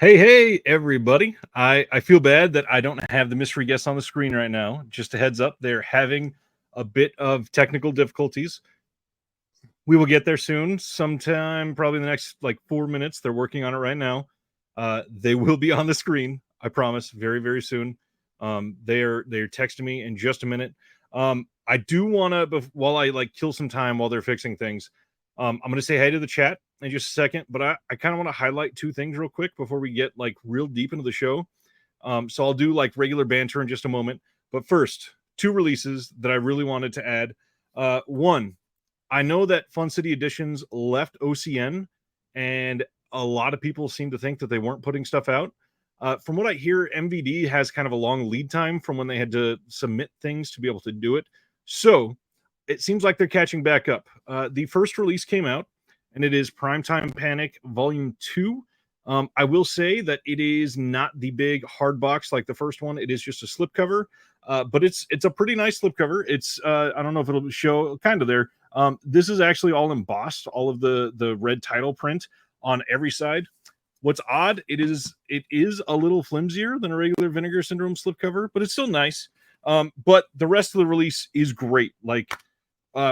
Hey, everybody. I feel bad that I don't have the mystery guest on the screen right now. Just a heads up, they're having a bit of technical difficulties. We will get there soon, sometime probably in the next like 4 minutes. They're working on it right now. They will be on the screen, I promise, very, very soon. They're texting me in just a minute. I do want to, while I like kill some time while they're fixing things, I'm going to say hey to the chat in just a second, but I kind of want to highlight two things real quick before we get like real deep into the show. So I'll do like regular banter in just a moment. But first, two releases that I really wanted to add. One, I know that Fun City Editions left OCN, and a lot of people seem to think that they weren't putting stuff out. From what I hear, MVD has kind of a long lead time from when they had to submit things to be able to do it. So it seems like they're catching back up. The first release came out, and it is Primetime Panic Volume 2. I will say that it is not the big hard box like the first one. It is just a slipcover, but it's a pretty nice slipcover. It's I don't know if it'll show kind of there. This is actually all embossed, all of the red title print on every side. What's odd, it is a little flimsier than a regular Vinegar Syndrome slipcover, but it's still nice. But the rest of the release is great. Like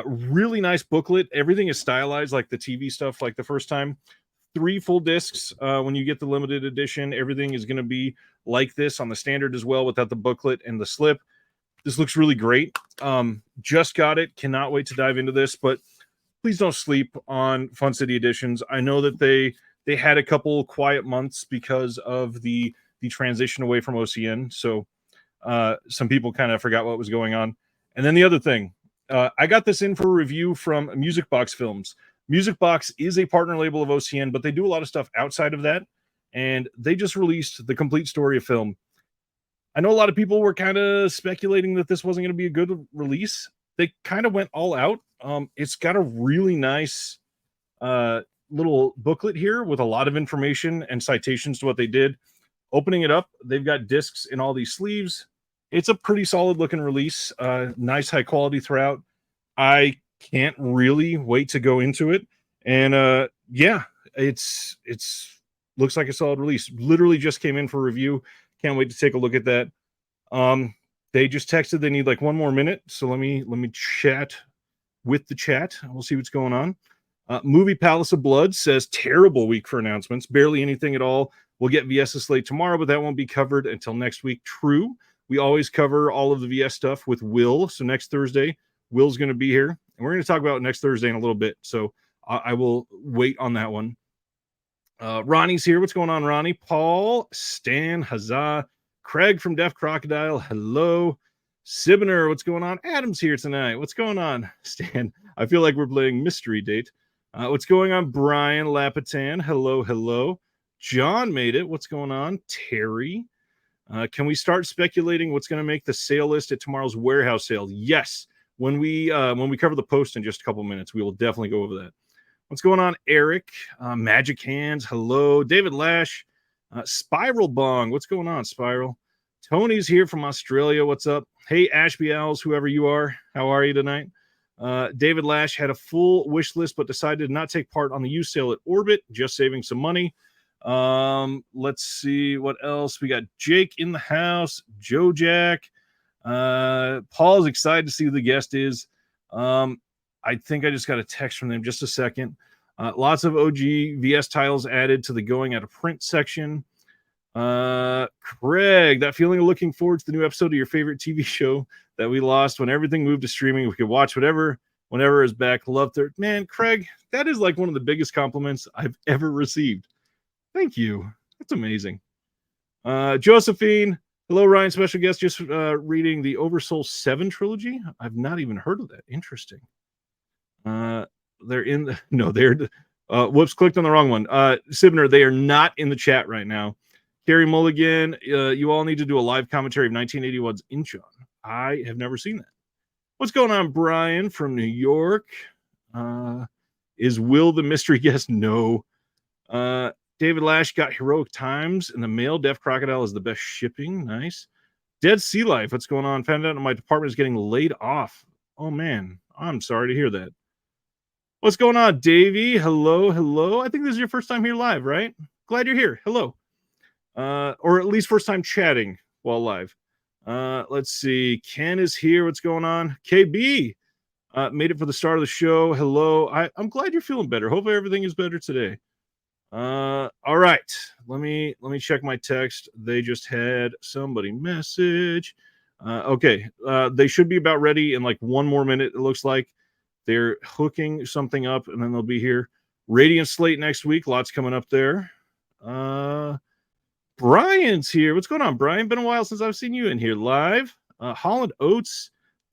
really nice booklet. Everything is stylized like the TV stuff, like the first time. 3 full discs. When you get the limited edition, everything is going to be like this on the standard as well, without the booklet and the slip. This looks really great. Just got it. Cannot wait to dive into this. But please don't sleep on Fun City Editions. I know that they had a couple quiet months because of the transition away from OCN. So some people kind of forgot what was going on. And then the other thing, I got this in for review from Music Box Films. Music Box is a partner label of OCN, but they do a lot of stuff outside of that. And they just released The Complete Story of Film. I know a lot of people were kind of speculating that this wasn't going to be a good release. They kind of went all out. It's got a really nice little booklet here with a lot of information and citations to what they did. Opening it up, they've got discs in all these sleeves. It's a pretty solid looking release. Nice high quality throughout. I can't really wait to go into it. And yeah, it's looks like a solid release. Literally just came in for review. Can't wait to take a look at that. They just texted they need like 1 more minute, so let me chat with the chat. We'll see what's going on. Movie Palace of Blood says terrible week for announcements, barely anything at all. We'll get VS slate tomorrow, but that won't be covered until next week. True, we always cover all of the VS stuff with Will. So next Thursday, Will's going to be here, and we're going to talk about next Thursday in a little bit. So I will wait on that one. Ronnie's here. What's going on, Ronnie? Paul, Stan, Huzzah. Craig from Deaf Crocodile. Hello. Sibner, what's going on? Adam's here tonight. What's going on, Stan? I feel like we're playing Mystery Date. What's going on, Brian Lapatan? Hello. John made it. What's going on? Terry. Can we start speculating what's going to make the sale list at tomorrow's warehouse sale? Yes. When we cover the post in just a couple minutes, we will definitely go over that. What's going on, Eric? Magic Hands. Hello. David Lash. Spiral Bong. What's going on, Spiral? Tony's here from Australia. What's up? Hey, Ashby Owls, whoever you are. How are you tonight? David Lash had a full wish list, but decided to not take part on the used sale at Orbit, just saving some money. Let's see what else. We got Jake in the house. Joe Jack. Paul's excited to see who the guest is. I think I just got a text from them. Just a second. Lots of OG VS titles added to the going out of print section. Craig, that feeling of looking forward to the new episode of your favorite TV show that we lost when everything moved to streaming. We could watch whenever is back. Love third. Man, Craig, that is like one of the biggest compliments I've ever received. Thank you. That's amazing. Josephine, hello, Ryan, special guest. Just reading the Oversoul 7 trilogy. I've not even heard of that. Interesting. They're in whoops, clicked on the wrong one. Sibner, they are not in the chat right now. Carrie Mulligan, you all need to do a live commentary of 1981's Inchon. I have never seen that. What's going on, Brian from New York? Is Will the mystery guest? No. David Lash got Heroic Times in the mail. Deaf Crocodile is the best shipping. Nice. Dead Sea Life, what's going on? Found out my department is getting laid off. Oh, man. I'm sorry to hear that. What's going on, Davey? Hello. I think this is your first time here live, right? Glad you're here. Hello. or at least first time chatting while live. Let's see. Ken is here. What's going on? KB made it for the start of the show. Hello. I'm glad you're feeling better. Hopefully everything is better today. All right. Let me check my text. They just had somebody message. Okay. They should be about ready in like one more minute. It looks like they're hooking something up, and then they'll be here. Radiant Slate next week. Lots coming up there. Brian's here. What's going on, Brian? Been a while since I've seen you in here live. Holland Oats,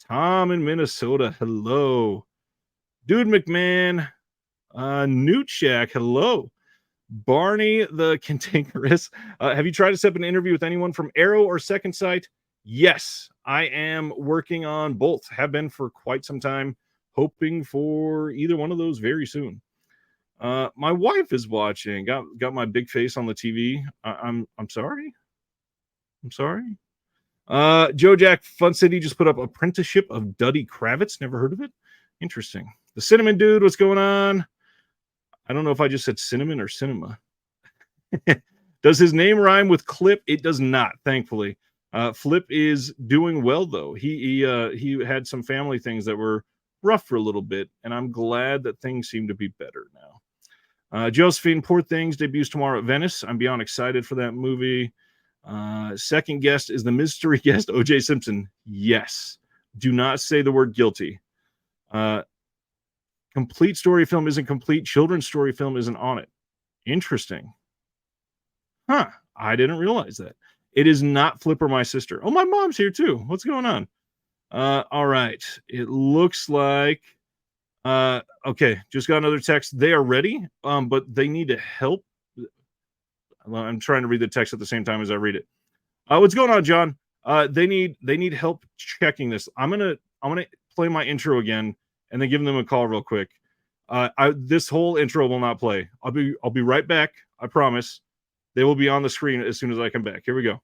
Tom in Minnesota. Hello. Dude McMahon, Newt Shack. Hello. Barney the Cantankerous. Have you tried to set up an interview with anyone from Arrow or Second Sight? Yes, I am working on both. Have been for quite some time. Hoping for either one of those very soon. My wife is watching. Got my big face on the TV. I'm sorry. I'm sorry. Joe Jack Fun City just put up Apprenticeship of Duddy Kravitz. Never heard of it. Interesting. The Cinnamon Dude, what's going on? I don't know if I just said cinnamon or cinema. Does his name rhyme with Clip? It does not, thankfully. Flip is doing well though. He had some family things that were rough for a little bit, and I'm glad that things seem to be better now. Josephine, Poor Things debuts tomorrow at Venice. I'm beyond excited for that movie. Second guest is the mystery guest, O.J. Simpson. Yes. Do not say the word guilty. Complete story film isn't complete. Children's story film isn't on it. Interesting. Huh. I didn't realize that. It is not Flip or my sister. Oh, my mom's here too. What's going on? All right. It looks like okay, just got another text. They are ready, but they need to help. I'm trying to read the text at the same time as I read it. What's going on, John? They need help checking this. I'm gonna play my intro again and then give them a call real quick. This whole intro will not play. I'll be right back. I promise. They will be on the screen as soon as I come back. Here we go.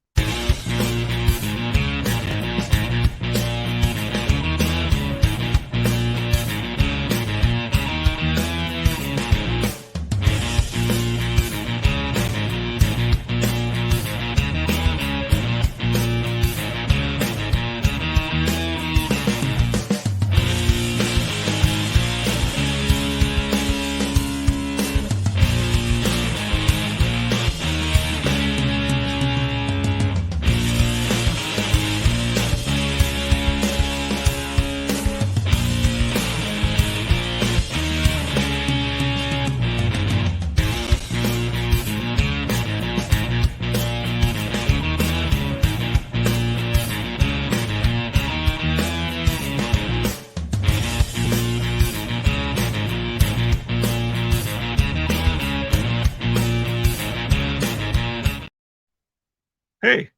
Hey,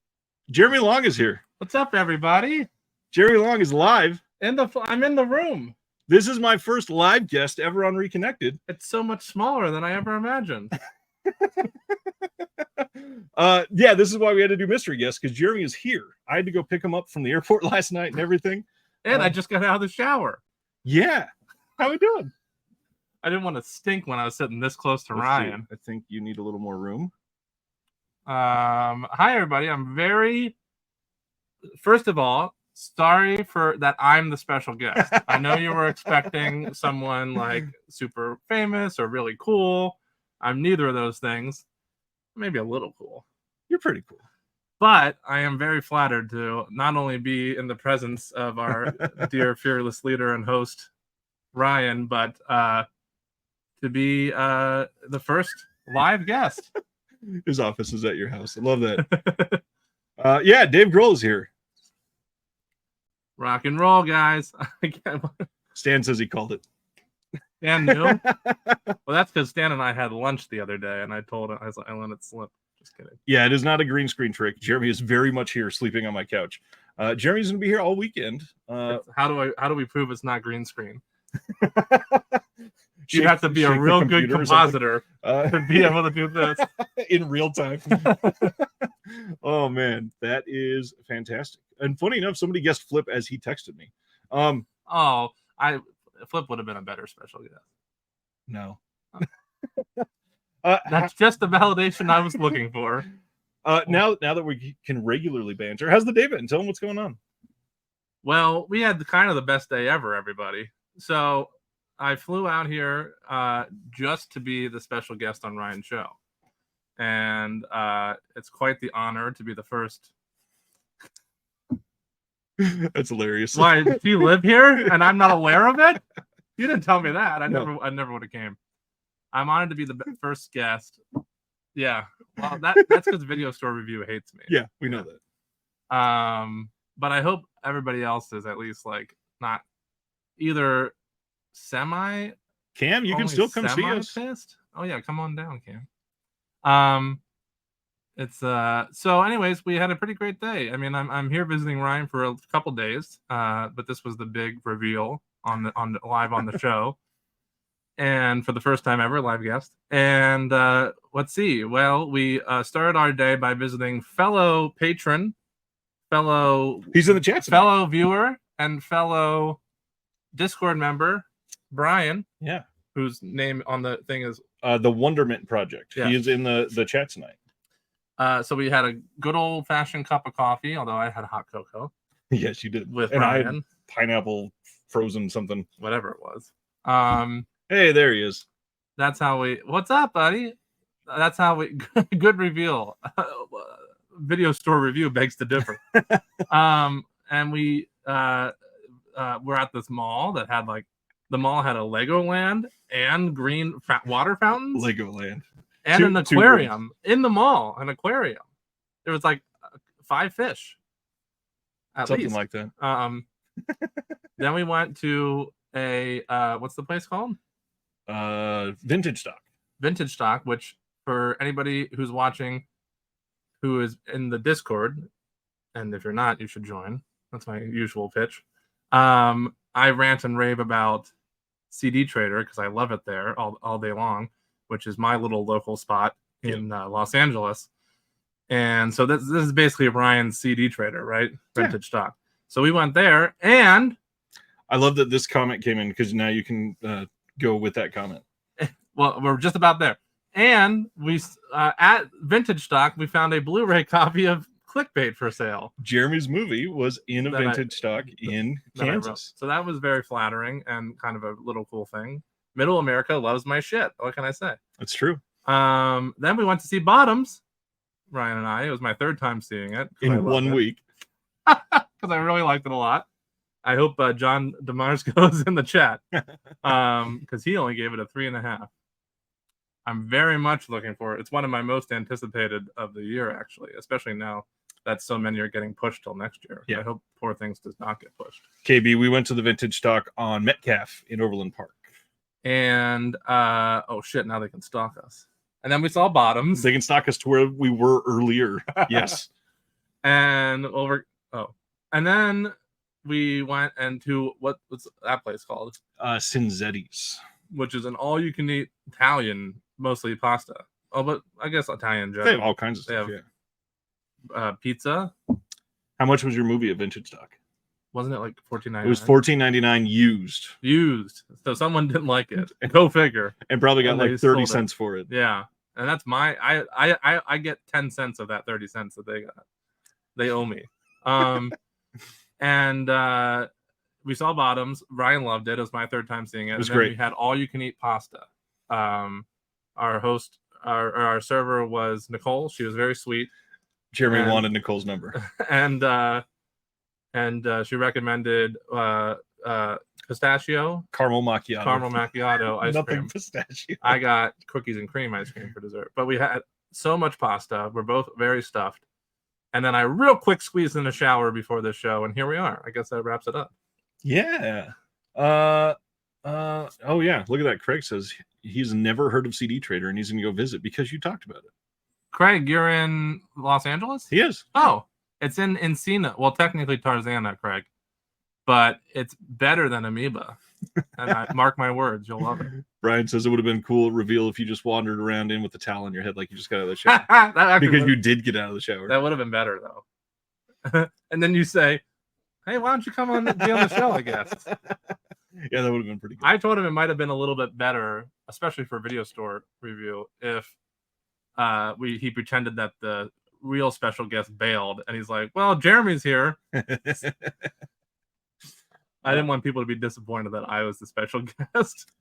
Jeremy Long is here. What's up, everybody? Jeremy Long is live. I'm in the room. This is my first live guest ever on Reconnected. It's so much smaller than I ever imagined. Yeah, this is why we had to do mystery guests, because Jeremy is here. I had to go pick him up from the airport last night and everything. And I just got out of the shower. Yeah. How we doing? I didn't want to stink when I was sitting this close to Ryan. I think you need a little more room. Hi, everybody. First of all, sorry for that I'm the special guest. I know you were expecting someone like super famous or really cool. I'm neither of those things. Maybe a little cool. You're pretty cool. But I am very flattered to not only be in the presence of our dear fearless leader and host, Ryan, but to be the first live guest. His office is at your house. I love that. Yeah, Dave Grohl is here. Rock and roll, guys. Stan says he called it. Stan knew? Well, that's because Stan and I had lunch the other day, and I told him, I was like, I let it slip. Just kidding. Yeah, it is not a green screen trick. Jeremy is very much here sleeping on my couch. Jeremy's going to be here all weekend. How do we prove it's not green screen? You have to be a real good compositor to be able to do this in real time. Oh man, that is fantastic. And funny enough, somebody guessed Flip as he texted me. Flip would have been a better special guest. No. That's just the validation I was looking for. Now that we can regularly banter, how's the day been? Tell them what's going on. Well, we had kind of the best day ever, everybody. So I flew out here just to be the special guest on Ryan's show. And it's quite the honor to be the first. That's hilarious. Why, do you live here and I'm not aware of it? You didn't tell me that. I No. never would have came. I'm honored to be the first guest. Yeah. Well, that's because Video Store Review hates me. Yeah, we know that. But I hope everybody else is at least like not either semi. Cam, you can still come see us. Pissed. Oh yeah, come on down, Cam. It's so anyways, we had a pretty great day. I mean, I'm here visiting Ryan for a couple days. But this was the big reveal on the live on the show. And for the first time ever, live guest. And let's see. Well, we started our day by visiting fellow patron, He's in the chat. fellow viewer, and fellow Discord member, Brian. Yeah. Whose name on the thing is the Wonderment Project. Yeah. He is in the chat tonight. So we had a good old fashioned cup of coffee, although I had hot cocoa. Yes, you did. With and Ryan. I had pineapple frozen something. Whatever it was. Hey, there he is. That's how we. What's up, buddy? That's how we. Good reveal. Video Store Review begs to differ. And we were at this mall that had like the mall had a Legoland and green water fountains, Legoland, and an aquarium in the mall. An aquarium. There was like 5 fish. At something least. like that. Then we went to a what's the place called? Vintage Stock. Vintage Stock, which for anybody who's watching who is in the Discord, and if you're not, you should join. That's my usual pitch. I rant and rave about CD Trader because I love it there all day long, which is my little local spot in Los Angeles. And so this is basically Ryan's CD Trader, right? Vintage Stock. So we went there, and I love that this comment came in because now you can go with that comment. Well, we're just about there. And we at Vintage Stock, we found a Blu-ray copy of Clickbait for sale. Jeremy's movie was in a Vintage Stock in Kansas. So that was very flattering and kind of a little cool thing. Middle America loves my shit. What can I say? That's true. Then we went to see Bottoms, Ryan and I. It was my 3rd time seeing it. In 1 week. Because I really liked it a lot. I hope John DeMarsco is in the chat. Because he only gave it a 3.5. I'm very much looking for it. It's one of my most anticipated of the year, actually, especially now that so many are getting pushed till next year. Yeah. I hope Poor Things does not get pushed. KB, we went to the Vintage Stock on Metcalf in Overland Park. And, oh shit, now they can stalk us. And then we saw Bottoms. They can stalk us to where we were earlier. Yes. And and then we went into what was that place called? Cinzetti's. Which is an all-you-can-eat Italian, mostly pasta. Oh, but I guess Italian. They have all kinds of stuff. Pizza. How much was your movie at Vintage Stock? Wasn't it like $14.99? It was $14.99 used. Used. So someone didn't like it. Go figure. And probably got like 30 cents for it. Yeah. And that's my I get 10 cents of that 30 cents that they got. They owe me. And we saw Bottoms. Ryan loved it. It was my 3rd time seeing it. It was and then great. We had all you can eat pasta. Our host, our server was Nicole. She was very sweet. Jeremy wanted Nicole's number. And she recommended pistachio caramel macchiato ice Nothing cream. Pistachio. I got cookies and cream ice cream for dessert. But we had so much pasta. We're both very stuffed. And then I real quick squeezed in the shower before this show, and here we are. I guess that wraps it up. Yeah. Oh yeah. Look at that. Craig says he's never heard of CD Trader and he's going to go visit because you talked about it. Craig, you're in Los Angeles? He is. Oh, it's in Encino. Well, technically Tarzana, Craig, but it's better than Amoeba. And I mark my words, you'll love it. Brian says it would have been cool reveal if you just wandered around in with the towel on your head like you just got out of the shower. Because you did get out of the shower. That would have been better though. And then you say, "Hey, why don't you come on be on the show?" I guess. Yeah, that would have been pretty good. I told him it might have been a little bit better, especially for Video Store Review, if he pretended that the real special guest bailed, and he's like, "Well, Jeremy's here." I didn't want people to be disappointed that I was the special guest.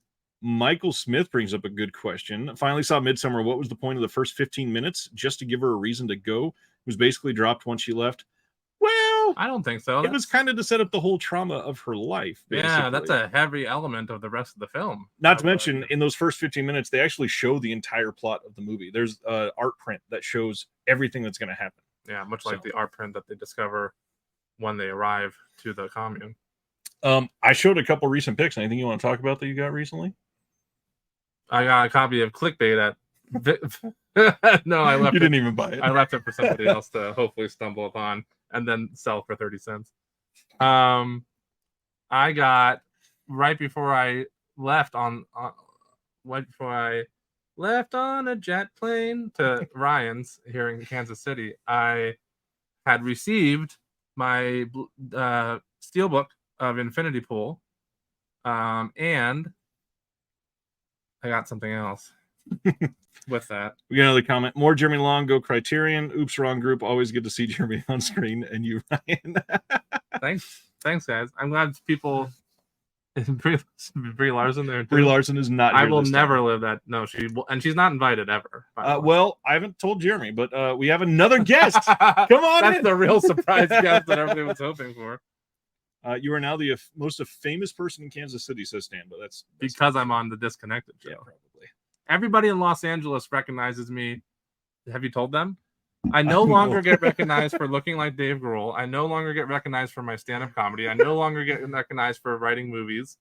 Michael Smith brings up a good question. Finally saw Midsummer. What was the point of the first 15 minutes? Just to give her a reason to go? It was basically dropped once she left. Well, I don't think so. it was kind of to set up the whole trauma of her life. Basically. Yeah, that's a heavy element of the rest of the film. Not to mention, in those first 15 minutes, they actually show the entire plot of the movie. There's an art print that shows everything that's going to happen. Yeah, much like the art print that they discover when they arrive to the commune. I showed a couple recent pics. Anything you want to talk about that you got recently? I got a copy of Clickbait at. No, I left. You didn't even buy it. I left it for somebody else to hopefully stumble upon and then sell for 30 cents. I got right before I left on a jet plane to Ryan's here in Kansas City. I had received my steelbook of Infinity Pool, and I got something else with that. We got another comment. More Jeremy Long, go Criterion. Oops, wrong group. Always good to see Jeremy on screen and you, Ryan. Thanks, guys. I'm glad people. Brie Larson there. Brie Larson is not. I will never live that. No, she's not invited ever. Well, I haven't told Jeremy, but we have another guest. Come on, that's the real surprise guest that everybody was hoping for. You are now the most famous person in Kansas City, says Stan, but that's because I'm on the Disconnected show. Yeah, probably. Everybody in Los Angeles recognizes me. Have you told them? I no longer get recognized for looking like Dave Grohl. I no longer get recognized for my stand-up comedy. I no longer get recognized for writing movies.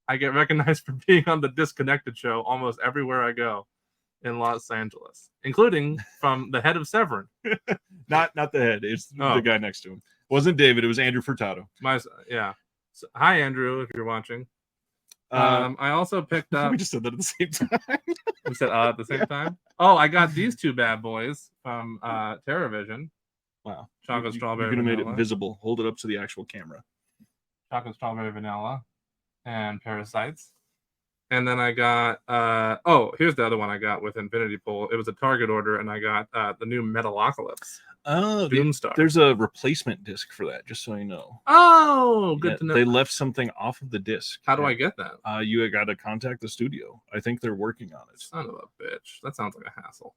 I get recognized for being on the Disconnected show almost everywhere I go in Los Angeles, including from the head of Severin. Not the head. It's the guy next to him. It wasn't David. It was Andrew Furtado. Yeah. So, hi, Andrew, if you're watching. I also picked up. We just said that at the same time. We said at the same time. Oh, I got these two bad boys from TerraVision. Wow. Chocolate strawberry. You're gonna make it visible. Hold it up to the actual camera. Chocolate strawberry vanilla and Parasites. And then I got here's the other one I got with Infinity Pool. It was a Target order, and I got the new Metalocalypse. Oh, Doomstar. There's a replacement disc for that, just so you know. Oh, good to know. They left something off of the disc. How do I get that? You got to contact the studio. I think they're working on it. Son of a bitch. That sounds like a hassle.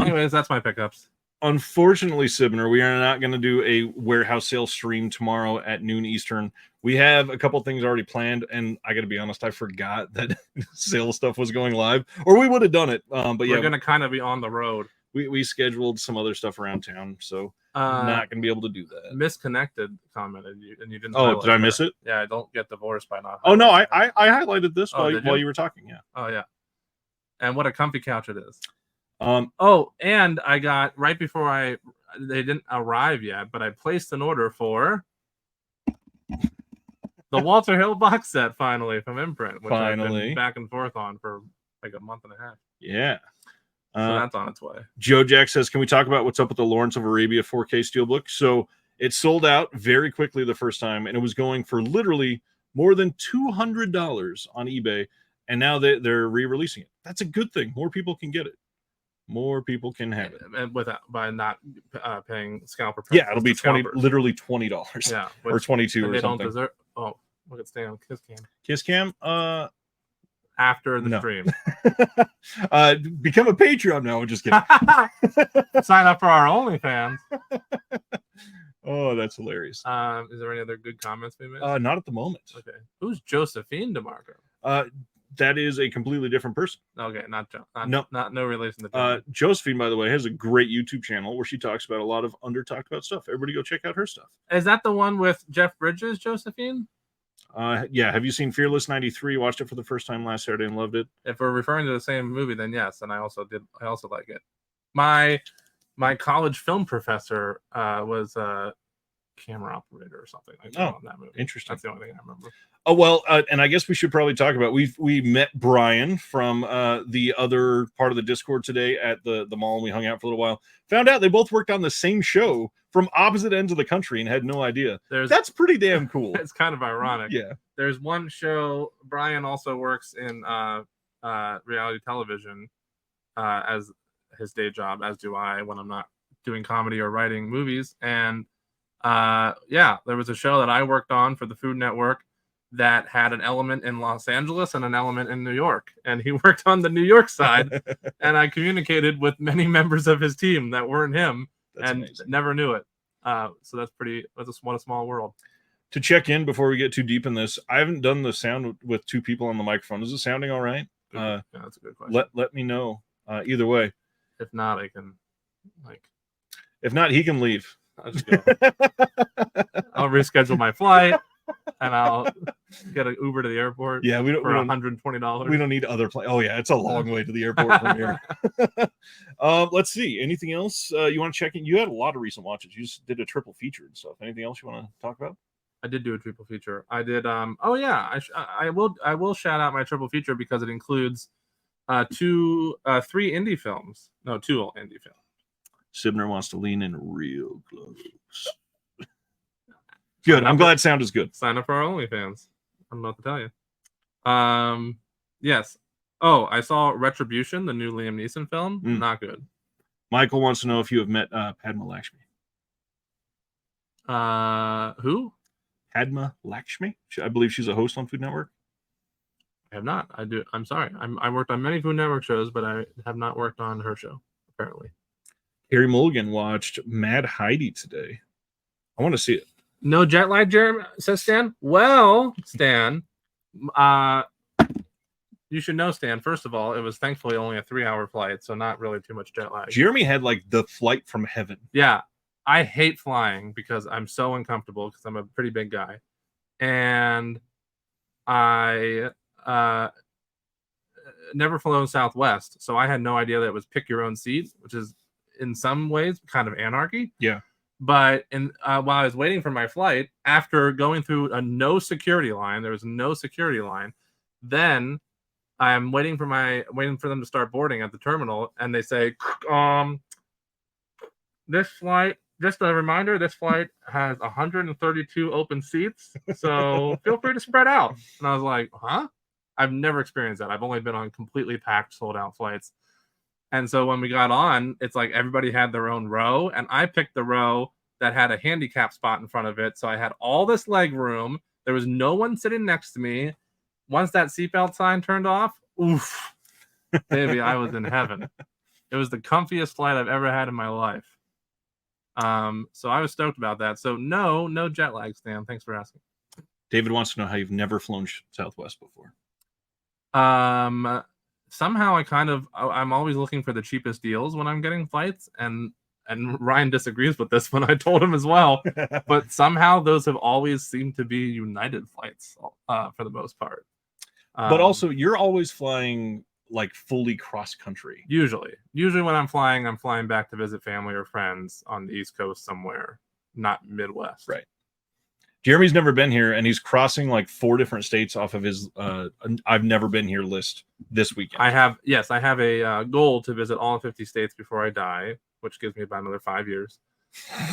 Anyways, that's my pickups. Unfortunately, Sibner, we are not going to do a warehouse sale stream tomorrow at noon Eastern. We have a couple things already planned, and I got to be honest, I forgot that sale stuff was going live, or we would have done it. But we're going to kind of be on the road. We scheduled some other stuff around town, so not going to be able to do that. Misconnected commented, and you didn't. Oh, did I miss it? Yeah, don't get divorced by not. Oh no, I highlighted this while you were talking. Yeah. Oh yeah. And what a comfy couch it is. Oh, and I got right before they didn't arrive yet, but I placed an order for the Walter Hill box set finally from Imprint, which I've been back and forth on for like a month and a half. Yeah. So that's on its way. Joe Jack says, can we talk about what's up with the Lawrence of Arabia 4K Steelbook? So it sold out very quickly the first time, and it was going for literally more than $200 on eBay, and now they're re-releasing it. That's a good thing. More people can get it. More people can have it, and by not paying scalper. Yeah, it'll be literally $20. Yeah, or 22 or they something. Don't deserve. Oh, look at Stan on Kiss Cam. Kiss Cam. After the stream. Become a Patreon now. Just kidding. Sign up for our OnlyFans. Oh, that's hilarious. Is there any other good comments we made? Not at the moment. Okay. Who's Josephine DeMarco? That is a completely different person. Okay, not no relation to John. Josephine, by the way, has a great YouTube channel where she talks about a lot of under talked about stuff. Everybody go check out her stuff. Is that the one with Jeff Bridges, Josephine? Yeah. Have you seen Fearless 93? Watched it for the first time last Saturday and loved it. If we're referring to the same movie, then yes. And I also like it. My college film professor was a camera operator or something like that on that movie. Interesting. That's the only thing I remember. Oh, well, and I guess we should probably talk about we met Brian from the other part of the Discord today at the mall, and we hung out for a little while. Found out they both worked on the same show from opposite ends of the country and had no idea. That's pretty damn cool. It's kind of ironic. Yeah. There's one show. Brian also works in reality television as his day job, as do I when I'm not doing comedy or writing movies. And there was a show that I worked on for the Food Network that had an element in Los Angeles and an element in New York. And he worked on the New York side, and I communicated with many members of his team that weren't him. That's and amazing. Never knew it. So what a small world. To check in before we get too deep in this, I haven't done the sound with two people on the microphone. Is it sounding all right? Yeah, that's a good question. Let me know either way. If not, I can If not, he can leave. I'll just go. I'll reschedule my flight and I'll get an Uber to the airport. Yeah, we don't for $120. We don't need other plane. Oh yeah, it's a long way to the airport from here. Let's see. Anything else you want to check in? You had a lot of recent watches. You just did a triple feature and stuff. Anything else you want to talk about? I did do a triple feature. I did. I will shout out my triple feature because it includes three indie films. No, two indie films. Sibner wants to lean in real close. Good. I'm glad sound is good. Sign up for our OnlyFans. I'm about to tell you. Yes. Oh, I saw Retribution, the new Liam Neeson film. Not good. Michael wants to know if you have met Padma Lakshmi. Who? Padma Lakshmi. I believe she's a host on Food Network. I have not. I do. I'm sorry. I worked on many Food Network shows, but I have not worked on her show, apparently. Harry Mulligan watched Mad Heidi today. I want to see it. No jet lag, Jeremy, says Stan. Well, Stan, you should know, Stan. First of all, it was thankfully only a 3-hour flight, so not really too much jet lag. Jeremy had like the flight from heaven. Yeah. I hate flying because I'm so uncomfortable because I'm a pretty big guy. And I never flown Southwest, so I had no idea that it was pick your own seat, which is in some ways kind of anarchy. Yeah. But while I was waiting for my flight, after going through a no security line, there was no security line. Then I'm waiting for them to start boarding at the terminal, and they say, this flight. Just a reminder, this flight has 132 open seats, so feel free to spread out. And I was like, huh? I've never experienced that. I've only been on completely packed, sold-out flights. And so when we got on, it's like everybody had their own row, and I picked the row that had a handicap spot in front of it, so I had all this leg room. There was no one sitting next to me. Once that seatbelt sign turned off, oof, baby, I was in heaven. It was the comfiest flight I've ever had in my life. So I was stoked about that. So no jet lag, Stan. Thanks for asking. David wants to know how you've never flown Southwest before. Somehow I'm always looking for the cheapest deals when I'm getting flights, and Ryan disagrees with this when I told him as well. But somehow those have always seemed to be United flights for the most part. But also, you're always flying like fully cross country. Usually when I'm flying back to visit family or friends on the East Coast somewhere, not Midwest. Right. Jeremy's never been here, and he's crossing like 4 different states off of his I've never been here list this weekend. I have a goal to visit all 50 states before I die, which gives me about another 5 years.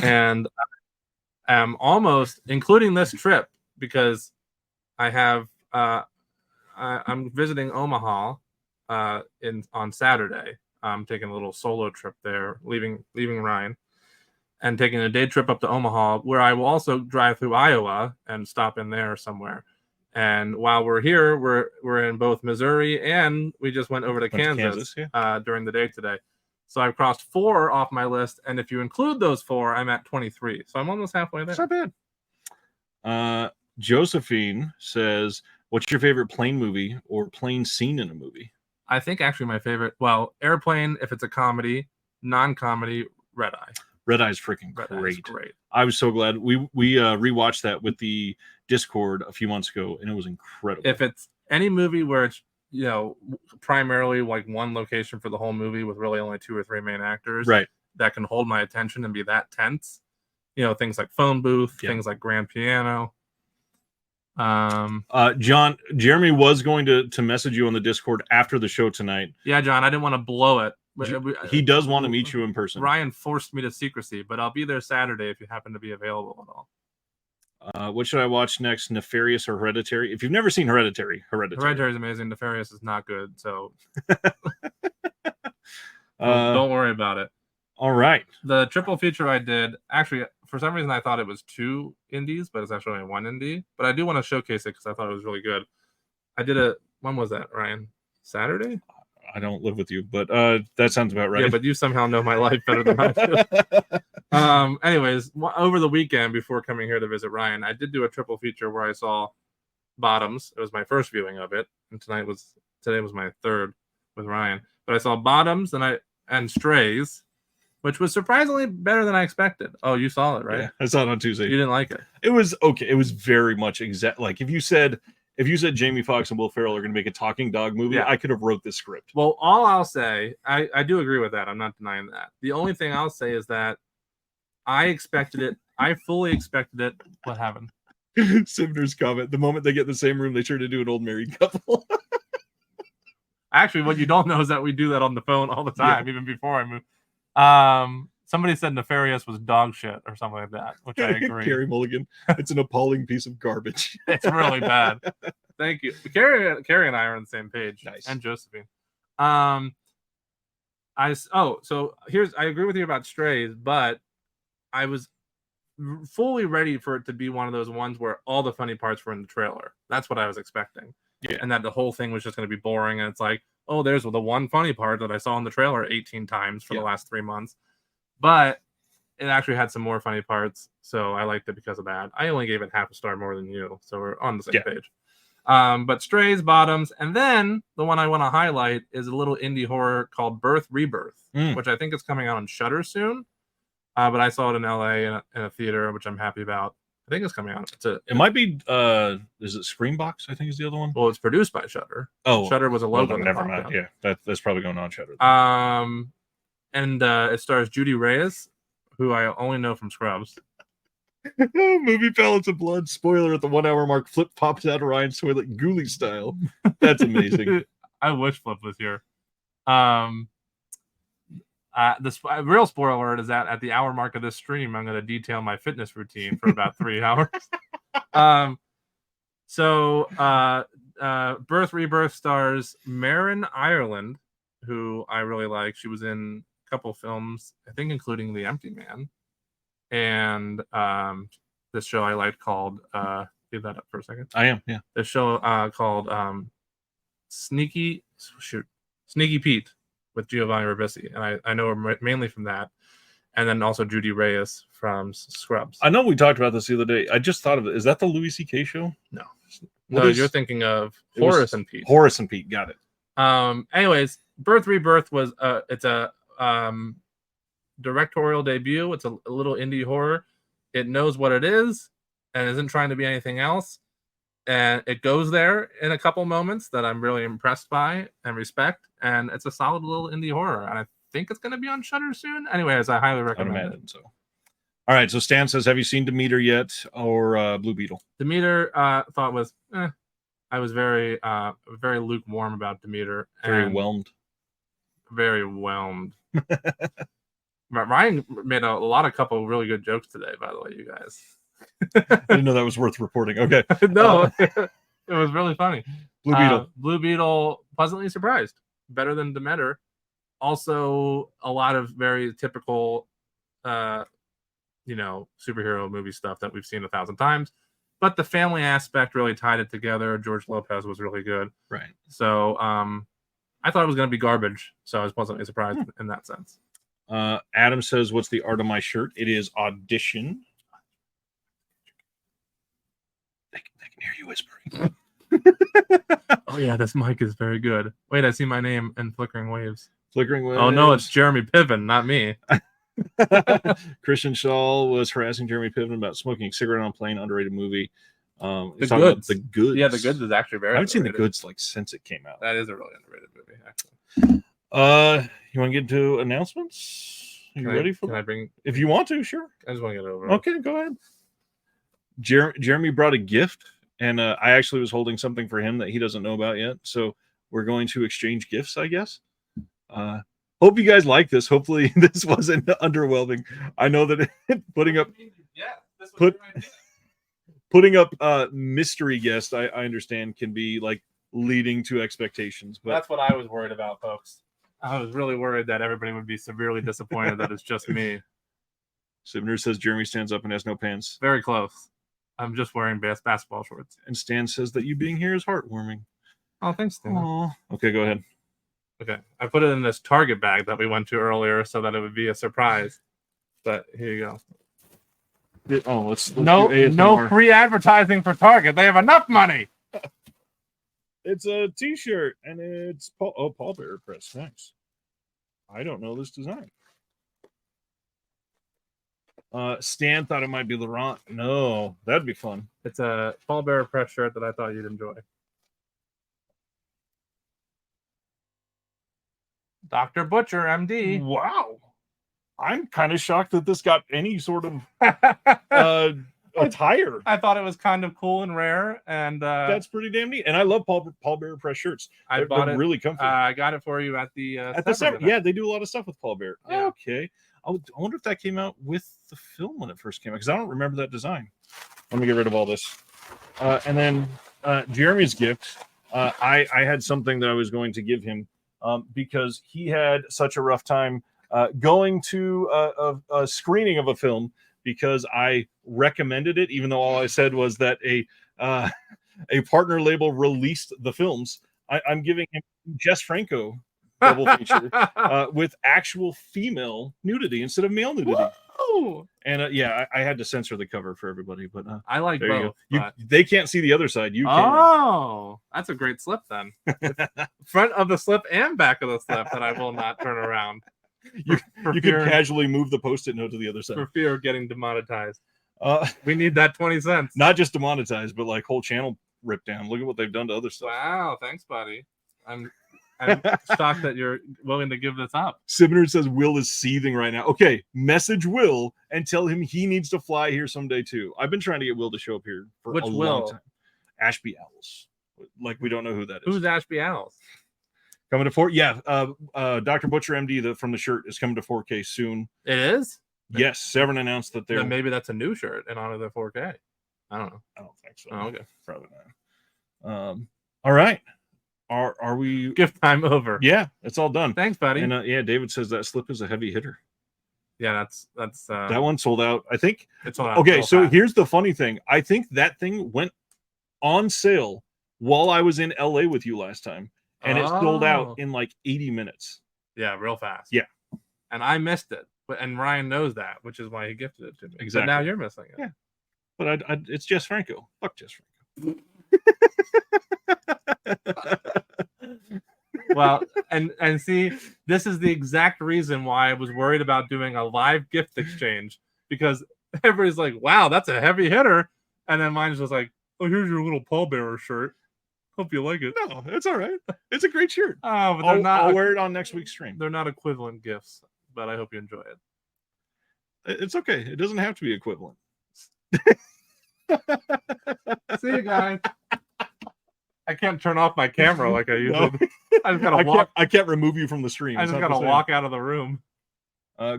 And I'm almost, including this trip, because I have I'm visiting Omaha on Saturday. I'm taking a little solo trip there, leaving Ryan, and taking a day trip up to Omaha, where I will also drive through Iowa and stop in there somewhere. And while we're here, we're in both Missouri, and we just went over to Kansas during the day today. So I've crossed 4 off my list, and if you include those 4, I'm at 23. So I'm almost halfway there. It's not bad. Josephine says, what's your favorite plane movie or plane scene in a movie? I think actually my favorite, Airplane if it's a comedy, non-comedy, Red Eye. Red Eye's freaking great. I was so glad. We rewatched that with the Discord a few months ago, and it was incredible. If it's any movie where it's, primarily like one location for the whole movie with really only 2 or 3 main actors, right, that can hold my attention and be that tense, things like Phone Booth, things like Grand Piano. John, Jeremy was going to message you on the Discord after the show tonight. Yeah, John, I didn't want to blow it. He does want to meet you in person. Ryan forced me to secrecy, but I'll be there Saturday if you happen to be available at all. What should I watch next? Nefarious or Hereditary? If you've never seen Hereditary is amazing. Nefarious is not good, so don't worry worry about it. All right. The triple feature I did, actually, for some reason I thought it was 2 indies, but it's actually only 1 indie. But I do want to showcase it because I thought it was really good. I did a, when was that, Ryan? Saturday? I don't live with you, but that sounds about right. Yeah, but you somehow know my life better than I do. Anyways, over the weekend before coming here to visit Ryan, I did do a triple feature where I saw Bottoms. It was my first viewing of it, and today was my third with Ryan. But I saw Bottoms and Strays, which was surprisingly better than I expected. Oh, you saw it, right? Yeah, I saw it on Tuesday. You didn't like it. It was okay. It was very much exact. Like if you said Jamie Foxx and Will Ferrell are going to make a talking dog movie, Yeah. I could have wrote this script. Well, all I'll say, I do agree with that. I'm not denying that. The only thing I'll say is that I expected it. I fully expected it. What happened? Sivner's comment: the moment they get in the same room, they turn into an old married couple. Actually, what you don't know is that we do that on the phone all the time, even before I move. Somebody said Nefarious was dog shit or something like that, which I agree. Carrie Mulligan. It's an appalling piece of garbage. It's really bad. Thank you. Carrie and I are on the same page. Nice. And Josephine. So I agree with you about Strays, but I was fully ready for it to be one of those ones where all the funny parts were in the trailer. That's what I was expecting. Yeah. And that the whole thing was just going to be boring. And it's like, oh, there's the one funny part that I saw in the trailer 18 times for the last 3 months. But it actually had some more funny parts, so I liked it because of that. I only gave it half a star more than you, so we're on the same page. But Strays, Bottoms, and then the one I want to highlight is a little indie horror called Birth Rebirth, which I think is coming out on Shudder soon. But I saw it in LA in a theater, which I'm happy about. I think it's coming out. It might be. Is it Screambox? I think is the other one. Well, it's produced by Shudder. Oh, Shudder was a logo. Well, never mind. Yeah, that's probably going on Shudder. And it stars Judy Reyes, who I only know from Scrubs. Movie Pallets of Blood. Spoiler at the 1 hour mark. Flip pops out of Ryan's toilet, Ghoulie style. That's amazing. I wish Flip was here. The real spoiler alert is that at the hour mark of this stream, I'm going to detail my fitness routine for about 3 hours. Birth Rebirth stars Marin Ireland, who I really like. She was in a couple films, I think, including The Empty Man, and this show I liked called. Give that up for a second. I am. Yeah. This show called Sneaky Pete with Giovanni Ribisi, and I know her mainly from that, and then also Judy Reyes from Scrubs. I know we talked about this the other day. I just thought of it. Is that the Louis C.K. show? No, you're thinking of Horace and Pete. Horace and Pete, got it. Anyways, Birth Rebirth was it's a directorial debut. It's a little indie horror. It knows what it is and isn't trying to be anything else. And it goes there in a couple moments that I'm really impressed by and respect. And it's a solid little indie horror. And I think it's going to be on Shudder soon. Anyways, I highly recommend it. So. All right. So Stan says, have you seen Demeter yet or Blue Beetle? Demeter thought was, I was very lukewarm about Demeter. Very whelmed. Very whelmed. Ryan made a couple really good jokes today, by the way, you guys. I didn't know that was worth reporting. Okay. No, it was really funny. Blue Beetle. Blue Beetle, pleasantly surprised. Better than Demeter. Also, a lot of very typical, superhero movie stuff that we've seen 1,000 times. But the family aspect really tied it together. George Lopez was really good. Right. So I thought it was going to be garbage. So I was pleasantly surprised in that sense. Adam says, what's the art of my shirt? It is Audition. They can hear you whispering. Oh, yeah, this mic is very good. Wait, I see my name in Flickering Waves. Flickering Waves. Oh, no, it's Jeremy Piven, not me. Christian Shaw was harassing Jeremy Piven about smoking a cigarette on a plane. Underrated movie. The Goods. The Goods. Yeah, The Goods is actually very I haven't underrated. seen The Goods like since it came out. That is a really underrated movie, actually. You want to get into announcements? Are you ready for Can that? I bring... If you want to, sure. I just want to get over. Okay, go ahead. Jeremy brought a gift, and I actually was holding something for him that he doesn't know about yet. So we're going to exchange gifts, I guess. Hope you guys like this. Hopefully this wasn't underwhelming. I know that putting up mystery guest, I understand can be like leading to expectations, but that's what I was worried about, folks. I was really worried that everybody would be severely disappointed that it's just me. Sibner says Jeremy stands up and has no pants. Very close. I'm just wearing basketball shorts. And Stan says that you being here is heartwarming. Oh, thanks, Stan. Aw. Okay, go ahead. Okay, I put it in this Target bag that we went to earlier so that it would be a surprise. But here you go. Let's No do ASMR. free advertising for Target. They have enough money. It's a T-shirt, and it's Paul Bearer Press. Nice. I don't know this design. Stan thought it might be Laurent. No, that'd be fun. It's a Paul Bearer Press shirt that I thought you'd enjoy. Dr. Butcher, MD. Wow. I'm kind of shocked that this got any sort of attire. I thought it was kind of cool and rare, and That's pretty damn neat. And I love Paul Bearer Press shirts. I They're bought it. really comfy. I got it for you at the Summer. Yeah, they do a lot of stuff with Paul Bearer. Yeah. Okay. I wonder if that came out with the film when it first came out, because I don't remember that design. Let me get rid of all this. And then Jeremy's gift. I had something that I was going to give him because he had such a rough time going to a screening of a film because I recommended it, even though all I said was that a partner label released the films. I'm giving him Jess Franco double feature with actual female nudity instead of male nudity. Whoa! And I had to censor the cover for everybody, but I like there both. you go. They can't see the other side. You can. Oh, that's a great slip then. Front of the slip and back of the slip that I will not turn around. You could casually move the post-it note to the other side for fear of getting demonetized. Uh, We need that 20 cents. not just demonetized, but like whole channel ripped down. Look at what they've done to other stuff. Wow, thanks, buddy. I'm shocked that you're willing to give this up. Sibner says Will is seething right now. Okay, message Will and tell him he needs to fly here someday too. I've been trying to get Will to show up here for Which a long Will? time. Ashby Owls. Like we don't know who that is. Who's Ashby Owls? Coming to 4? Yeah, Dr. Butcher MD from the shirt is coming to 4K soon. It is? Yes, Severn announced that they're. Then maybe that's a new shirt in honor of the 4K. I don't know. I don't think so. Oh, okay. Probably not. All right. Are we? Gift time over. Yeah, it's all done. Thanks, buddy. And yeah, David says that slip is a heavy hitter. Yeah, that's That one sold out. I think. it's all Okay, real so fast. here's the funny thing. I think that thing went on sale while I was in LA with you last time, and it sold Oh. out in like 80 minutes. Yeah, real fast. Yeah. And I missed it. And Ryan knows that, which is why he gifted it to me. Exactly. But now you're missing it. Yeah. But it's Jess Franco. Fuck Jess Franco. Well, and see, this is the exact reason why I was worried about doing a live gift exchange, because everybody's like, wow, that's a heavy hitter. And then mine's just like, oh, here's your little pallbearer shirt. Hope you like it. No, it's all right. It's a great shirt. Oh, but they're I'll not wear it on next week's stream. they're not equivalent gifts, but I hope you enjoy it. It's okay. It doesn't have to be equivalent. See you guys. I can't turn off my camera like I usually No. do. I just gotta walk. I can't remove you from the stream. I It's just not gotta the same. walk out of the room.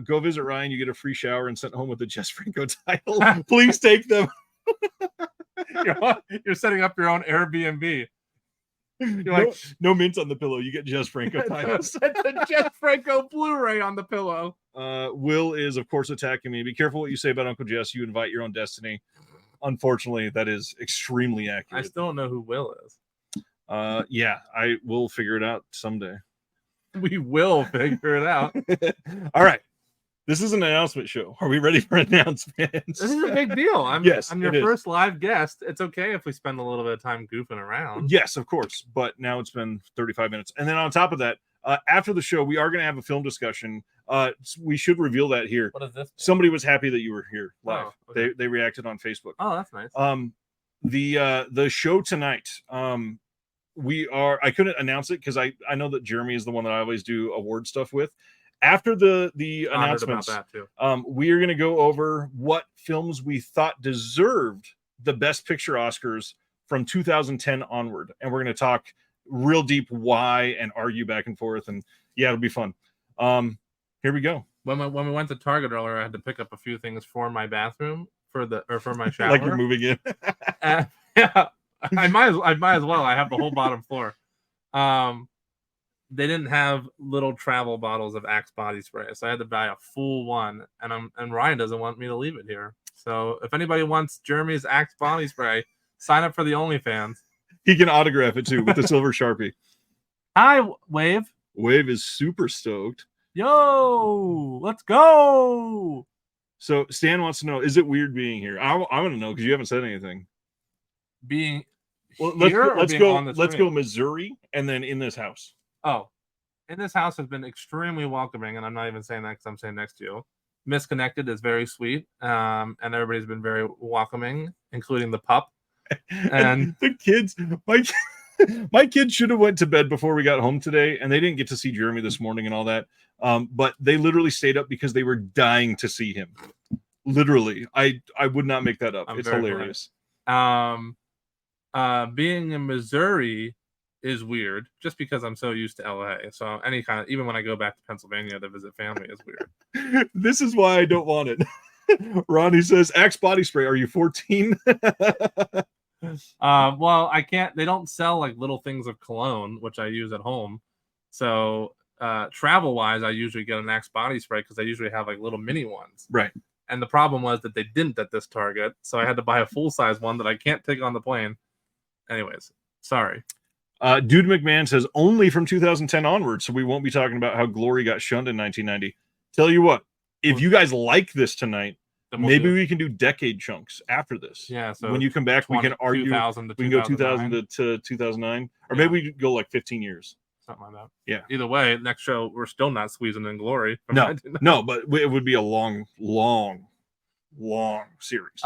Go visit Ryan. You get a free shower and sent home with the Jess Franco title. Please take them. You're setting up your own Airbnb. You're No, like, no mint on the pillow. You get Jess Franco titles. set the Jess Franco Blu-ray on the pillow. Will is, of course, attacking me. Be careful what you say about Uncle Jess. You invite your own destiny. Unfortunately, that is extremely I accurate. still don't know who Will is. Yeah, I will figure it out someday. We will figure it out. All right. This is an announcement show. Are we ready for announcements? This is a big deal. I'm Yes, I'm your it is. first live guest. It's okay if we spend a little bit of time goofing around. Yes, of course. But now it's been 35 minutes. And then on top of that, after the show, we are going to have a film discussion. We should reveal that here. What is this? Somebody was happy that you were here live. Oh, okay. They reacted on Facebook. Oh, that's nice. The show tonight, I couldn't announce it because I know that Jeremy is the one that I always do award stuff with. After the Honored announcements, about that too. we are going to go over what films we thought deserved the Best Picture Oscars from 2010 onward, and we're going to talk real deep why and argue back and forth, and yeah, it'll be fun. Here we go. When we went to Target earlier, I had to pick up a few things for my bathroom for my shower. Like you're moving in. Yeah, I might as well. I have the whole bottom floor. they didn't have little travel bottles of Axe body spray, so I had to buy a full one, and Ryan doesn't want me to leave it here. So if anybody wants Jeremy's Axe body spray, sign up for the OnlyFans. He can autograph it too with the silver Sharpie. Hi, Wave. Wave is super stoked. Yo, let's go. So Stan wants to know, is it weird being here? I want to know because you haven't said anything. Being Well, here let's or being go. on the Let's screen? go Missouri, and then in this house. Oh, and this house has been extremely welcoming, and I'm not even saying that because I'm saying next to you. Misconnected is very sweet, and everybody's been very welcoming, including the pup. And the kids, my kids should have went to bed before we got home today, and they didn't get to see Jeremy this morning and all that. But they literally stayed up because they were dying to see him. Literally, I would not make that up. It's hilarious. Being in Missouri is weird just because I'm so used to LA. So any kind of, even when I go back to Pennsylvania to visit family is weird. This is why I don't want it. Ronnie says, Axe body spray, are you 14? Well, I can't, they don't sell like little things of cologne, which I use at home. So travel wise, I usually get an Axe body spray because I usually have like little mini ones. Right. And the problem was that they didn't at this Target. So I had to buy a full size one that I can't take on the plane. Anyways, sorry. Dude McMahon says only from 2010 onwards, so we won't be talking about how Glory got shunned in 1990. Tell you what, if you guys like this tonight, maybe we can do decade chunks after this. Yeah. So when you come back, we can argue. 2000 to we can go 2000 to 2009, or maybe we could go like 15 years. Something like that. Yeah. Either way, next show we're still not squeezing in Glory. No, but it would be a long series.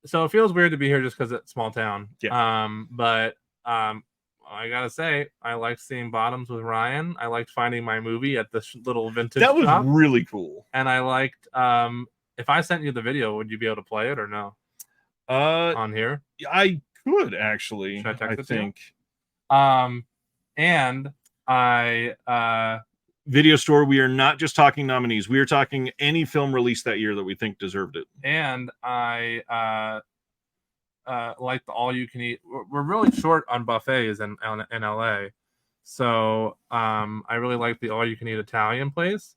So it feels weird to be here just because it's small town. Yeah. But I gotta say, I liked seeing Bottoms with Ryan. I liked finding my movie at this little vintage that was shop. really cool. And I liked if I sent you the video, would you be able to play it or no? On here? I could actually. Should I text it think. To you? And I Video store, we are not just talking nominees. We are talking any film released that year that we think deserved it. And I like the all you can eat. We're really short on buffets in LA. So I really like the all you can eat Italian place.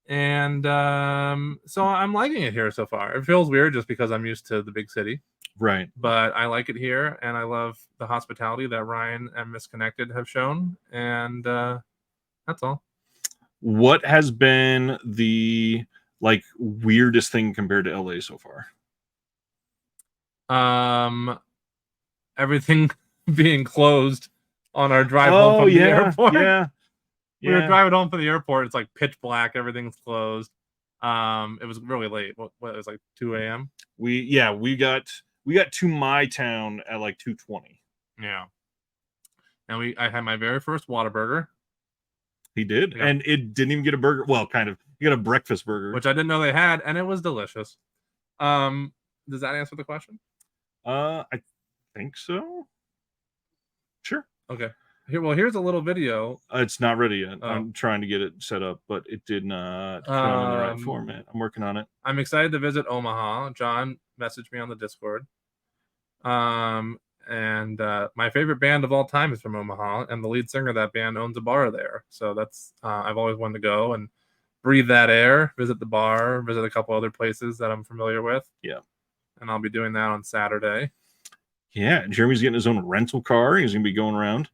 And so I'm liking it here so far. It feels weird just because I'm used to the big city. Right. But I like it here, and I love the hospitality that Ryan and Misconnected have shown. And that's all. What has been the weirdest thing compared to LA so far? Everything being closed on our drive home from the airport. Yeah. We were driving home from the airport. It's like pitch black. Everything's closed. It was really late. What it was like 2 a.m. We got to my town at like 2:20. Yeah. And I had my very first Whataburger. He did, and it didn't even get a burger. Well, kind of. You got a breakfast burger, which I didn't know they had, and it was delicious. Does that answer the question? I think so. Sure. Okay. Here's a little video. It's not ready yet. I'm trying to get it set up, but it did not come in the right format. I'm working on it. I'm excited to visit Omaha. John messaged me on the Discord. And my favorite band of all time is from Omaha, and the lead singer of that band owns a bar there. So that's I've always wanted to go and breathe that air, visit the bar, visit a couple other places that I'm familiar with. Yeah. And I'll be doing that on Saturday. Yeah, Jeremy's getting his own rental car. He's gonna be going around.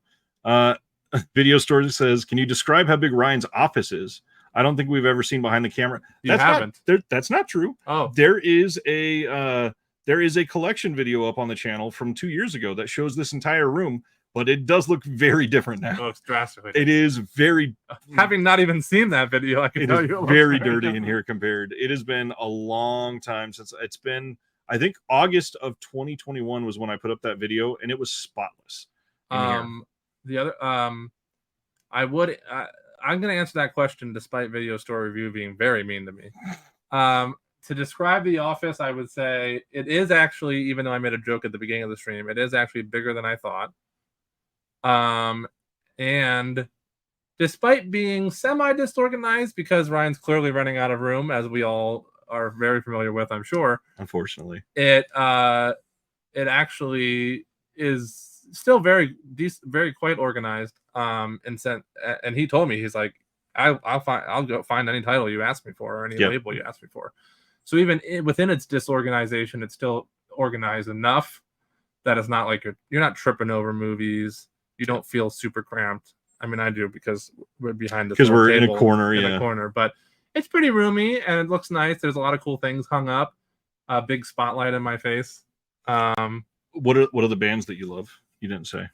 Video store says, can you describe how big Ryan's office is? I don't think we've ever seen behind the camera. That's not true. Oh, there is a collection video up on the channel from 2 years ago that shows this entire room, but it does look very different now. It looks drastically. It is very. Having not even seen that video, I can tell you it's very dirty in here compared. It has been a long time since it's been. I think August of 2021 was when I put up that video, and it was spotless. The other, I'm going to answer that question despite Video Store Review being very mean to me. To describe the office, I would say it is actually, even though I made a joke at the beginning of the stream, it is actually bigger than I thought. And despite being semi-disorganized, because Ryan's clearly running out of room, as we all are very familiar with, I'm sure. Unfortunately, it actually is still very very quite organized. And he told me, he's like, I'll go find any title you ask me for or any label you ask me for. So even within its disorganization, it's still organized enough that it's not like you're not tripping over movies. You don't feel super cramped. I mean, I do because we're behind because we're in a corner, a corner. But it's pretty roomy and it looks nice. There's a lot of cool things hung up. A big spotlight in my face. What are the bands that you love? You didn't say.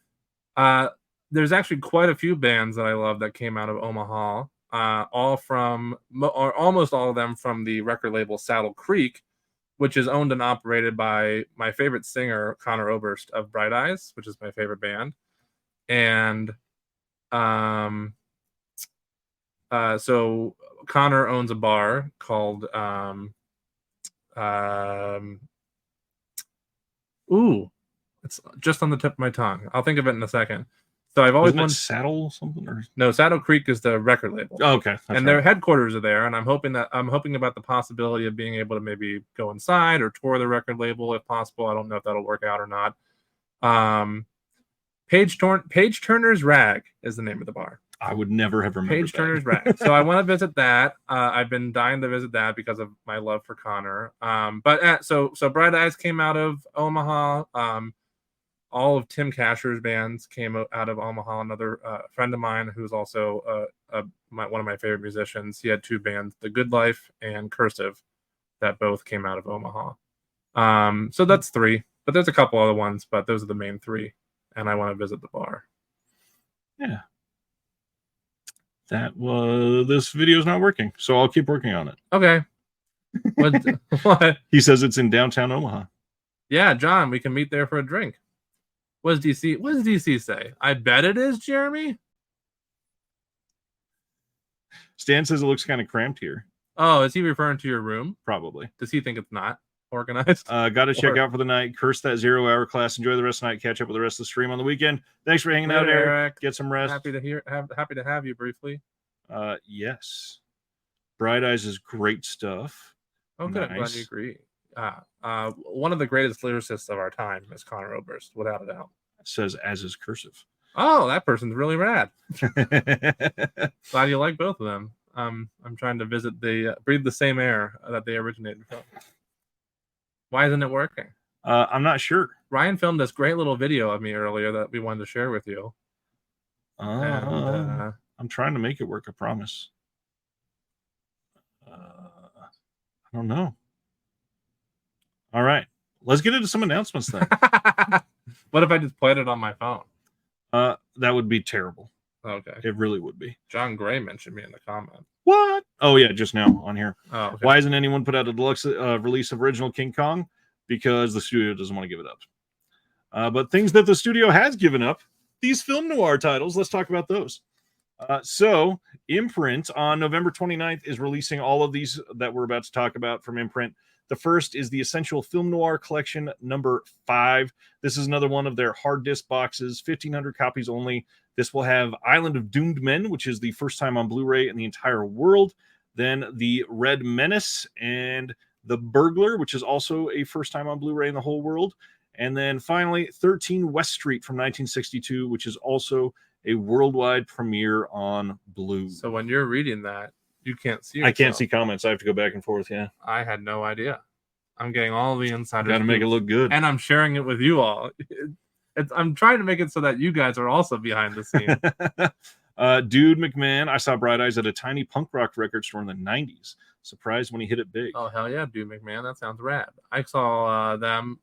There's actually quite a few bands that I love that came out of Omaha. All from, or almost all of them from the record label Saddle Creek, which is owned and operated by my favorite singer, Conor Oberst of Bright Eyes, which is my favorite band. And so Conor owns a bar called it's just on the tip of my tongue. I'll think of it in a second. So I've always wanted Saddle something or no, Saddle Creek is the record label. Oh, okay. And their headquarters are there, and I'm hoping about the possibility of being able to maybe go inside or tour the record label if possible. I don't know if that'll work out or not. Page Turner's Rag is the name of the bar. I would never have remembered Page Turner's Rag. So I want to visit that. I've been dying to visit that because of my love for Conor. So Bright Eyes came out of Omaha. All of Tim Kasher's bands came out of Omaha. Another friend of mine who's also one of my favorite musicians. He had two bands, The Good Life and Cursive, that both came out of Omaha. So that's three. But there's a couple other ones, but those are the main three. And I want to visit the bar. Yeah. This video is not working, so I'll keep working on it. Okay. What? He says it's in downtown Omaha. Yeah, John, we can meet there for a drink. What does DC say? I bet it is, Jeremy. Stan says it looks kind of cramped here. Oh, is he referring to your room? Probably. Does he think it's not organized? Got to check out for the night. Curse that 0 hour class. Enjoy the rest of the night. Catch up with the rest of the stream on the weekend. Thanks for hanging out, Eric. Get some rest. Happy to have you briefly. Yes. Bright Eyes is great stuff. Oh, good. I'm glad you agree. One of the greatest lyricists of our time is Conor Oberst, without a doubt. It says as is Cursive. Oh, that person's really rad. Glad you like both of them. I'm trying to breathe the same air that they originated from. Why isn't it working? I'm not sure. Ryan filmed this great little video of me earlier that we wanted to share with you. I'm trying to make it work, I promise. I don't know. All right. Let's get into some announcements then. What if I just played it on my phone? That would be terrible. Okay. It really would be. John Gray mentioned me in the comment. What? Oh, yeah, just now on here. Oh, okay. Why hasn't anyone put out a deluxe release of original King Kong? Because the studio doesn't want to give it up. But things that the studio has given up, these film noir titles, let's talk about those. So Imprint on November 29th is releasing all of these that we're about to talk about from Imprint. The first is the Essential Film Noir Collection number 5. This is another one of their hard disc boxes, 1,500 copies only. This will have Island of Doomed Men, which is the first time on Blu-ray in the entire world. Then the Red Menace and The Burglar, which is also a first time on Blu-ray in the whole world. And then finally, 13 West Street from 1962, which is also a worldwide premiere on Blu. So when you're reading that, you can't see yourself. I can't see comments. I have to go back and forth, yeah. I had no idea. I'm getting all the insiders. Got to make it look good. And I'm sharing it with you all. I'm trying to make it so that you guys are also behind the scenes. Dude McMahon, I saw Bright Eyes at a tiny punk rock record store in the 90s. Surprised when he hit it big. Oh, hell yeah, Dude McMahon. That sounds rad. I saw them.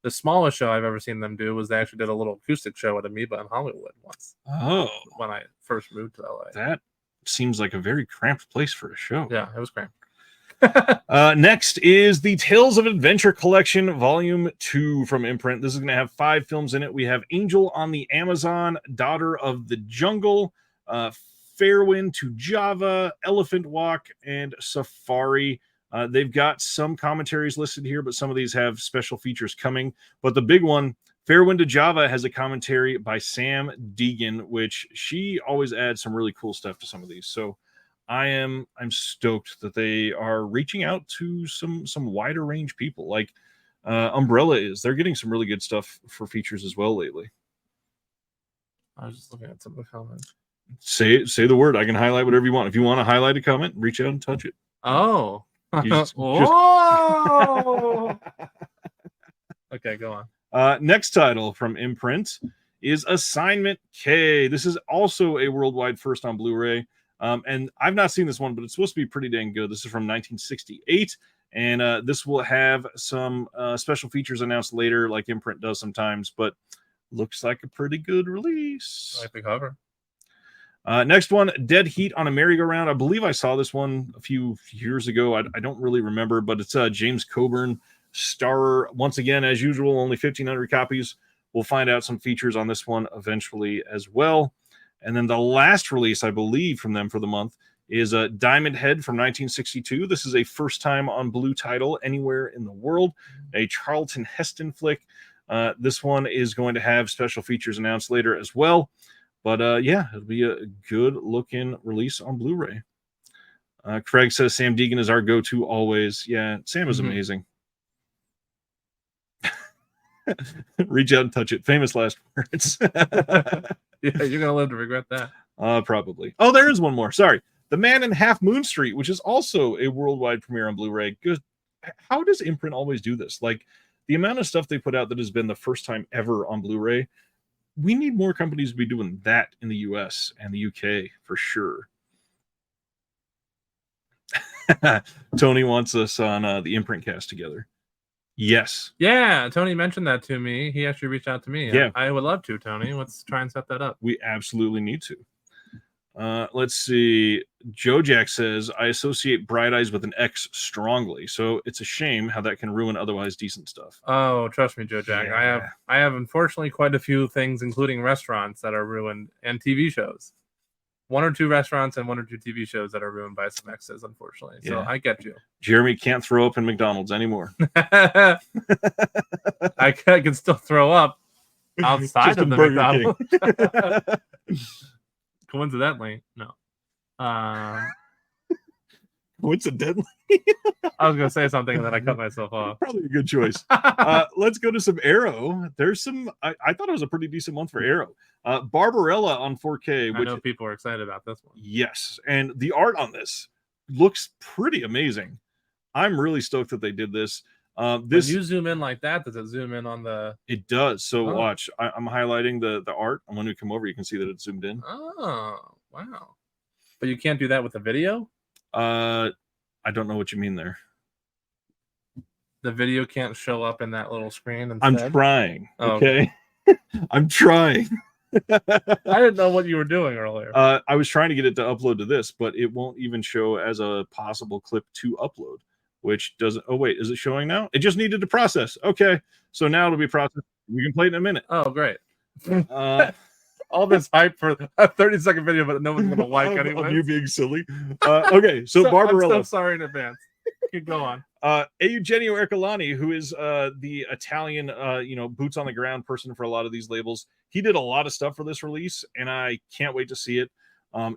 The smallest show I've ever seen them do was they actually did a little acoustic show at Amoeba in Hollywood once. Oh. When I first moved to LA. That seems like a very cramped place for a show. Yeah, it was cramped. Next is the Tales of Adventure Collection Volume 2 from Imprint. This is going to have 5 films in it. We have Angel on the Amazon, Daughter of the Jungle, Fairwind to Java, Elephant Walk, and Safari. They've got some commentaries listed here, but some of these have special features coming. But the big one, Fairwind to Java, has a commentary by Sam Deegan, which she always adds some really cool stuff to some of these. So I'm stoked that they are reaching out to some wider range people like Umbrella is. They're getting some really good stuff for features as well lately. I was just looking at some of the comments. Say the word. I can highlight whatever you want. If you want to highlight a comment, reach out and touch it. Oh. Just- Whoa! Okay, go on. Next title from Imprint is Assignment K. This is also a worldwide first on Blu-ray. And I've not seen this one, but it's supposed to be pretty dang good. This is from 1968. And this will have some special features announced later, like Imprint does sometimes, but looks like a pretty good release. I like the cover. Next one, Dead Heat on a Merry-Go-Round. I believe I saw this one a few years ago. I don't really remember, but it's James Coburn starrer. Once again, as usual, only 1,500 copies. We'll find out some features on this one eventually as well. And then the last release, I believe, from them for the month is Diamond Head from 1962. This is a first time on Blue title anywhere in the world, a Charlton Heston flick. This one is going to have special features announced later as well. But yeah, it'll be a good looking release on Blu-ray. Craig says Sam Deegan is our go-to always. Yeah, Sam is amazing. Reach out and touch it. Famous last words. Yeah, you're gonna live to regret that. Probably. Oh, there is one more. Sorry. The Man in Half Moon Street, which is also a worldwide premiere on Blu-ray. Good. How does Imprint always do this? Like the amount of stuff they put out that has been the first time ever on Blu-ray. We need more companies to be doing that in the US and the UK for sure. Tony wants us on the Imprint cast together. Yes. Yeah, Tony mentioned that to me. He actually reached out to me. Yeah. I would love to, Tony. Let's try and set that up. We absolutely need to. Let's see. Joe Jack says, I associate Bright Eyes with an X strongly, so it's a shame how that can ruin otherwise decent stuff. Oh, trust me, Joe Jack. Yeah. I have unfortunately quite a few things, including restaurants that are ruined and TV shows. 1 or 2 restaurants and 1 or 2 TV shows that are ruined by some X's, unfortunately. So Yeah. I get you. Jeremy can't throw up in McDonald's anymore. I can still throw up outside Just of in the Burger McDonald's. Coincidentally, no. Coincidentally, I was gonna say something and then I cut myself off. probably a good choice. Let's go to some Arrow. There's some. I thought it was a pretty decent month for Arrow. Barbarella on 4K. I Which know people are excited about this one. yes, and the art on this looks pretty amazing. I'm really stoked that they did this. When you zoom in like that, does it zoom in on the? It does. So Oh. watch. I'm highlighting the art. And when we come over, you can see that it's zoomed in. Oh, wow! But you can't do that with the video. I don't know what you mean there. The video can't show up in that little screen I'm instead. trying. Oh. Okay, I'm trying. I didn't know what you were doing earlier. I was trying to get it to upload to this, but it won't even show as a possible clip to upload, which doesn't. Oh, wait, is it showing now? It just needed to process. Okay, so now it'll be processed. We can play it in a minute. Oh, great! Uh, All this hype for a 30-second video, but no one's gonna like of anyway. you being silly. Okay, so Barbarella. I'm so sorry in advance. Keep going. Eugenio Ercolani, who is the Italian, boots on the ground person for a lot of these labels. He did a lot of stuff for this release, and I can't wait to see it.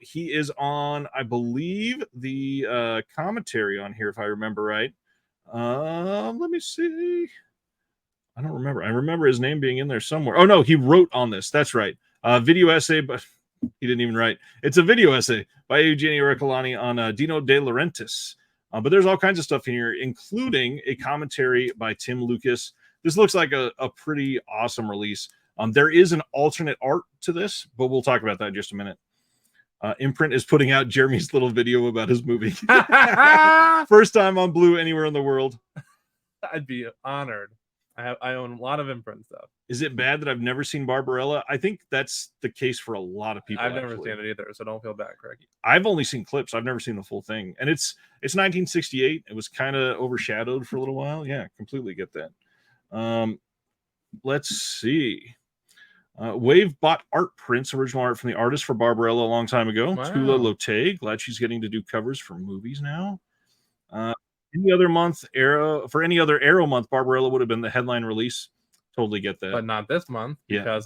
He is on, I believe, the commentary on here, if I remember right. Let me see. I don't remember. I remember his name being in there somewhere. Oh, no, he wrote on this. That's right. Video essay, but he didn't even write. It's a video essay by Eugenio Ercolani on Dino De Laurentiis. But there's all kinds of stuff in here, including a commentary by Tim Lucas. This looks like a pretty awesome release. There is an alternate art to this, but we'll talk about that in just a minute. Imprint is putting out Jeremy's little video about his movie. First time on Blue anywhere in the world. I'd be honored. I own a lot of Imprint stuff. Is it bad that I've never seen Barbarella? I think that's the case for a lot of people. I've never actually. seen it either, so don't feel bad, Craig. I've only seen clips. I've never seen the full thing. And it's 1968. It was kind of overshadowed for a little while. Yeah, completely get that. Let's see. Wave bought art prints, original art from the artist for Barbarella a long time ago. Wow. Tula Lotte. Glad she's getting to do covers for movies now. Any other month, for any other Arrow month, Barbarella would have been the headline release. Totally get that. But not this month because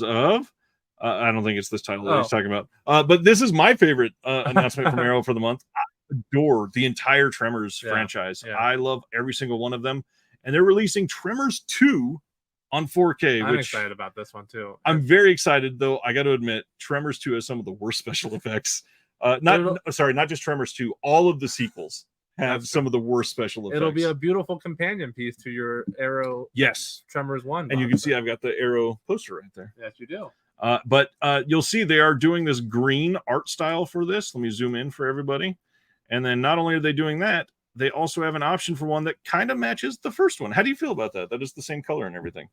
of I don't think it's this title that Oh. he's talking about. But this is my favorite announcement from Arrow for the month. I adore the entire Tremors franchise. Yeah. I love every single one of them. And they're releasing Tremors 2 on 4K. I'm which excited about this one too. I'm very excited, though. I got to admit, Tremors 2 has some of the worst special effects. Not just Tremors 2. All of the sequels have some of the worst special effects. It'll be a beautiful companion piece to your Arrow. Yes, Tremors 1. and you can see I've got the Arrow poster right there. Yes, you do. But you'll see they are doing this green art style for this. Let me zoom in for everybody. And then not only are they doing that, they also have an option for one that kind of matches the first one. How do you feel about that? That is the same color and everything.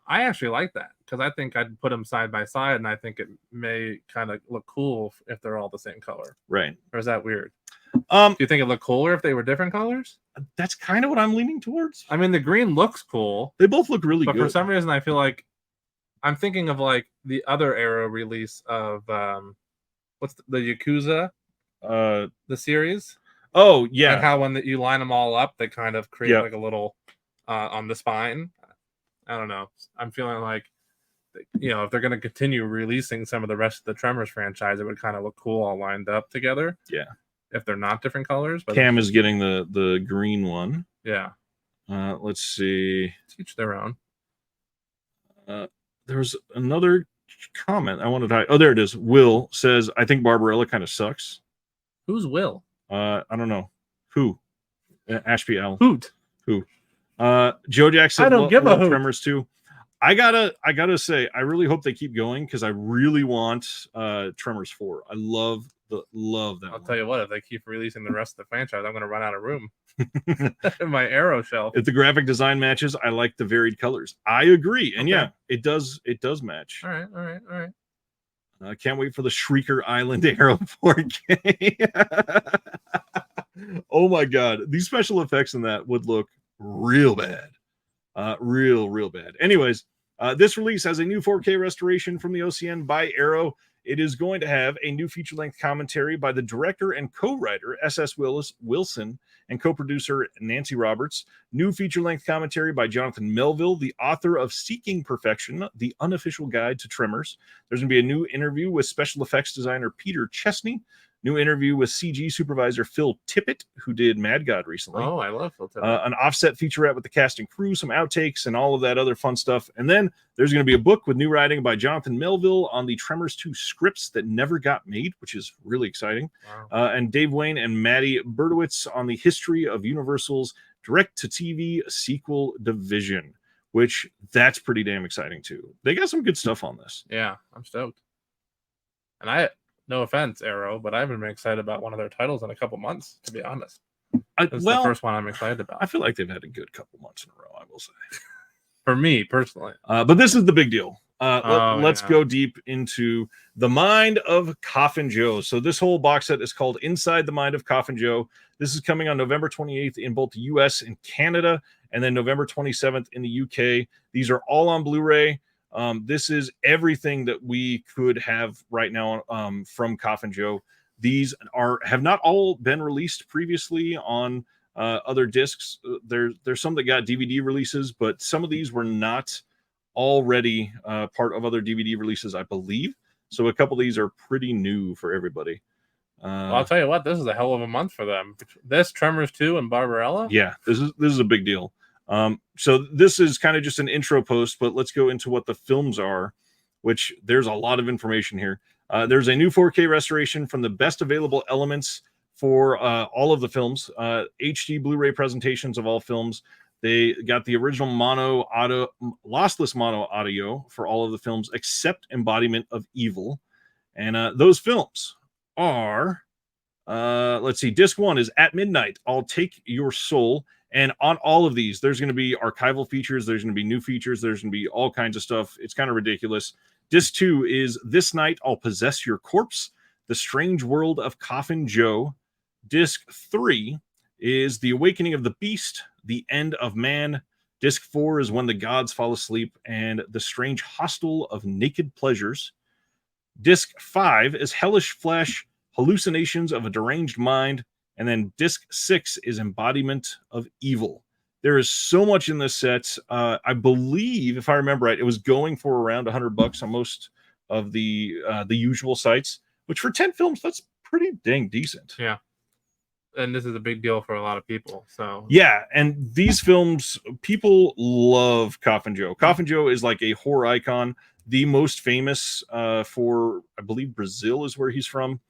I actually like that because I think I'd put them side by side, and I think it may kind of look cool if they're all the same color. Right. Or is that weird? Do you think it'd look cooler if they were different colors? That's kind of what I'm leaning towards. I mean, the green looks cool. They both look really good. But for some reason, I feel like I'm thinking of like the other Arrow release of what's the Yakuza, the series. Oh yeah, and how when you line them all up, they kind of create like a little on the spine. I don't know. I'm feeling like, if they're going to continue releasing some of the rest of the Tremors franchise, it would kind of look cool all lined up together. Yeah. If they're not different colors. But Cam is getting the green one. Yeah. Let's see. Each their own. There's another comment I wanted to. Oh, there it is. Will says, I think Barbarella kind of sucks. Who's Will? I don't know. Who? Ashby Al. Hoot. Who? Joe Jackson. I don't give a hoot. Tremors 2. I gotta say, I really hope they keep going because I really want Tremors 4. I love that. I'll tell you what, if they keep releasing the rest of the franchise, I'm gonna run out of room in my Arrow shelf. If the graphic design matches, I like the varied colors. I agree, and yeah, it does match. All right. I can't wait for the Shrieker Island Arrow 4K. Oh my god, these special effects in that would look real bad. Real bad. Anyways, this release has a new 4K restoration from the OCN by Arrow. It is going to have a new feature-length commentary by the director and co-writer S.S. Wilson and co-producer Nancy Roberts. New feature-length commentary by Jonathan Melville, the author of Seeking Perfection, the unofficial guide to Tremors. There's going to be a new interview with special effects designer Peter Chesney. New interview with CG supervisor Phil Tippett, who did Mad God recently. Oh, I love Phil Tippett. An offset featurette with the cast and crew, some outtakes, and all of that other fun stuff. And then there's going to be a book with new writing by Jonathan Melville on the Tremors 2 scripts that never got made, which is really exciting. Wow. And Dave Wayne and Maddie Bertowitz on the history of Universal's direct-to-TV sequel division, which that's pretty damn exciting, too. They got some good stuff on this. Yeah, I'm stoked. And no offense, Arrow, but I haven't been excited about one of their titles in a couple months, to be honest. This is the first one I'm excited about. I feel like they've had a good couple months in a row, I will say. For me, personally. But this is the big deal. Let's go deep into the mind of Coffin Joe. So this whole box set is called Inside the Mind of Coffin Joe. This is coming on November 28th in both the US and Canada, and then November 27th in the UK. These are all on Blu-ray. This is everything that we could have right now from Coffin Joe. These have not all been released previously on other discs. There's some that got DVD releases, but some of these were not already part of other DVD releases, I believe. So a couple of these are pretty new for everybody. Well, I'll tell you what, this is a hell of a month for them. This, Tremors 2, and Barbarella. Yeah, this is a big deal. So this is kind of just an intro post, but let's go into what the films are, which there's a lot of information here. There's a new 4K restoration from the best available elements for all of the films, HD Blu-ray presentations of all films. They got the original lossless mono audio for all of the films except Embodiment of Evil. And those films are, let's see, disc 1 is At Midnight, I'll Take Your Soul. And on all of these, there's going to be archival features. There's going to be new features. There's going to be all kinds of stuff. It's kind of ridiculous. Disc 2 is This Night, I'll Possess Your Corpse, The Strange World of Coffin Joe. Disc 3 is The Awakening of the Beast, The End of Man. Disc 4 is When the Gods Fall Asleep and The Strange Hostel of Naked Pleasures. Disc 5 is Hellish Flesh, Hallucinations of a Deranged Mind. And then disc 6 is Embodiment of Evil. There is so much in this set. I believe, if I remember right, it was going for around $100 on most of the usual sites, which for 10 films, that's pretty dang decent. Yeah. and this is a big deal for a lot of people. So Yeah, and these films, people love Coffin Joe. Coffin Joe is like a horror icon, the most famous for, I believe, Brazil is where he's from.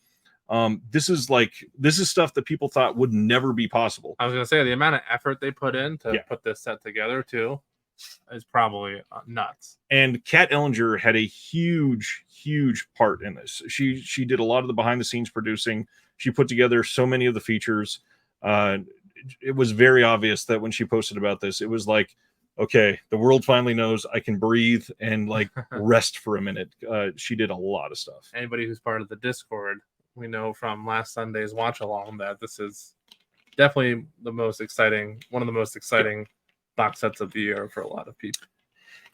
This is stuff that people thought would never be possible. I was gonna say the amount of effort they put in to Yeah. put this set together too is probably nuts. And Kat Ellinger had a huge part in this. She did a lot of the behind the scenes producing. She put together so many of the features. It was very obvious that when she posted about this, it was like, okay, the world finally knows I can breathe and like rest for a minute. She did a lot of stuff. Anybody who's part of the Discord, we know from last Sunday's watch along that this is definitely one of the most exciting box sets of the year for a lot of people.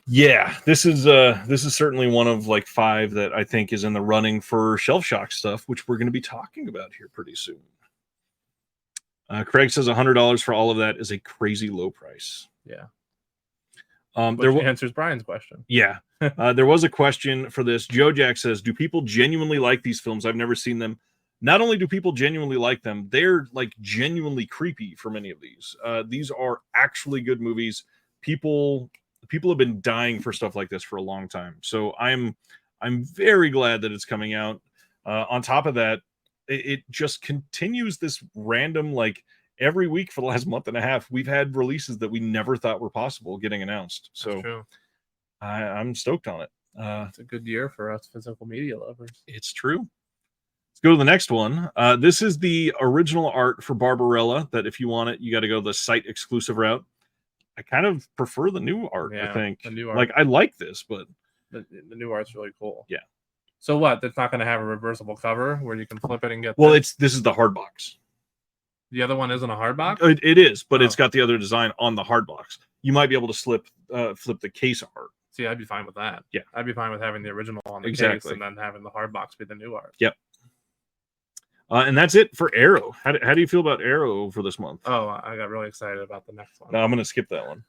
Yeah, this is certainly one of like 5 that I think is in the running for Shelf Shock stuff, which we're going to be talking about here pretty soon. Craig says $100 for all of that is a crazy low price. Yeah. There answers Brian's question. Yeah. There was a question for this. Joe Jack says, do people genuinely like these films? I've never seen them. Not only do people genuinely like them, they're like genuinely creepy for many of these. These are actually good movies. People have been dying for stuff like this for a long time. So I'm very glad that it's coming out. On top of that, it just continues this random, like every week for the last month and a half, we've had releases that we never thought were possible getting announced. So That's true. I'm stoked on it. It's a good year for us physical media lovers. It's true. Let's go to the next one. This is the original art for Barbarella that if you want it, you got to go the site exclusive route. I kind of prefer the new art, I think. The new art. Like, I like this, but the new art's really cool. Yeah. So what? That's not going to have a reversible cover where you can flip it and get. Well, this is the hard box. The other one isn't a hard box? It is, but it's got the other design on the hard box. You might be able to flip the case art. See, I'd be fine with that. Yeah. I'd be fine with having the original on the Exactly. case and then having the hard box be the new art. Yep. And that's it for Arrow. How do you feel about Arrow for this month? Oh, I got really excited about the next one. No, I'm going to skip that one.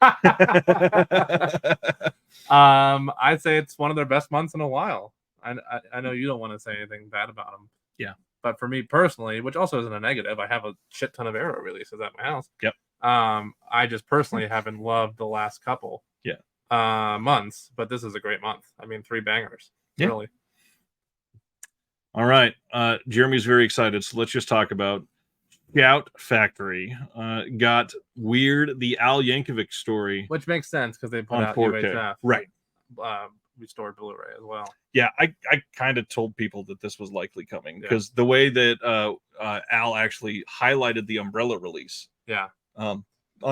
I'd say it's one of their best months in a while. I know you don't want to say anything bad about them. Yeah. But for me personally, which also isn't a negative, I have a shit ton of Arrow releases at my house. Yep. I just personally haven't loved the last couple months, but this is a great month. I mean, 3 bangers. Yeah. Really. All right. Jeremy's very excited, so let's just talk about Shout Factory. Got Weird, the Al Yankovic story. Which makes sense because they put on out 4K. UHF. Right. Restored Blu-ray as well. Yeah, I kind of told people that this was likely coming because the way that Al actually highlighted the Umbrella release. Yeah. On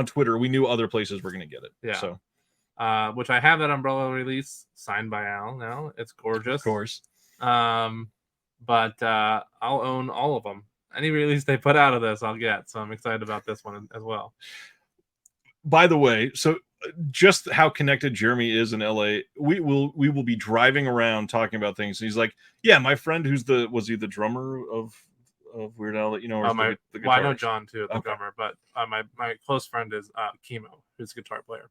Twitter, we knew other places were going to get it. Yeah. So, which I have that Umbrella release signed by Al now. It's gorgeous. Of course. But I'll own all of them. Any release they put out of this, I'll get. So I'm excited about this one as well. By the way, so just how connected Jeremy is in LA, we will be driving around talking about things. And he's like, "Yeah, my friend was he the drummer of Weird Al? You know, or the well, I know John too, the drummer, but my close friend is Chemo, who's a guitar player.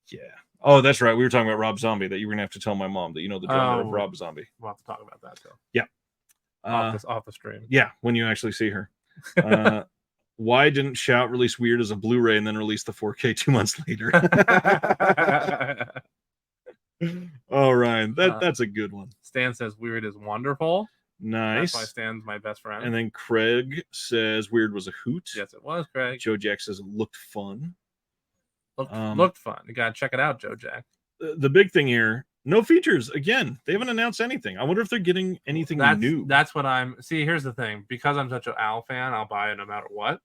Yeah. Oh, that's right. We were talking about Rob Zombie. That you were gonna have to tell my mom that you know the drummer of Rob Zombie. We'll have to talk about that too. Yeah. Off the stream. Yeah, when you actually see her. Why didn't Shout release Weird as a Blu-ray and then release the 4K 2 months later? Oh, Ryan, that's a good one. Stan says Weird is wonderful. Nice. That's why Stan's my best friend. And then Craig says Weird was a hoot. Yes, it was, Craig. Joe Jack says it looked fun. Looked fun. You gotta check it out, Joe Jack. The big thing here, no features. Again, they haven't announced anything. I wonder if they're getting anything new. That's what see, here's the thing. Because I'm such an Al fan, I'll buy it no matter what.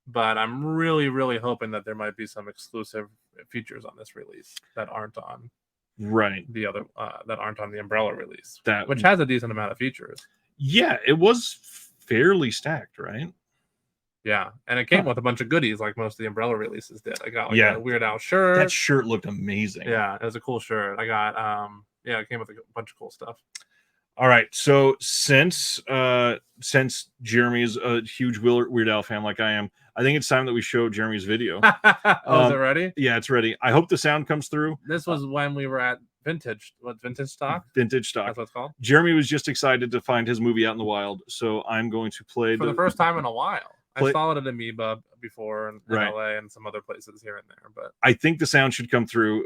But I'm really, really hoping that there might be some exclusive features on this release that aren't on the other that aren't on the Umbrella release. Which has a decent amount of features. Yeah, it was fairly stacked, right? Yeah, and it came with a bunch of goodies like most of the Umbrella releases did. I got a Weird Al shirt. That shirt looked amazing. Yeah, it was a cool shirt. I got it came with a bunch of cool stuff. All right, so since Jeremy is a huge Weird Al fan like I am, I think it's time that we show Jeremy's video. Is it ready? Yeah, it's ready. I hope the sound comes through. This was when we were at Vintage Stock? Vintage Stock. That's what it's called. Jeremy was just excited to find his movie out in the wild, so I'm going to play for the first time in a while. I saw it at Amoeba before in Right. LA and some other places here and there, but I think the sound should come through.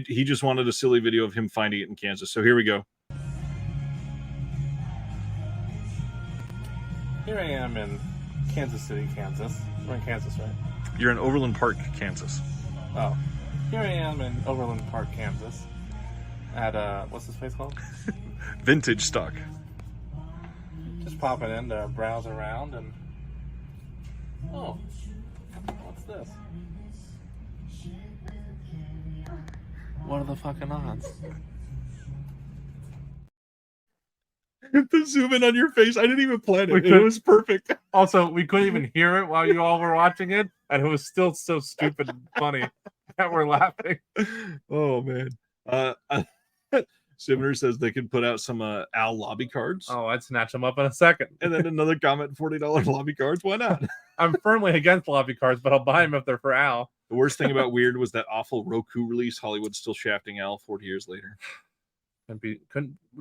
He just wanted a silly video of him finding it in Kansas. So here we go. here I am in Kansas City, Kansas. We're in Kansas, right? You're in Overland Park, Kansas. Oh, here I am in Overland Park, Kansas. At what's this place called? Vintage stock. Just popping in to browse around and oh, what's this? What are the fucking odds? The zoom in on your face. I didn't even plan We it. It could- was perfect. Also, we couldn't even hear it while you all were watching it, and it was still so stupid and funny that we're laughing. Oh man. Simner says they could put out some Al lobby cards. Oh, I'd snatch them up in a second. And then another comment, $40 lobby cards. Why not? I'm firmly against lobby cards, but I'll buy them if they're for Al. The worst thing about Weird was that awful Roku release. Hollywood's still shafting Al 40 years later.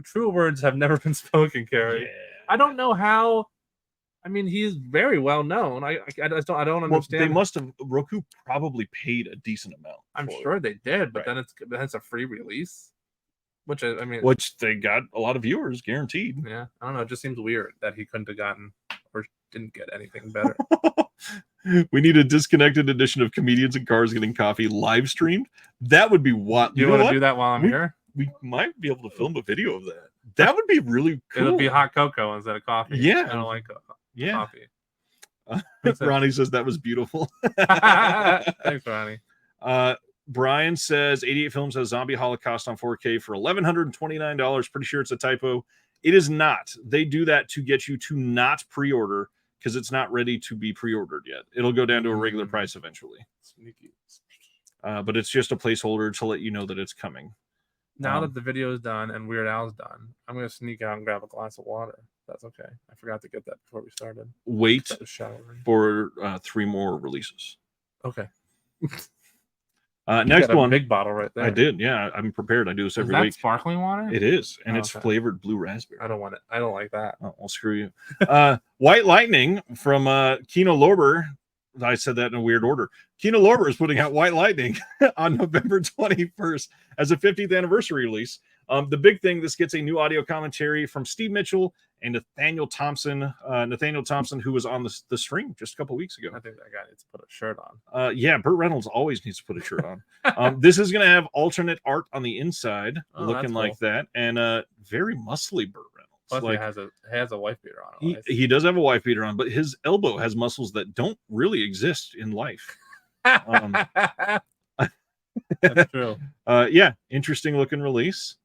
True words have never been spoken, Carrie. I don't know how. I mean, he's very well known. I just don't. I don't Well, understand. they must have. Roku probably paid a decent amount. I'm for it, sure they did, but Right. then it's a free release, which I mean, which they got a lot of viewers guaranteed. yeah, I don't know. It just seems weird that he couldn't have gotten or didn't get anything better. We need a disconnected edition of Comedians and Cars Getting Coffee live streamed. That would be what Do you know want to what? do that while I'm We- here? We might be able to film a video of that. That would be really cool. It'll be hot cocoa instead of coffee. Yeah. I don't like Yeah. coffee. Ronnie says that was beautiful. Thanks, Ronnie. Brian says 88 Films has Zombie Holocaust on 4K for $1,129. Pretty sure it's a typo. It is not. They do that to get you to not pre-order because it's not ready to be pre-ordered yet. It'll go down to a regular price eventually. Sneaky. But it's just a placeholder to let you know that it's coming. Now that the video is done and Weird Al's done, I'm gonna sneak out and grab a glass of water. That's okay. I forgot to get that before we started. Wait I was showering. for 3 more releases. Okay. Next Got a one. big bottle right there. I did. Yeah, I'm prepared. I do this Is every that week. sparkling water? It is, and Oh, it's okay. flavored blue raspberry. I don't want it. I don't like that. Oh, well, screw you. White Lightning from Kino Lorber. I said that in a weird order. Kino Lorber is putting out White Lightning on November 21st as a 50th anniversary release. The big thing, this gets a new audio commentary from Steve Mitchell and Nathaniel Thompson. Nathaniel Thompson, who was on the stream just a couple weeks ago. I think that guy needs to put a shirt on. Yeah, Burt Reynolds always needs to put a shirt on. This is going to have alternate art on the inside, Oh, looking that's like cool. that, and very muscly Burt Reynolds. Plus, Like, he has a wife beater on. At least. he does have a wife beater on, but his elbow has muscles that don't really exist in life. That's true. Yeah, interesting looking release.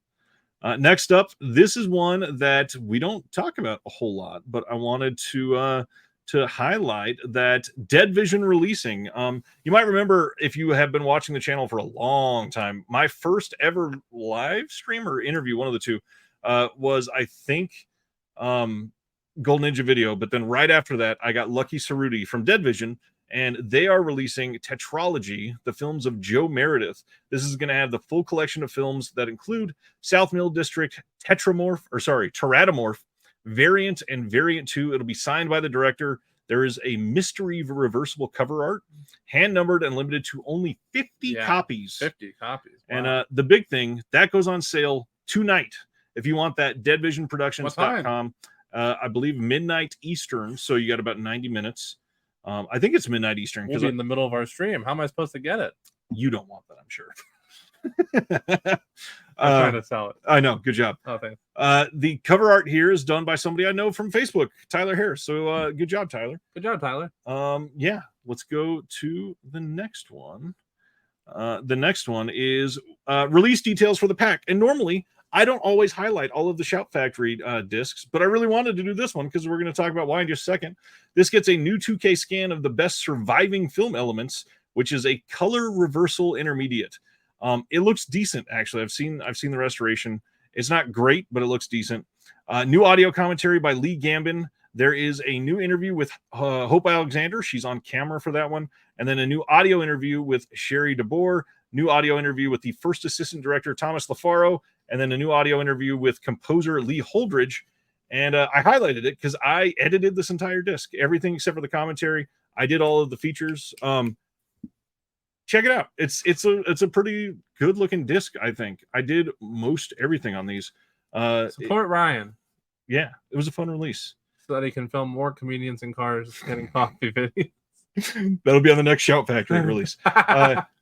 Next up, this is one that we don't talk about a whole lot, but I wanted to highlight that Dead Vision releasing. You might remember, if you have been watching the channel for a long time, my first ever live stream or interview, one of the two, was, I think, Golden Ninja Video. But then right after that, I got Lucky Cerruti from Dead Vision, and they are releasing Tetralogy, the films of Joe Meredith. This is going to have the full collection of films that include South Mill District, Teratomorph, Variant, and Variant 2. It'll be signed by the director. There is a mystery reversible cover art, hand numbered and limited to only 50 copies. 50 copies. Wow. And the big thing, that goes on sale tonight. If you want that, deadvisionproductions.com. I believe midnight Eastern, so you got about 90 minutes. I think it's midnight Eastern We'll because be in the middle of our stream. How am I supposed to get it? you don't want that, I'm sure. I'm trying to sell it. I know. Good job. Oh, thanks. The cover art here is done by somebody I know from Facebook, Tyler Harris. So good job, Tyler. Good job, Tyler. Yeah, let's go to the next one. The next one is release details for the pack. And normally, I don't always highlight all of the Shout Factory discs, but I really wanted to do this one because we're going to talk about why in just a second. This gets a new 2K scan of the best surviving film elements, which is a color reversal intermediate. It looks decent, actually. I've seen the restoration. It's not great, but it looks decent. New audio commentary by Lee Gambin. There is a new interview with Hope Alexander. She's on camera for that one. And then a new audio interview with Sherry DeBoer. New audio interview with the first assistant director, Thomas LaFaro. And then a new audio interview with composer Lee Holdridge. And I highlighted it because I edited this entire disc, everything except for the commentary. I did all of the features. Check it out. It's a pretty good looking disc. I think I did most everything on these. Support Ryan Yeah, it was a fun release. so that he can film more comedians in cars getting coffee videos. That'll be on the next Shout Factory release.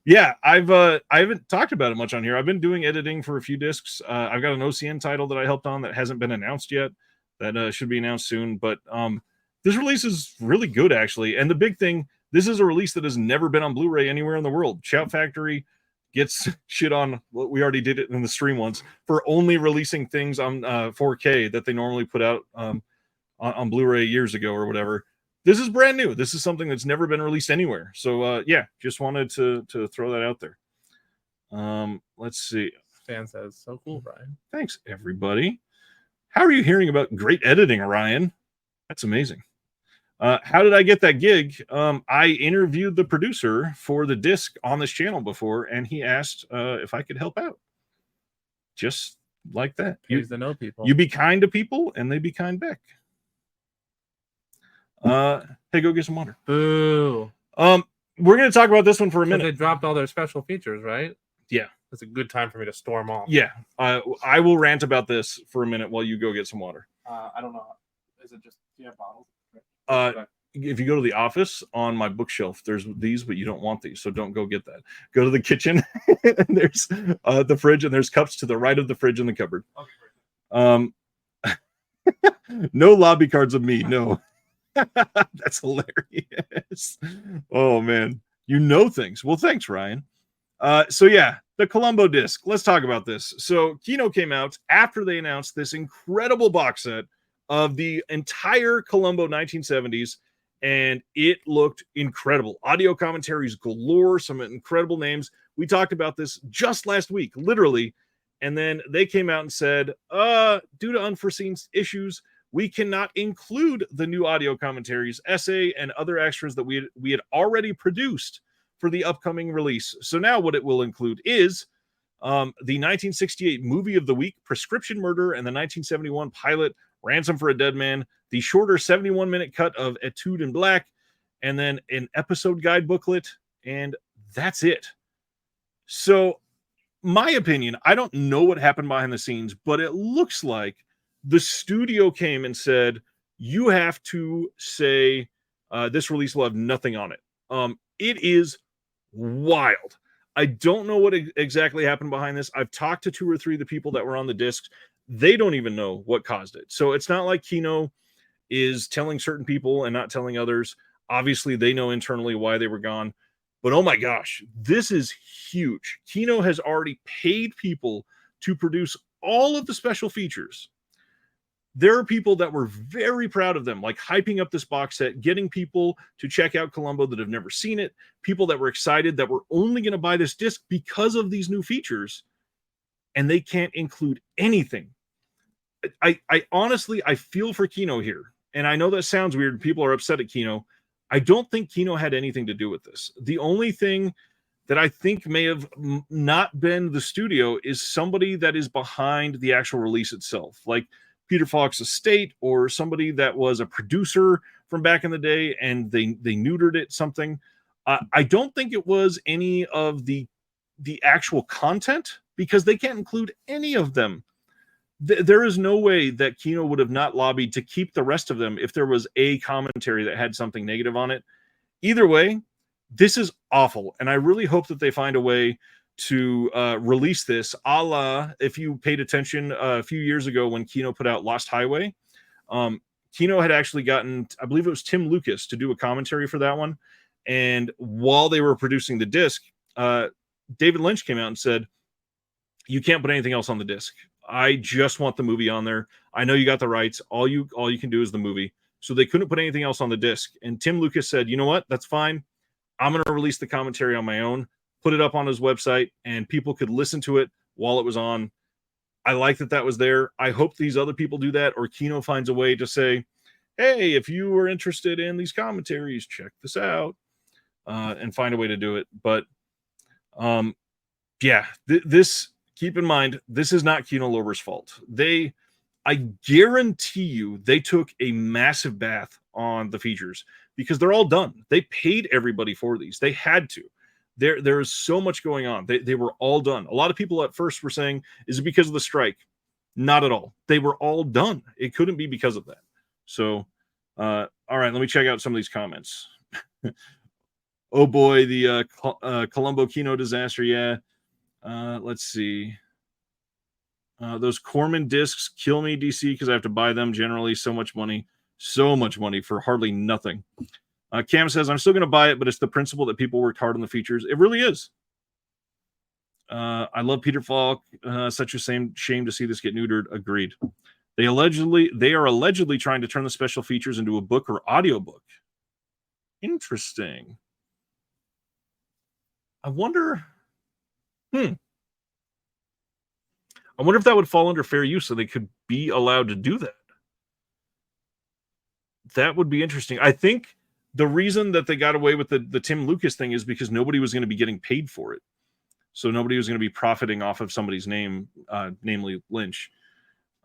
Yeah, I haven't talked about it much on here. I've been doing editing for a few discs. I've got an OCN title that I helped on that hasn't been announced yet. That should be announced soon. But this release is really good, actually. And the big thing, this is a release that has never been on Blu-ray anywhere in the world. Shout Factory gets shit on. We already did it in the stream once for only releasing things on 4K that they normally put out on Blu-ray years ago or whatever. This is brand new. This is something that's never been released anywhere. So yeah, just wanted to throw that out there. Let's see. Stan says, so cool, Ryan. Thanks, everybody. How are you hearing about great editing, Ryan? That's amazing. How did I get that gig? I interviewed the producer for the disc on this channel before, and he asked if I could help out. Just like that. Pays to know people. You be kind to people, and they be kind back. Hey, go get some water. Boo. We're going to talk about this one for a minute. They dropped all their special features, right? Yeah. It's a good time for me to storm off. Yeah. I will rant about this for a minute while you go get some water. I don't know. Is it just, do you have bottles? If you go to the office, on my bookshelf, there's these, but you don't want these, so don't go get that. Go to the kitchen, and there's the fridge, and there's cups to the right of the fridge in the cupboard. Okay. No lobby cards of me, no. That's hilarious. Oh, man. You know things. Well, thanks, Ryan. So, yeah, the Columbo disc. Let's talk about this. So, Kino came out after they announced this incredible box set of the entire Columbo 1970s, and it looked incredible. Audio commentaries galore, some incredible names. We talked about this just last week, literally, and then they came out and said, due to unforeseen issues, we cannot include the new audio commentaries, essay, and other extras that we had already produced for the upcoming release. So now what it will include is the 1968 movie of the week, Prescription Murder, and the 1971 pilot, Ransom for a Dead Man, the shorter 71-minute cut of Etude in Black, and then an episode guide booklet, and that's it. So, my opinion, I don't know what happened behind the scenes, but it looks like the studio came and said, you have to say this release will have nothing on it. It is wild. I don't know what exactly happened behind this. I've talked to 2 or 3 of the people that were on the discs. They don't even know what caused it. So it's not like Kino is telling certain people and not telling others. Obviously, they know internally why they were gone. But oh my gosh, this is huge. Kino has already paid people to produce all of the special features. There are people that were very proud of them, like hyping up this box set, getting people to check out Columbo that have never seen it, people that were excited that were only going to buy this disc because of these new features, and they can't include anything. I honestly, I feel for Kino here, and I know that sounds weird. People are upset at Kino. I don't think Kino had anything to do with this. The only thing that I think may have not been the studio is somebody that is behind the actual release itself, like Peter Falk's estate or somebody that was a producer from back in the day and they neutered it something. I don't think it was any of the actual content because they can't include any of them. There is no way that Kino would have not lobbied to keep the rest of them if there was a commentary that had something negative on it. Either way, this is awful, and I really hope that they find a way to release this, a la, if you paid attention a few years ago when Kino put out Lost Highway. Kino had actually gotten, I believe it was Tim Lucas, to do a commentary for that one, and while they were producing the disc, David Lynch came out and said, you can't put anything else on the disc. I just want the movie on there. I know you got the rights. All you can do is the movie. So they couldn't put anything else on the disc. And Tim Lucas said, you know what? That's fine. I'm going to release the commentary on my own, put it up on his website, and people could listen to it while it was on. I like that was there. I hope these other people do that, or Kino finds a way to say, hey, if you are interested in these commentaries, check this out, and find a way to do it. But yeah, this, keep in mind, this is not Kino Lorber's fault. They I guarantee you they took a massive bath on the features because they're all done. They paid everybody for these. They had to. There is so much going on. They were all done. A lot of people at first were saying, is it because of the strike? Not at all. They were all done. It couldn't be because of that. So, all right, let me check out some of these comments. Oh boy, the Colombo Kino disaster. Yeah. Let's see. Those Corman discs kill me, DC, because I have to buy them generally. So much money for hardly nothing. Cam says, I'm still going to buy it, but it's the principle that people worked hard on the features. It really is. I love Peter Falk. Such a shame to see this get neutered. Agreed. They are allegedly trying to turn the special features into a book or audiobook. Interesting. I wonder. I wonder if that would fall under fair use so they could be allowed to do that. That would be interesting. I think the reason that they got away with the Tim Lucas thing is because nobody was going to be getting paid for it. So nobody was going to be profiting off of somebody's name, namely Lynch.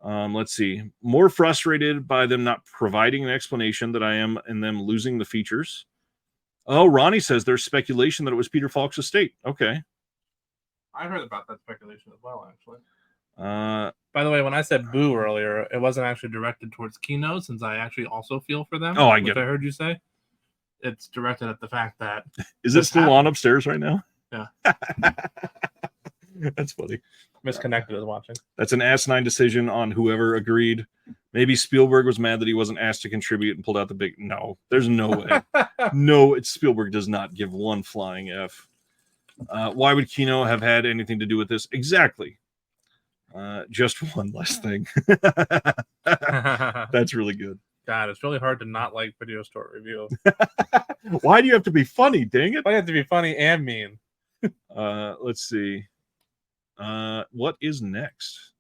Let's see. More frustrated by them not providing an explanation than I am in them losing the features. Oh, Ronnie says there's speculation that it was Peter Falk's estate. Okay. I heard about that speculation as well, actually. By the way, when I said boo earlier, it wasn't actually directed towards Kino, since I actually also feel for them. Oh, I get it. I heard you say. It's directed at the fact that... Is it still on upstairs right now? Yeah. That's funny. Misconnected is watching. That's an asinine decision on whoever agreed. Maybe Spielberg was mad that he wasn't asked to contribute and pulled out the big... No, there's no way. No, Spielberg does not give one flying F. Why would Kino have had anything to do with this? Exactly. Just one less thing. That's really good. God, it's really hard to not like Video Store Review. Why do you have to be funny, dang it? Why do you have to be funny and mean? Let's see. What is next?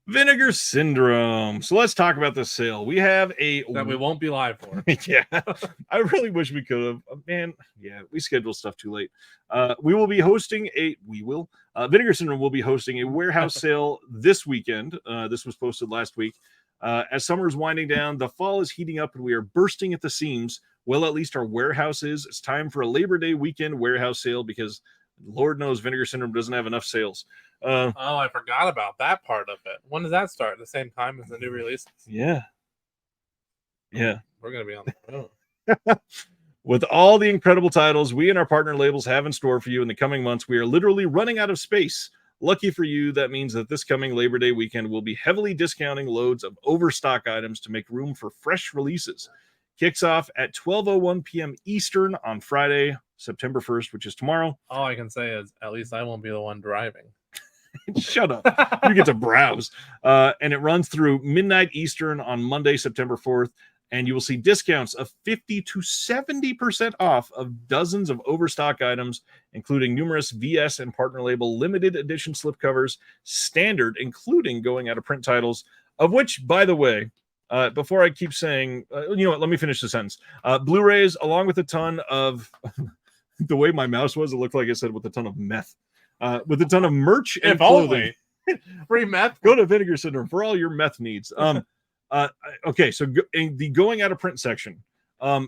Vinegar Syndrome. So let's talk about the sale. We have a... That we won't be live for. Yeah. I really wish we could have. Man, yeah, we scheduled stuff too late. We will be hosting Vinegar Syndrome will be hosting a warehouse sale this weekend. This was posted last week. As summer is winding down, the fall is heating up, and we are bursting at the seams. Well, at least our warehouse is. It's time for a Labor Day weekend warehouse sale because Lord knows Vinegar Syndrome doesn't have enough sales. I forgot about that part of it. When does that start? At the same time as the new releases? Yeah. Yeah. We're going to be on the road. With all the incredible titles we and our partner labels have in store for you in the coming months, we are literally running out of space. Lucky for you, that means that this coming Labor Day weekend we'll be heavily discounting loads of overstock items to make room for fresh releases. Kicks off at 12:01 p.m. Eastern on Friday, September 1st, which is tomorrow. All I can say is at least I won't be the one driving. Shut up. You get to browse. And it runs through midnight Eastern on Monday, September 4th. And you will see discounts of 50 to 70% off of dozens of overstock items, including numerous VS and partner label limited edition slipcovers, standard, including going out of print titles, of which, by the way, before I keep saying, you know what, let me finish the sentence. Blu-rays, along with a ton of, the way my mouse was, it looked like I said with a ton of meth. With a ton of merch and clothing. Free meth. Go to Vinegar Syndrome for all your meth needs. Okay, so in the going out of print section,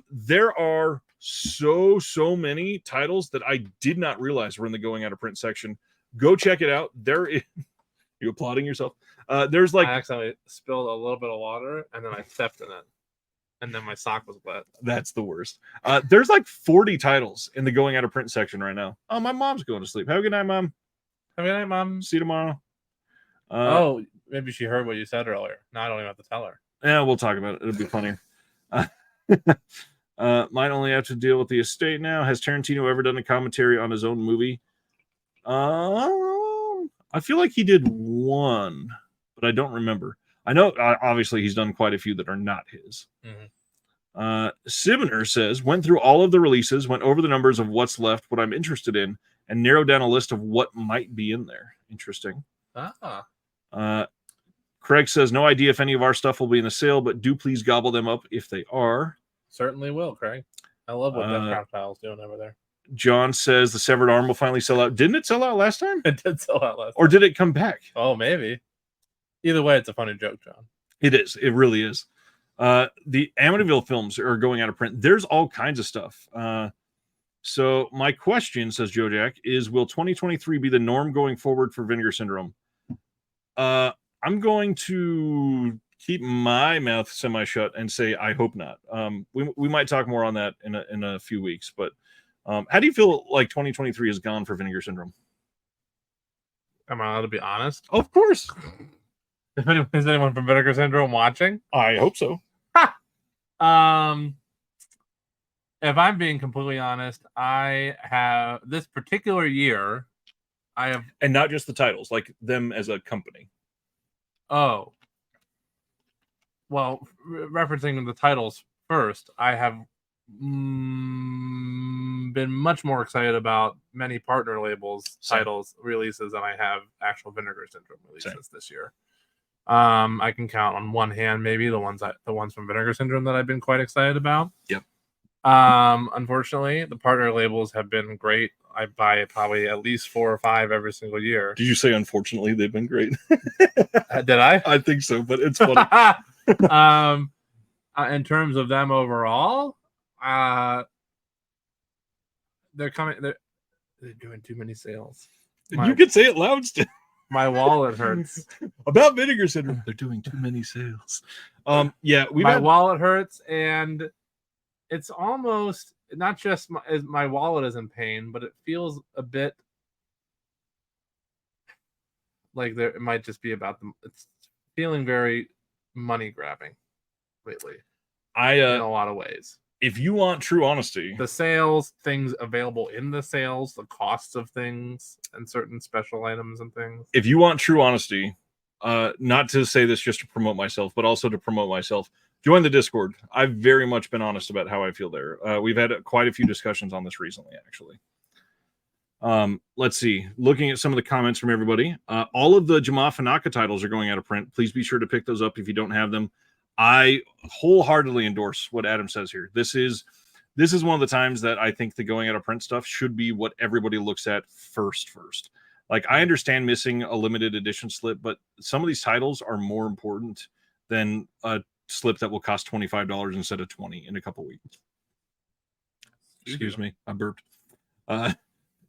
there are so many titles that I did not realize were in the going out of print section. Go check it out. There is... You applauding yourself? There's like... I accidentally spilled a little bit of water and then I stepped in it. And then my sock was wet. That's the worst. There's like 40 titles in the going out of print section right now. Oh, my mom's going to sleep. Have a good night, Mom. Have a good night, Mom. See you tomorrow. Maybe she heard what you said earlier. No, I don't even have to tell her. Yeah, we'll talk about it. It'll be funnier. Might only have to deal with the estate now. Has Tarantino ever done a commentary on his own movie? I feel like he did one, but I don't remember. I know, obviously, he's done quite a few that are not his. Mm-hmm. Sibner says, went through all of the releases, went over the numbers of what's left, what I'm interested in, and narrowed down a list of what might be in there. Interesting. Craig says, no idea if any of our stuff will be in the sale, but do please gobble them up if they are. Certainly will, Craig. I love what Death Reptile's doing over there. John says the Severed Arm will finally sell out. Didn't it sell out last time? It did sell out last time. Or did it come back? Oh, maybe. Either way, it's a funny joke, John. It is. It really is. The Amityville films are going out of print. There's all kinds of stuff. So my question, says Joe Jack, is will 2023 be the norm going forward for Vinegar Syndrome? I'm going to keep my mouth semi-shut and say I hope not. We might talk more on that in a few weeks. But how do you feel like 2023 is gone for Vinegar Syndrome? Am I allowed to be honest? Of course. Is anyone from Vinegar Syndrome watching? I hope so. If I'm being completely honest, I have this particular year, and not just the titles, like them as a company. Oh, well, referencing the titles first, I have been much more excited about many partner labels titles releases than I have actual Vinegar Syndrome releases this year. I can count on one hand maybe the ones from Vinegar Syndrome that I've been quite excited about. Yep. Unfortunately, the partner labels have been great. I buy probably at least 4 or 5 every single year. Did you say unfortunately they've been great? Did I? I think so, but it's funny. In terms of them overall, they're doing too many sales. You could say it loud still. My wallet hurts. About Vinegar Syndrome, they're doing too many sales. Yeah, my wallet hurts, and it's almost not just my wallet is in pain, but it feels a bit like it might just be about them. It's feeling very money grabbing lately. In a lot of ways. If you want true honesty, the sales, things available in the sales, the costs of things, and certain special items and things. If you want true honesty, not to say this just to promote myself, but also to promote myself, join the Discord. I've very much been honest about how I feel there. We've had quite a few discussions on this recently, actually. Let's see. Looking at some of the comments from everybody, all of the Jama Fanaka titles are going out of print. Please be sure to pick those up if you don't have them. I wholeheartedly endorse what Adam says here. This is one of the times that I think the going out of print stuff should be what everybody looks at first. Like, I understand missing a limited edition slip, but some of these titles are more important than a slip that will cost $25 instead of $20 in a couple weeks. Excuse me, I burped.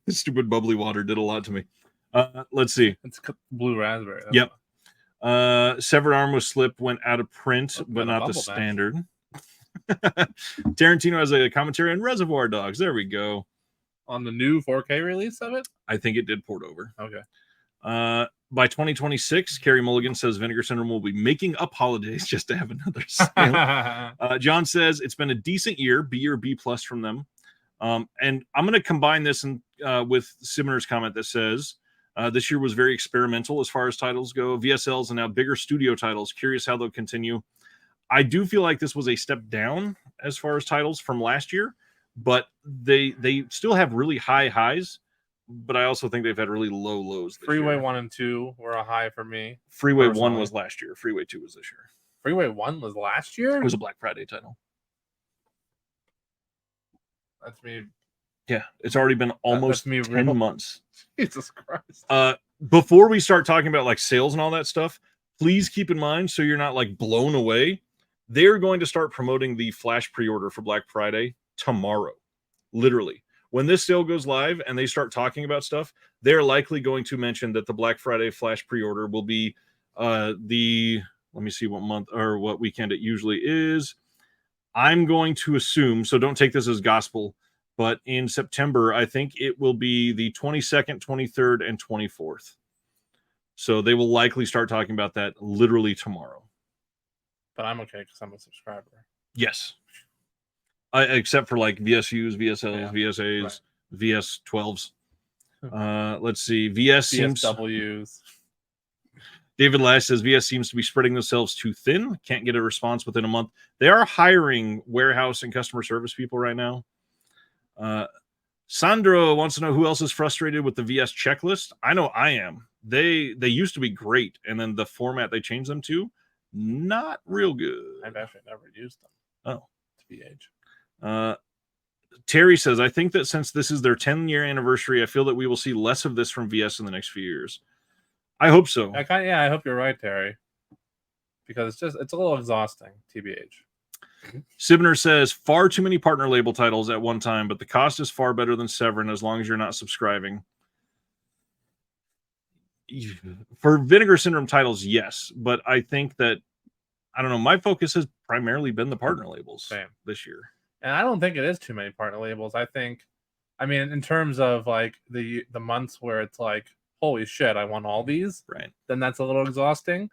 This stupid bubbly water did a lot to me. Let's see. It's blue raspberry. Yep. Severed Arm with Slip went out of print, but not the standard. Tarantino has a commentary on Reservoir Dogs. There we go. On the new 4K release of it? I think it did port over. Okay. By 2026, Carrie Mulligan says Vinegar Syndrome will be making up holidays just to have another sale. John says it's been a decent year, B or B plus from them. And I'm going to combine this with Siminer's comment that says, this year was very experimental as far as titles go. VSLs and now bigger studio titles. Curious how they'll continue. I do feel like this was a step down as far as titles from last year, but they still have really high highs. But I also think they've had really low lows. Freeway 1 and 2 were a high for me. Freeway 1 was last year. Freeway 2 was this year. Freeway 1 was last year? It was a Black Friday title. That's me. Yeah, it's already been almost 10 months. Jesus Christ. Before we start talking about like sales and all that stuff, please keep in mind, so you're not like blown away, they're going to start promoting the flash pre-order for Black Friday tomorrow. Literally. When this sale goes live and they start talking about stuff, they're likely going to mention that the Black Friday flash pre-order will be let me see what month or what weekend it usually is. I'm going to assume, so don't take this as gospel, but in September, I think it will be the 22nd, 23rd, and 24th. So they will likely start talking about that literally tomorrow. But I'm okay because I'm a subscriber. Yes. Except for like VSUs, VSLs, VSAs, right. VS12s. Let's see. VSWs. David Lash says VS seems to be spreading themselves too thin. Can't get a response within a month. They are hiring warehouse and customer service people right now. Sandro wants to know who else is frustrated with the VS checklist. I know I am. They used to be great, and then the format they changed them to, not real good. I've actually never used them. Oh, to BH. Terry says, I think that since this is their 10-year anniversary, I feel that we will see less of this from VS in the next few years. I hope so. I hope you're right, Terry. because it's a little exhausting, TBH. Sibner says far too many partner label titles at one time, but the cost is far better than Severin as long as you're not subscribing. For Vinegar Syndrome titles, yes, but I think that I don't know. My focus has primarily been the partner labels this year, and I don't think it is too many partner labels. I mean, in terms of like the months where it's like, holy shit, I want all these, right? Then that's a little exhausting.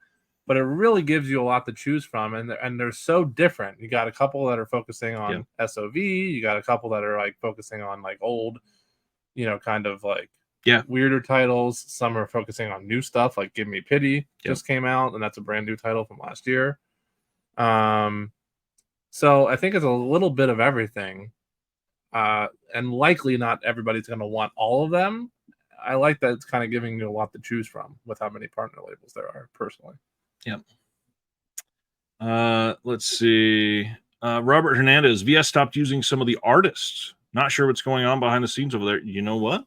But it really gives you a lot to choose from, and they're so different. You got a couple that are focusing on SOV. You got a couple that are like focusing on like old, kind of like weirder titles. Some are focusing on new stuff, like Give Me Pity just came out, and that's a brand new title from last year. So I think it's a little bit of everything, and likely not everybody's going to want all of them. I like that it's kind of giving you a lot to choose from with how many partner labels there are, personally. Yep. Let's see. Robert Hernandez, VS stopped using some of the artists. Not sure what's going on behind the scenes over there. You know what?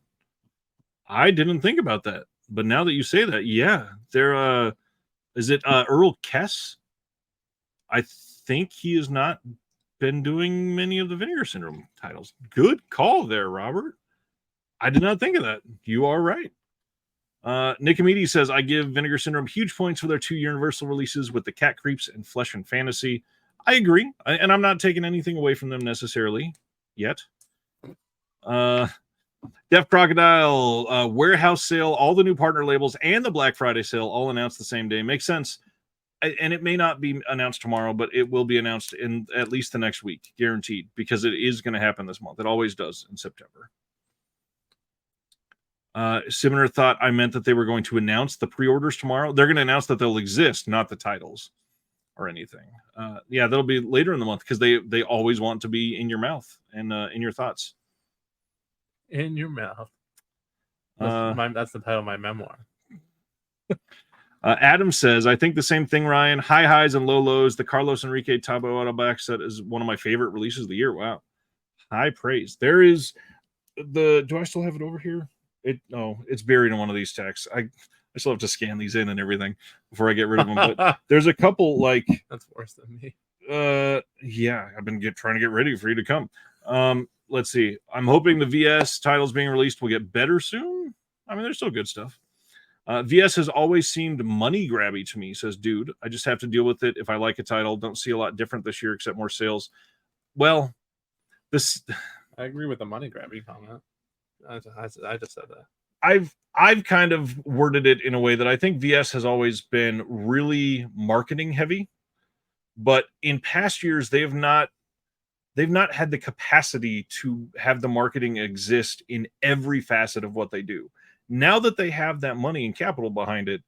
I didn't think about that. But now that you say that, yeah. There is it Earl Kess? I think he has not been doing many of the Vinegar Syndrome titles. Good call there, Robert. I did not think of that. You are right. Nick Amidi says, I give Vinegar Syndrome huge points for their 2 Universal releases with the Cat Creeps and Flesh and Fantasy. I agree, and I'm not taking anything away from them necessarily yet. Def Crocodile, warehouse sale, all the new partner labels, and the Black Friday sale all announced the same day. Makes sense. And it may not be announced tomorrow, but it will be announced in at least the next week, guaranteed, because it is going to happen this month. It always does in September. Similar thought I meant that they were going to announce the pre-orders tomorrow. They're going to announce that they'll exist, not the titles or anything. That'll be later in the month because they always want to be in your mouth and in your thoughts. In your mouth. That's the title of my memoir. Adam says, I think the same thing, Ryan. High highs and low lows. The Carlos Enrique Tabo Auto box set is one of my favorite releases of the year. Wow. High praise. There is do I still have it over here? It's buried in one of these texts. I still have to scan these in and everything before I get rid of them. But there's a couple like that's worse than me. I've been trying to get ready for you to come. Let's see. I'm hoping the VS titles being released will get better soon. I mean, there's still good stuff. VS has always seemed money grabby to me, says Dude. I just have to deal with it if I like a title. Don't see a lot different this year except more sales. Well, I agree with the money grabby comment. I just said that. I've kind of worded it in a way that I think VS has always been really marketing heavy, but in past years they've not had the capacity to have the marketing exist in every facet of what they do. Now that they have that money and capital behind it,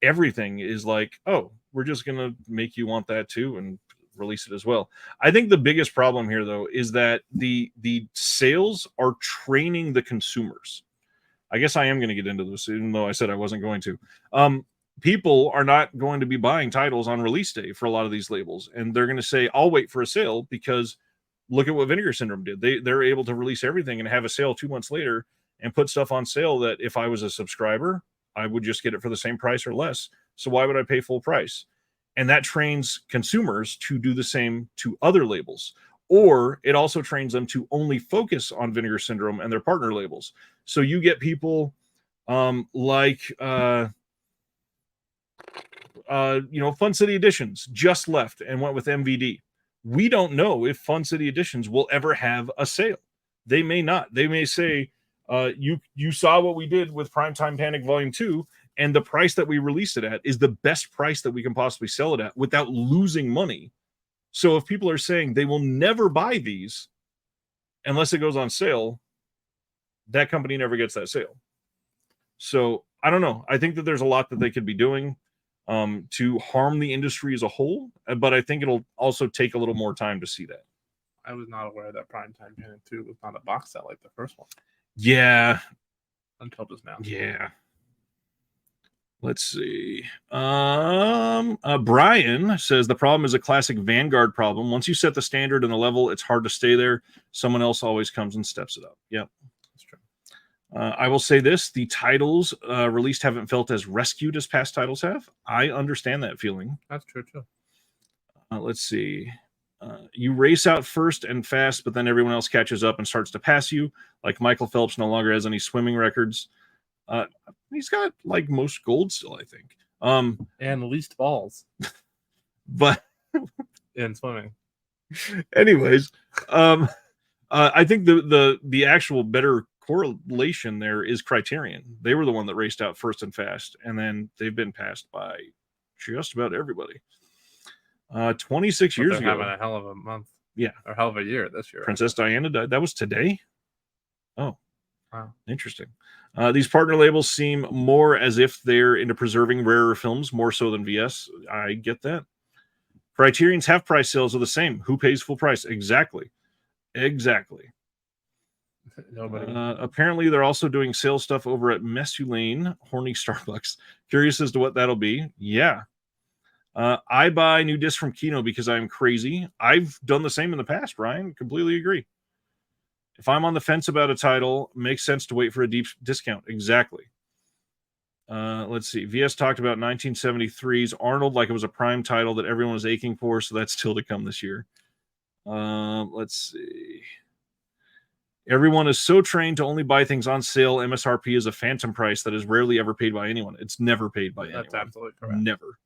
everything is like, oh, we're just going to make you want that too and release it as well. I think the biggest problem here, though, is that the sales are training the consumers. I guess I am going to get into this, even though I said I wasn't going to. People are not going to be buying titles on release day for a lot of these labels, and they're going to say, I'll wait for a sale because look at what Vinegar Syndrome did. They're able to release everything and have a sale 2 months later and put stuff on sale that if I was a subscriber, I would just get it for the same price or less. So why would I pay full price? And that trains consumers to do the same to other labels. Or it also trains them to only focus on Vinegar Syndrome and their partner labels. So you get people like Fun City Editions just left and went with MVD. We don't know if Fun City Editions will ever have a sale. They may not. They may say, you saw what we did with Primetime Panic Volume 2, and the price that we released it at is the best price that we can possibly sell it at without losing money. So if people are saying they will never buy these unless it goes on sale, that company never gets that sale. So I don't know. I think that there's a lot that they could be doing to harm the industry as a whole, but I think it'll also take a little more time to see that. I was not aware that Primetime Panic 2 was not a box set like the first one. Yeah. Until just now. Yeah. Let's see. Brian says the problem is a classic Vanguard problem. Once you set the standard and the level, it's hard to stay there. Someone else always comes and steps it up. Yep, that's true. I will say this: the titles released haven't felt as rescued as past titles have. I understand that feeling. That's true too. Let's see. You race out first and fast, but then everyone else catches up and starts to pass you. Like Michael Phelps no longer has any swimming records. He's got like most gold still, I think. And least balls But in swimming. anyways, I think the actual better correlation there is Criterion. They were the one that raced out first and fast, and then they've been passed by just about everybody. 26 But years they're ago, having a hell of a month. Yeah. Or hell of a year this year. Princess Diana died. That was today. Oh, Wow. Interesting. These partner labels seem more as if they're into preserving rarer films more so than VS. I get that. Criterion's half price sales are the same. Who pays full price? Exactly. Nobody. Apparently, they're also doing sales stuff over at Messulane, Horny Starbucks. Curious as to what that'll be. Yeah. I buy new discs from Kino because I'm crazy. I've done the same in the past, Ryan. Completely agree. If I'm on the fence about a title, makes sense to wait for a deep discount. Exactly. Let's see. VS talked about 1973's Arnold like it was a prime title that everyone was aching for, so that's still to come this year. Let's see. Everyone is so trained to only buy things on sale. MSRP is a phantom price that is rarely ever paid by anyone. It's never paid by anyone. That's absolutely correct. Never.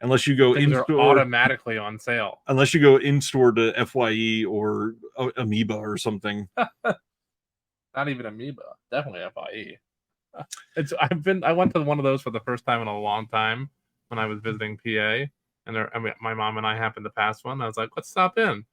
Unless you go Things in are store, automatically on sale. unless you go in store to FYE or Amoeba or something. Not even Amoeba. Definitely FIE. I went to one of those for the first time in a long time when I was visiting PA, and my mom and I happened to pass one. I was like, let's stop in.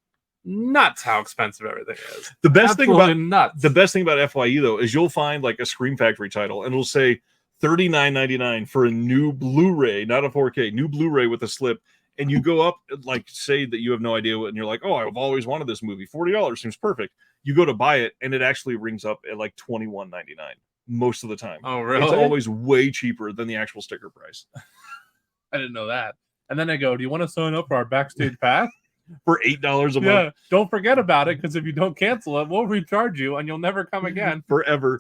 Nuts how expensive everything is. The best thing about nuts. The best thing about FYE though is you'll find like a Scream Factory title and it'll say $39.99 for a new Blu-ray, not a 4K, new Blu-ray with a slip. And you go up, like say that you have no idea what, and you're like, oh, I've always wanted this movie. $40 seems perfect. You go to buy it, and it actually rings up at like $21.99 most of the time. Oh, really? It's always way cheaper than the actual sticker price. I didn't know that. And then I go, do you want to sign up for our backstage pass? For $8 a month. Yeah, don't forget about it, because if you don't cancel it, we'll recharge you and you'll never come again. Forever.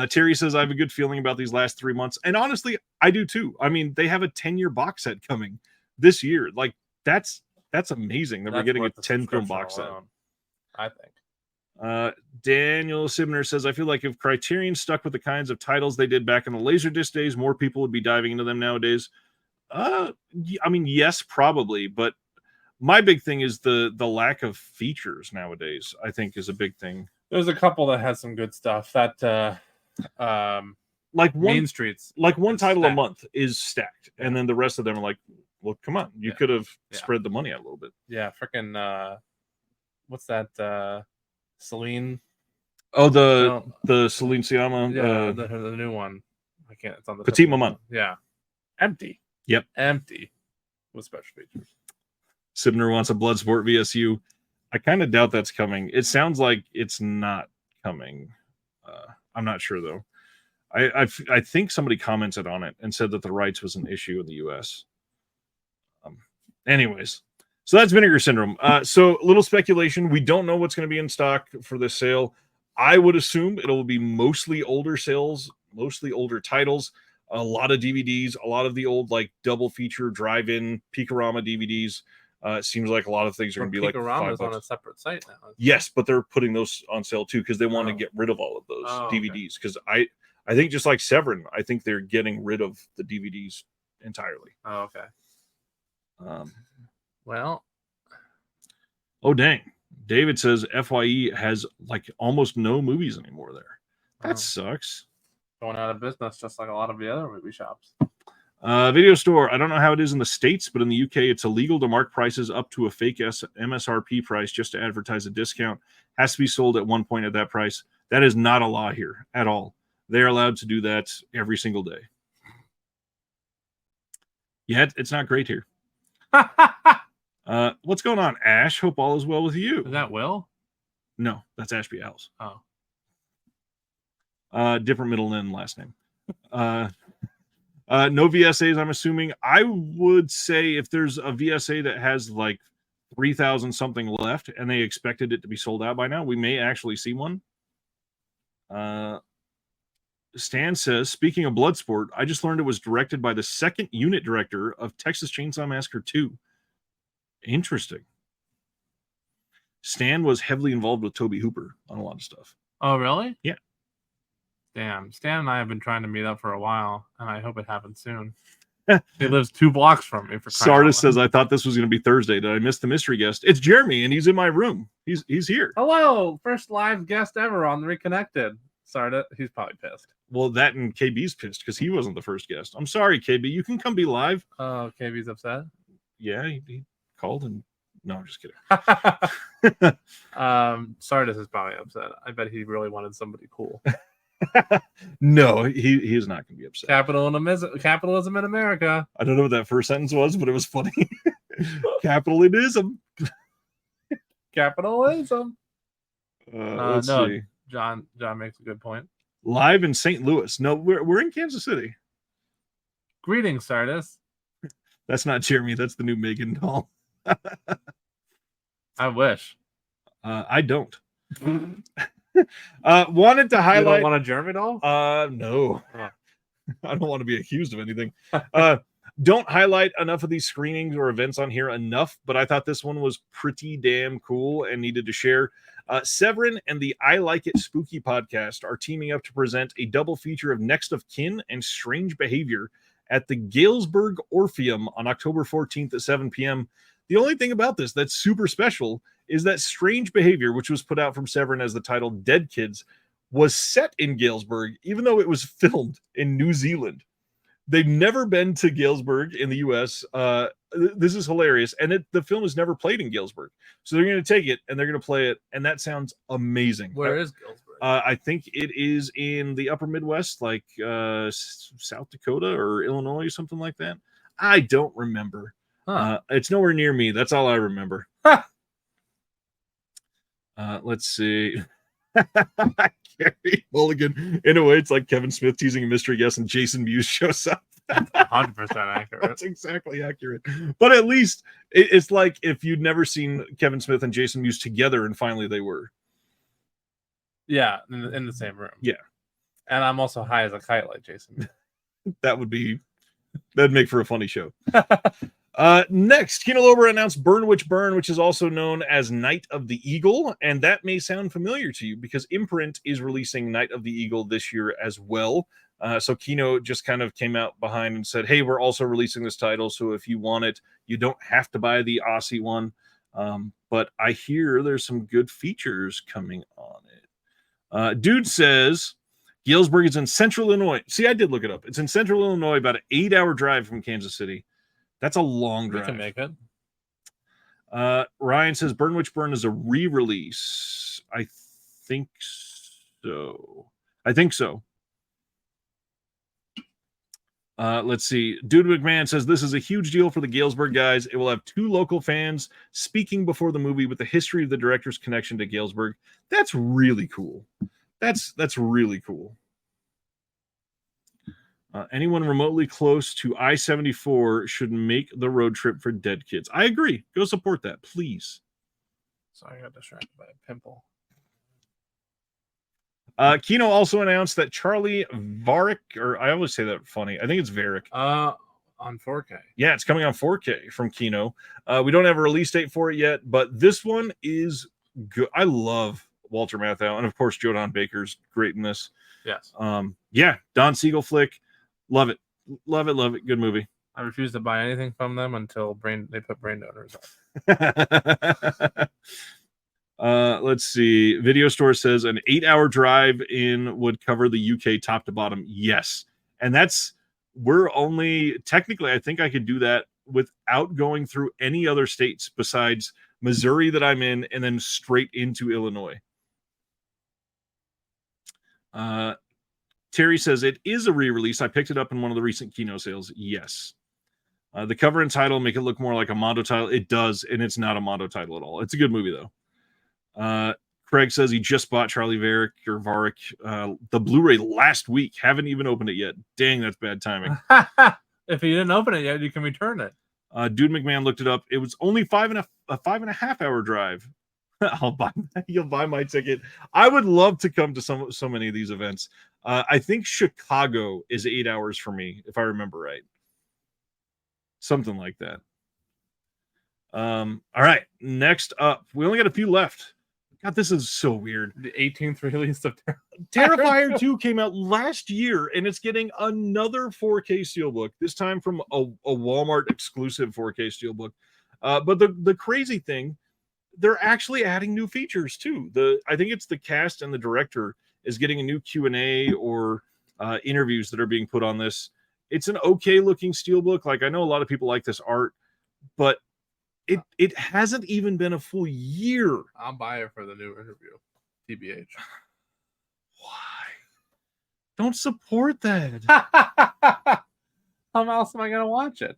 Terry says, I have a good feeling about these last 3 months. And honestly, I do too. I mean, they have a 10-year box set coming this year. Like, that's amazing that we're getting a 10-film box set. I think. Daniel Sibner says, I feel like if Criterion stuck with the kinds of titles they did back in the Laserdisc days, more people would be diving into them nowadays. I mean, yes, probably, but my big thing is the lack of features nowadays, I think, is a big thing. There's a couple that has some good stuff. That like Main Streets, like one title stacked. a month is stacked, and then the rest of them are like, well, come on, you could have spread the money out a little bit. Yeah, freaking what's that? Celine. Oh, the Celine Sciamma. Yeah, the new one. I can't. It's on the Petite Maman. Yeah, empty. Yep, empty with special features. Sibner wants a Bloodsport VSU. I kind of doubt that's coming. It sounds like it's not coming. I'm not sure though. I think somebody commented on it and said that the rights was an issue in the US. Anyways, so that's Vinegar Syndrome. So a little speculation. We don't know what's going to be in stock for this sale. I would assume it'll be mostly older sales, mostly older titles, a lot of DVDs, a lot of the old like double feature drive-in Peakorama DVDs. It seems like a lot of things are going to be like $5 on a separate site now. Yes, but they're putting those on sale too because they want to get rid of all of those DVDs. Because I think just like Severin, I think they're getting rid of the DVDs entirely. Oh, okay. Well, oh dang! David says FYE has like almost no movies anymore there. That sucks. Going out of business, just like a lot of the other movie shops. Video store. I don't know how it is in the States, but in the UK, it's illegal to mark prices up to a fake MSRP price just to advertise a discount. Has to be sold at one point at that price. That is not a law here at all. They're allowed to do that every single day. Yet it's not great here. What's going on, Ash? Hope all is well with you. Is that Will? No, that's Ashby Owls. Oh. Different middle and last name. No VSAs, I'm assuming. I would say if there's a VSA that has like 3,000 something left and they expected it to be sold out by now, we may actually see one. Stan says, speaking of Bloodsport, I just learned it was directed by the second unit director of Texas Chainsaw Massacre 2. Interesting. Stan was heavily involved with Toby Hooper on a lot of stuff. Oh, really? Yeah. Damn. Stan and I have been trying to meet up for a while, and I hope it happens soon. He lives 2 blocks from me. For Sardis says, I thought this was going to be Thursday. Did I miss the mystery guest? It's Jeremy, and he's in my room. He's here. Hello, first live guest ever on the Reconnected. Sardis, he's probably pissed. Well, that and KB's pissed because he wasn't the first guest. I'm sorry, KB. You can come be live. Oh, KB's upset? Yeah, he called and... No, I'm just kidding. Sardis is probably upset. I bet he really wanted somebody cool. No, he is not going to be upset. Capitalism in America. I don't know what that first sentence was, but it was funny. Capitalism. Capitalism. Let's no, see. John makes a good point. Live in St. Louis. No, we're in Kansas City. Greetings, Sardis. That's not Jeremy. That's the new Megan doll. I wish. I don't. Wanted to highlight. You don't want a Jeremy doll? No. Oh. I don't want to be accused of anything. Don't highlight enough of these screenings or events on here enough, but I thought this one was pretty damn cool and needed to share. Severin and the I Like It Spooky podcast are teaming up to present a double feature of Next of Kin and Strange Behavior at the Galesburg Orpheum on October 14th at 7 p.m. The only thing about this that's super special is that Strange Behavior, which was put out from Severin as the title Dead Kids, was set in Galesburg, even though it was filmed in New Zealand. They've never been to Galesburg in the U.S. This is hilarious. And the film is never played in Galesburg. So they're going to take it and they're going to play it. And that sounds amazing. Where is Galesburg? I think it is in the upper Midwest, like South Dakota or Illinois, something like that. I don't remember. Huh. It's nowhere near me. That's all I remember. Let's see. Gary Mulligan. In a way, it's like Kevin Smith teasing a mystery guest and Jason Mewes shows up. 100% accurate. That's exactly accurate. But at least it's like if you'd never seen Kevin Smith and Jason Mewes together and finally they were. Yeah, in the same room. Yeah. And I'm also high as a kite like Jason. That'd make for a funny show. Next, Kino Lorber announced Burn Witch Burn, which is also known as Night of the Eagle, and that may sound familiar to you because Imprint is releasing Night of the Eagle this year as well. So Kino just kind of came out behind and said, hey, we're also releasing this title, so if you want it, you don't have to buy the Aussie one. But I hear there's some good features coming on it. Dude says Galesburg is in central Illinois. See, I did look it up. It's in central Illinois, about an 8-hour drive from Kansas City. That's a long drive. We can make it. Ryan says Burn Witch Burn is a re-release. I think so. Let's see. Dude McMahon says this is a huge deal for the Galesburg guys. It will have 2 local fans speaking before the movie with the history of the director's connection to Galesburg. That's really cool. That's really cool. Anyone remotely close to I-74 should make the road trip for Dead Kids. I agree. Go support that, please. Sorry, I got distracted by a pimple. Kino also announced that Charlie Varick, or I always say that funny. I think it's Varick. On 4K. Yeah, it's coming on 4K from Kino. We don't have a release date for it yet, but this one is good. I love Walter Matthau, and of course, Jodan Baker's great in this. Yes. Yeah, Don Siegel flick. Love it. Love it. Love it. Good movie. I refuse to buy anything from them until they put brain donors on. Let's see. Video Store says an 8-hour drive in would cover the UK top to bottom. Yes. And we're only technically, I think I could do that without going through any other states besides Missouri that I'm in and then straight into Illinois. Terry says it is a re-release. I picked it up in one of the recent Kino sales. Yes. The cover and title make it look more like a Mondo title. It does, and it's not a Mondo title at all. It's a good movie, though. Craig says he just bought Charlie Varick, the Blu-ray last week. Haven't even opened it yet. Dang, that's bad timing. If you didn't open it yet, you can return it. Dude McMahon looked it up. It was only a 5.5 hour drive You'll buy my ticket. I would love to come to so many of these events. I think Chicago is 8 hours for me, if I remember right. Something like that. All right. Next up, we only got a few left. God, this is so weird. The 18th release of Terrifier 2 came out last year, and it's getting another 4K steelbook. This time from a Walmart exclusive 4K steelbook. But the crazy thing, they're actually adding new features too. I think it's the cast and the director is getting a new Q&A or interviews that are being put on this. It's an okay looking steelbook. Like, I know a lot of people like this art, but it hasn't even been a full year. I'll buy it for the new interview. TBH. Why? Don't support that. How else am I gonna watch it?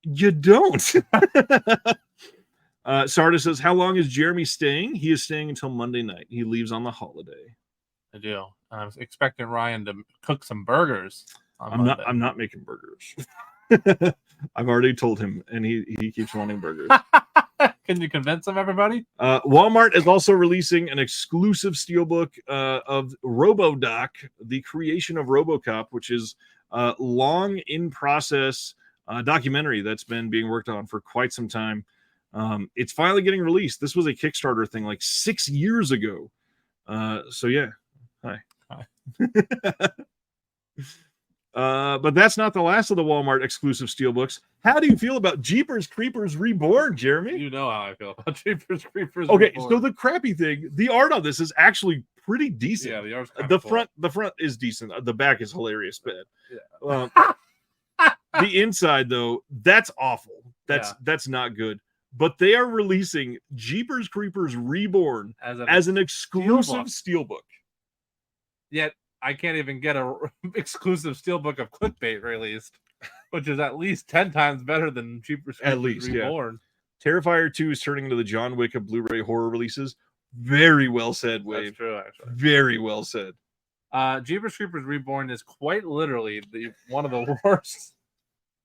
You don't. Sarda says, how long is Jeremy staying? He is staying until Monday night. He leaves on the holiday. I do. I was expecting Ryan to cook some burgers. I'm not making burgers. I've already told him, and he keeps wanting burgers. Can you convince him, everybody? Walmart is also releasing an exclusive steelbook of RoboDoc, the creation of RoboCop, which is long in process documentary that's been being worked on for quite some time. It's finally getting released. This was a Kickstarter thing like 6 years ago. So yeah, hi. But that's not the last of the Walmart exclusive steelbooks. How do you feel about Jeepers Creepers Reborn, Jeremy? You know how I feel about Jeepers Creepers. Okay, Reborn. so the crappy thing, the art on this is actually pretty decent. Yeah, the art's the front is decent. The back is hilarious bad. Yeah. The inside though, that's awful. That's not good. But they are releasing Jeepers Creepers Reborn as an exclusive steelbook. Yet I can't even get a exclusive steelbook of Clickbait released, which is at least 10 times better than Jeepers Creepers Reborn. Yeah. Terrifier 2 is turning into the John Wick of Blu-ray horror releases. Very well said, Wade. That's true, actually. Very well said. Jeepers Creepers Reborn is quite literally one of the worst.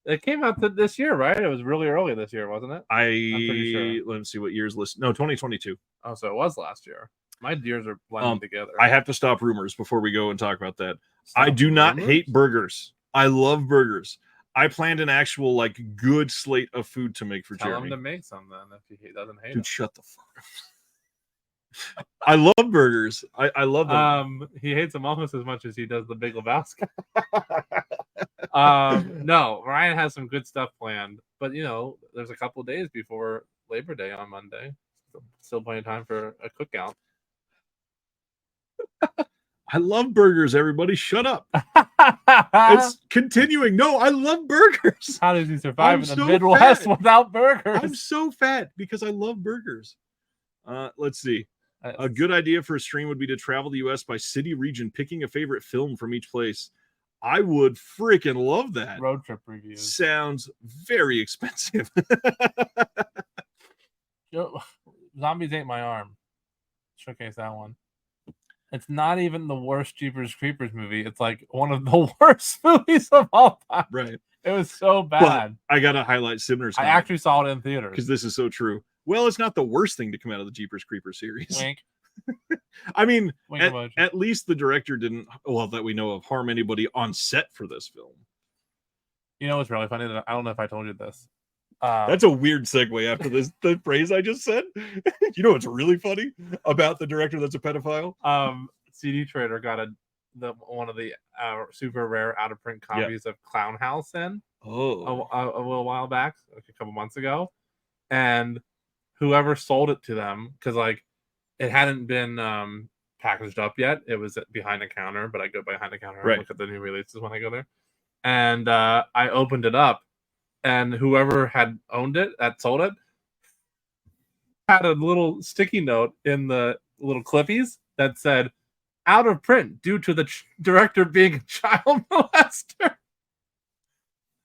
It came out this year, right? It was really early this year, wasn't it? I'm pretty sure. Let me see what year's list. No, 2022. Oh, so it was last year. My years are blending together. I have to stop rumors before we go and talk about that. I do not hate burgers. I love burgers. I planned an actual good slate of food to make for Jeremy. Tell him to make some then if he doesn't hate Dude, it. shut the fuck up. I love burgers. I love them. He hates them almost as much as he does the Big Lebowski. No, Ryan has some good stuff planned, but there's a couple days before Labor Day on Monday. Still plenty of time for a cookout. I love burgers, everybody. Shut up. It's continuing. No, I love burgers. How does he survive in the Midwest without burgers? I'm so fat because I love burgers. Let's see. A good idea for a stream would be to travel the U.S. by city region, picking a favorite film from each place. I would freaking love that. Road trip reviews. Sounds very expensive. Zombies Ate My Arm. Showcase that one. It's not even the worst Jeepers Creepers movie. It's like one of the worst movies of all time. Right. It was so bad. But I got to highlight Simner's I actually saw it in theaters. because this is so true. Well, it's not the worst thing to come out of the Jeepers Creepers series. Wink. I mean, Wink at least the director didn't, that we know of, harm anybody on set for this film. You know what's really funny? I don't know if I told you this. That's a weird segue after the phrase I just said. You know what's really funny about the director that's a pedophile? CD Trader got one of the super rare out of print copies of Clown House a little while back, like a couple months ago, and whoever sold it to them, because it hadn't been packaged up yet. It was behind the counter, but I go behind the counter and look at the new releases when I go there. And I opened it up, and whoever had owned it, that sold it, had a little sticky note in the little clippies that said, "Out of print due to the director being a child molester."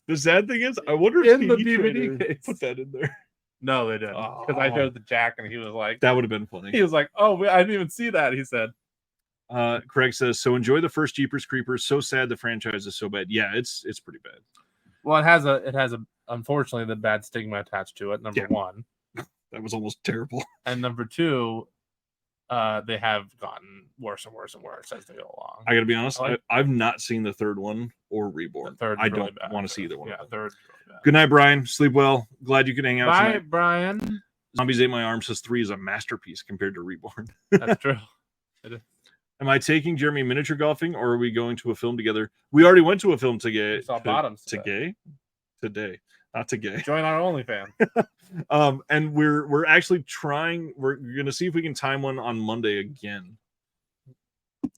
The sad thing is, I wonder if in the DVD case put that in there. No, they didn't, because I showed the Jack, and he was like, "That would have been funny." He was like, "Oh, I didn't even see that." He said. Craig says, "So enjoy the first Jeepers Creepers. So sad the franchise is so bad." Yeah, it's pretty bad. Well, it has a unfortunately the bad stigma attached to it. Number one, That was almost terrible. And number 2, they have gotten worse and worse and worse as they go along. I gotta be honest, I like- I've not seen the third one or The Reborn. third's I really don't bad, want to too. see either one. Yeah, of them. third's really bad. Good night, Brian. Sleep well. Glad you could hang out Bye, tonight. Brian. Zombies Ate My Arm says 3 is a masterpiece compared to Reborn. That's true. Am I taking Jeremy miniature golfing, or are we going to a film together? We already went to a film together. We saw Bottoms today, not today. Join our OnlyFans. And we're actually trying. We're gonna see if we can time one on Monday again.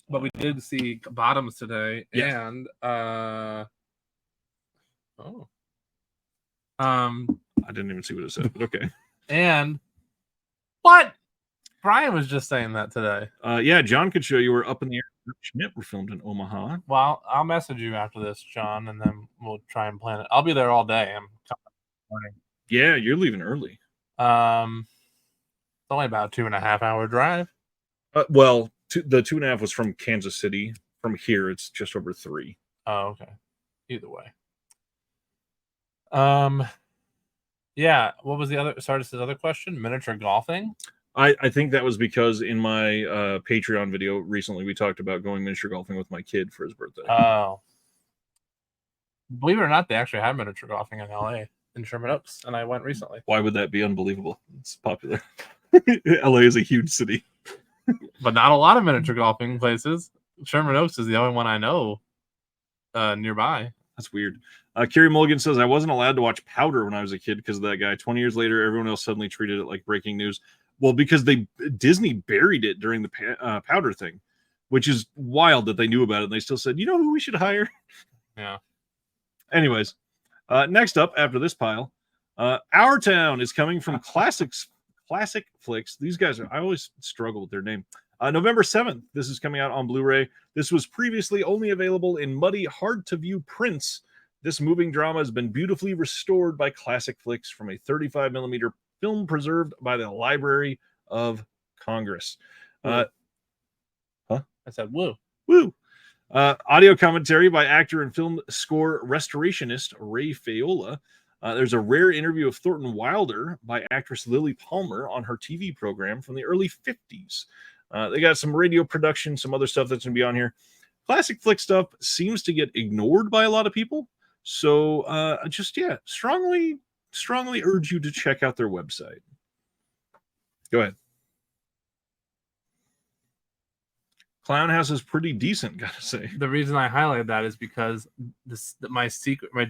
But we did see Bottoms today, Yes. and I didn't even see what it said, but okay. and what? Brian was just saying that today. Yeah, John could show you where Up in the Air Schmidt were filmed in Omaha. Well, I'll message you after this, John, and then we'll try and plan it. I'll be there all day. I'm coming. Yeah, you're leaving early. It's only about 2.5 hour drive. Well, the 2.5 was from Kansas City. From here, it's just over 3. Oh, okay. Either way. Yeah. What was the other? Sardis's other question? Miniature golfing. I think that was because in my Patreon video recently we talked about going miniature golfing with my kid for his birthday. Oh. Believe it or not, they actually have miniature golfing in LA in Sherman Oaks, and I went recently. Why would that be unbelievable? It's popular. LA is a huge city. But not a lot of miniature golfing places. Sherman Oaks is the only one I know nearby. That's weird. Kerry Mulligan says, I wasn't allowed to watch Powder when I was a kid because of that guy. 20 years later, everyone else suddenly treated it like breaking news. Well, because Disney buried it during the Powder thing, which is wild that they knew about it. And they still said, you know who we should hire? Yeah. Anyways, next up after this pile, Our Town is coming from Classic Flicks. These guys I always struggle with their name. November 7th, this is coming out on Blu-ray. This was previously only available in muddy, hard-to-view prints. This moving drama has been beautifully restored by Classic Flicks from a 35mm film preserved by the Library of Congress. I said, woo. Woo! Audio commentary by actor and film score restorationist Ray Faiola. There's a rare interview of Thornton Wilder by actress Lily Palmer on her TV program from the early 50s. They got some radio production, some other stuff that's going to be on here. Classic Flick stuff seems to get ignored by a lot of people. So strongly urge you to check out their website. Go ahead. Clown House is pretty decent, gotta say. The reason I highlighted that is because my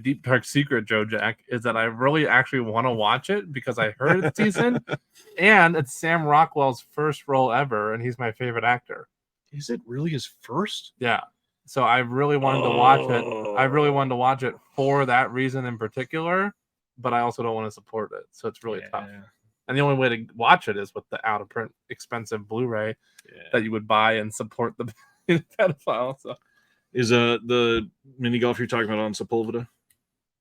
deep dark secret, Joe Jack, is that I really actually want to watch it because I heard it's decent, and it's Sam Rockwell's first role ever, and he's my favorite actor. Is it really his first? Yeah. So I really wanted to watch it. I really wanted to watch it for that reason in particular, but I also don't want to support it. So it's really tough. And the only way to watch it is with the out of print expensive Blu-ray that you would buy and support the pedophile. So is the mini golf you're talking about on Sepulveda?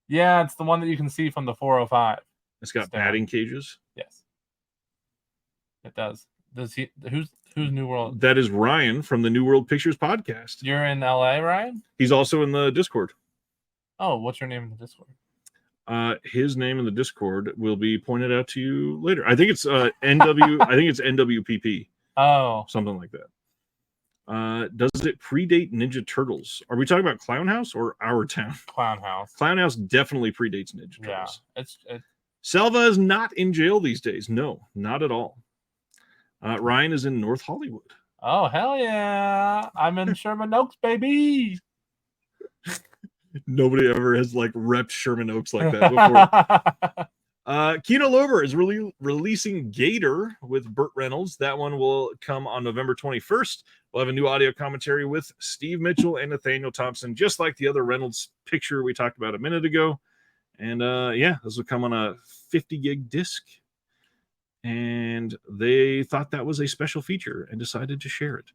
Yeah, it's the one that you can see from the 405. It's got batting cages. Yes, it does. Does he? Who's New World? That is Ryan from the New World Pictures podcast. You're in LA, Ryan? He's also in the Discord. Oh, what's your name in the Discord? His name in the Discord will be pointed out to you later. I think it's NW. I think it's NWPP. Oh, something like that. Does it predate Ninja Turtles? Are we talking about Clown House or Our Town? Clown House. Clown House definitely predates Ninja Turtles. Yeah, Selva is not in jail these days. No, not at all. Ryan is in North Hollywood. Oh, hell yeah. I'm in Sherman Oaks, baby. Nobody ever has repped Sherman Oaks like that before. Kino Lorber is releasing Gator with Burt Reynolds. That one will come on November 21st. We'll have a new audio commentary with Steve Mitchell and Nathaniel Thompson, just like the other Reynolds picture we talked about a minute ago. And this will come on a 50 gig disc. And they thought that was a special feature and decided to share it.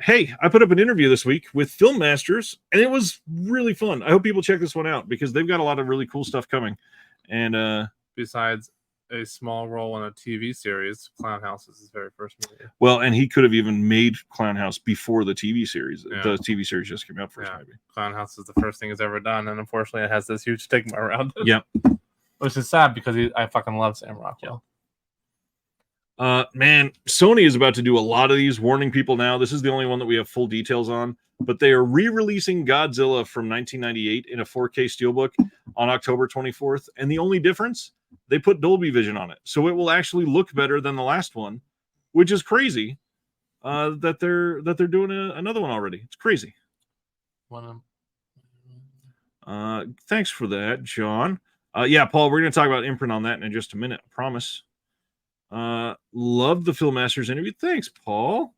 Hey, I put up an interview this week with Film Masters, and it was really fun. I hope people check this one out because they've got a lot of really cool stuff coming. And besides a small role in a TV series, Clown House is his very first movie. Well, and he could have even made Clown House before the TV series. Yeah. The TV series just came out first, maybe. Clown House is the first thing he's ever done, and unfortunately, it has this huge stigma around it. Yep. Which is sad because I fucking love Sam Rockwell. Man, Sony is about to do a lot of these, warning people now. This is the only one that we have full details on, but they are re-releasing Godzilla from 1998 in a 4K steelbook on October 24th. And the only difference, they put Dolby Vision on it, so it will actually look better than the last one, which is crazy. That they're doing another one already. It's crazy. Thanks for that, John. Yeah, Paul, we're going to talk about Imprint on that in just a minute. I promise. Love the Phil Masters interview. Thanks, Paul.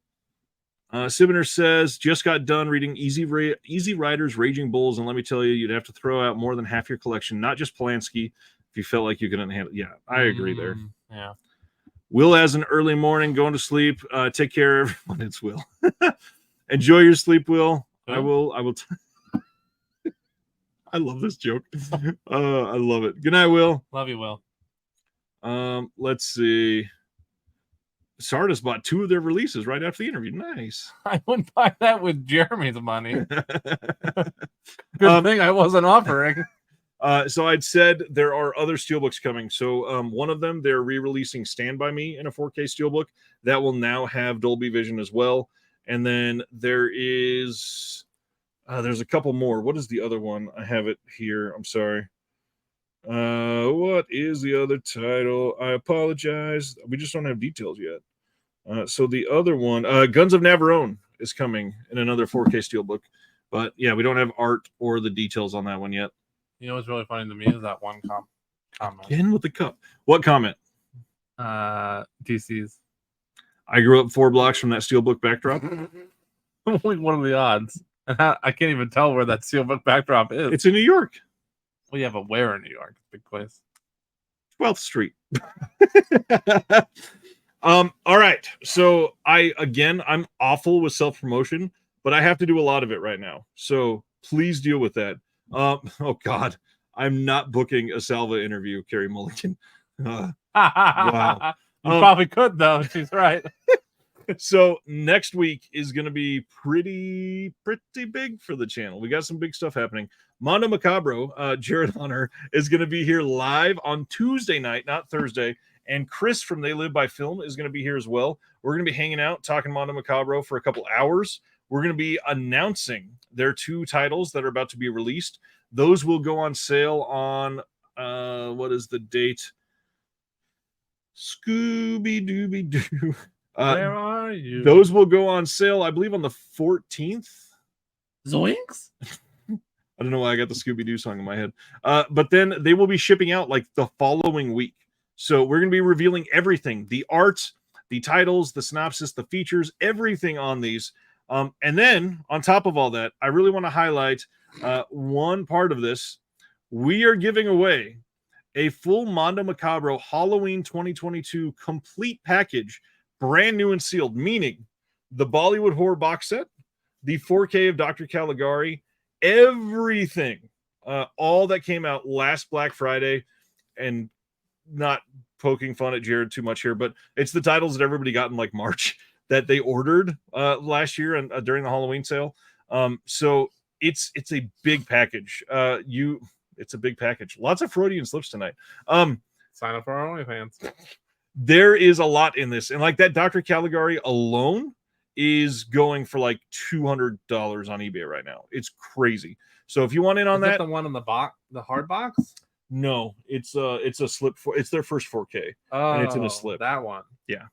Sibner says, just got done reading Easy Riders, Raging Bulls, and let me tell you, you'd have to throw out more than half your collection, not just Polanski, if you felt like you couldn't handle it. Yeah, I agree there. Yeah. Will has an early morning, going to sleep. Take care, everyone. It's Will. Enjoy your sleep, Will. I will. I love this joke. I love it. Good night, Will. Love you, Will. Let's see. Sardis bought 2 of their releases right after the interview. Nice. I wouldn't buy that with Jeremy's money. Good thing I wasn't offering. So I'd said there are other steelbooks coming. So one of them, they're re-releasing Stand By Me in a 4K steelbook that will now have Dolby Vision as well. And then there's a couple more. What is the other one? I have it here. I'm sorry. What is the other title? I apologize. We just don't have details yet. So the other one, Guns of Navarone, is coming in another 4K steelbook. But yeah, we don't have art or the details on that one yet. You know what's really funny to me is that one comment. Again with the cup. What comment? DC's. I grew up 4 blocks from that steelbook backdrop. Like, what are the odds? And I can't even tell where that steelbook backdrop is. It's in New York. Well, yeah, but where in New York? Big place. 12th Street. All right. So I'm awful with self-promotion, but I have to do a lot of it right now. So please deal with that. Oh God, I'm not booking a Salva interview, Carrie Mulligan. Wow. You probably could though. She's right. So next week is going to be pretty big for the channel. We got some big stuff happening. Mondo Macabro, Jared Hunter, is going to be here live on Tuesday night, not Thursday. And Chris from They Live by Film is going to be here as well. We're going to be hanging out, talking Mondo Macabro for a couple hours. We're going to be announcing their 2 titles that are about to be released. Those will go on sale on, what is the date? Scooby-Dooby-Doo. Where are you? Those will go on sale, I believe, on the 14th. Zoinks? I don't know why I got the Scooby-Doo song in my head. But then they will be shipping out like the following week. So we're going to be revealing everything, the art, the titles, the synopsis, the features, everything on these. And then on top of all that, I really want to highlight one part of this. We are giving away a full Mondo Macabro Halloween 2022 complete package, brand new and sealed, meaning the Bollywood Horror box set, the 4K of Dr. Caligari, everything, all that came out last Black Friday. And not poking fun at Jared too much here, but it's the titles that everybody got in like March that they ordered last year and during the Halloween sale. So it's a big package. It's a big package. Lots of Freudian slips tonight. Sign up for our OnlyFans. There is a lot in this, and like that Dr. Caligari alone is going for like $200 on eBay right now. It's crazy. So if you want in on that, the one in the box, the hard box. No, it's a slip for. It's their first 4K, and it's in a slip. That one. Yeah.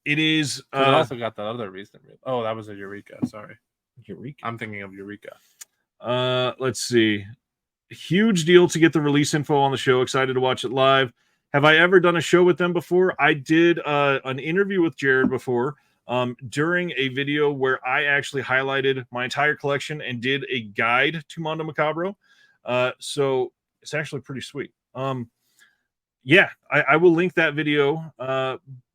It is. So I also got the other recent. Oh, that was a Eureka. Sorry, Eureka. I'm thinking of Eureka. Let's see. Huge deal to get the release info on the show. Excited to watch it live. Have I ever done a show with them before? I did an interview with Jared before. During a video where I actually highlighted my entire collection and did a guide to Mondo Macabro. So it's actually pretty sweet. Yeah, I will link that video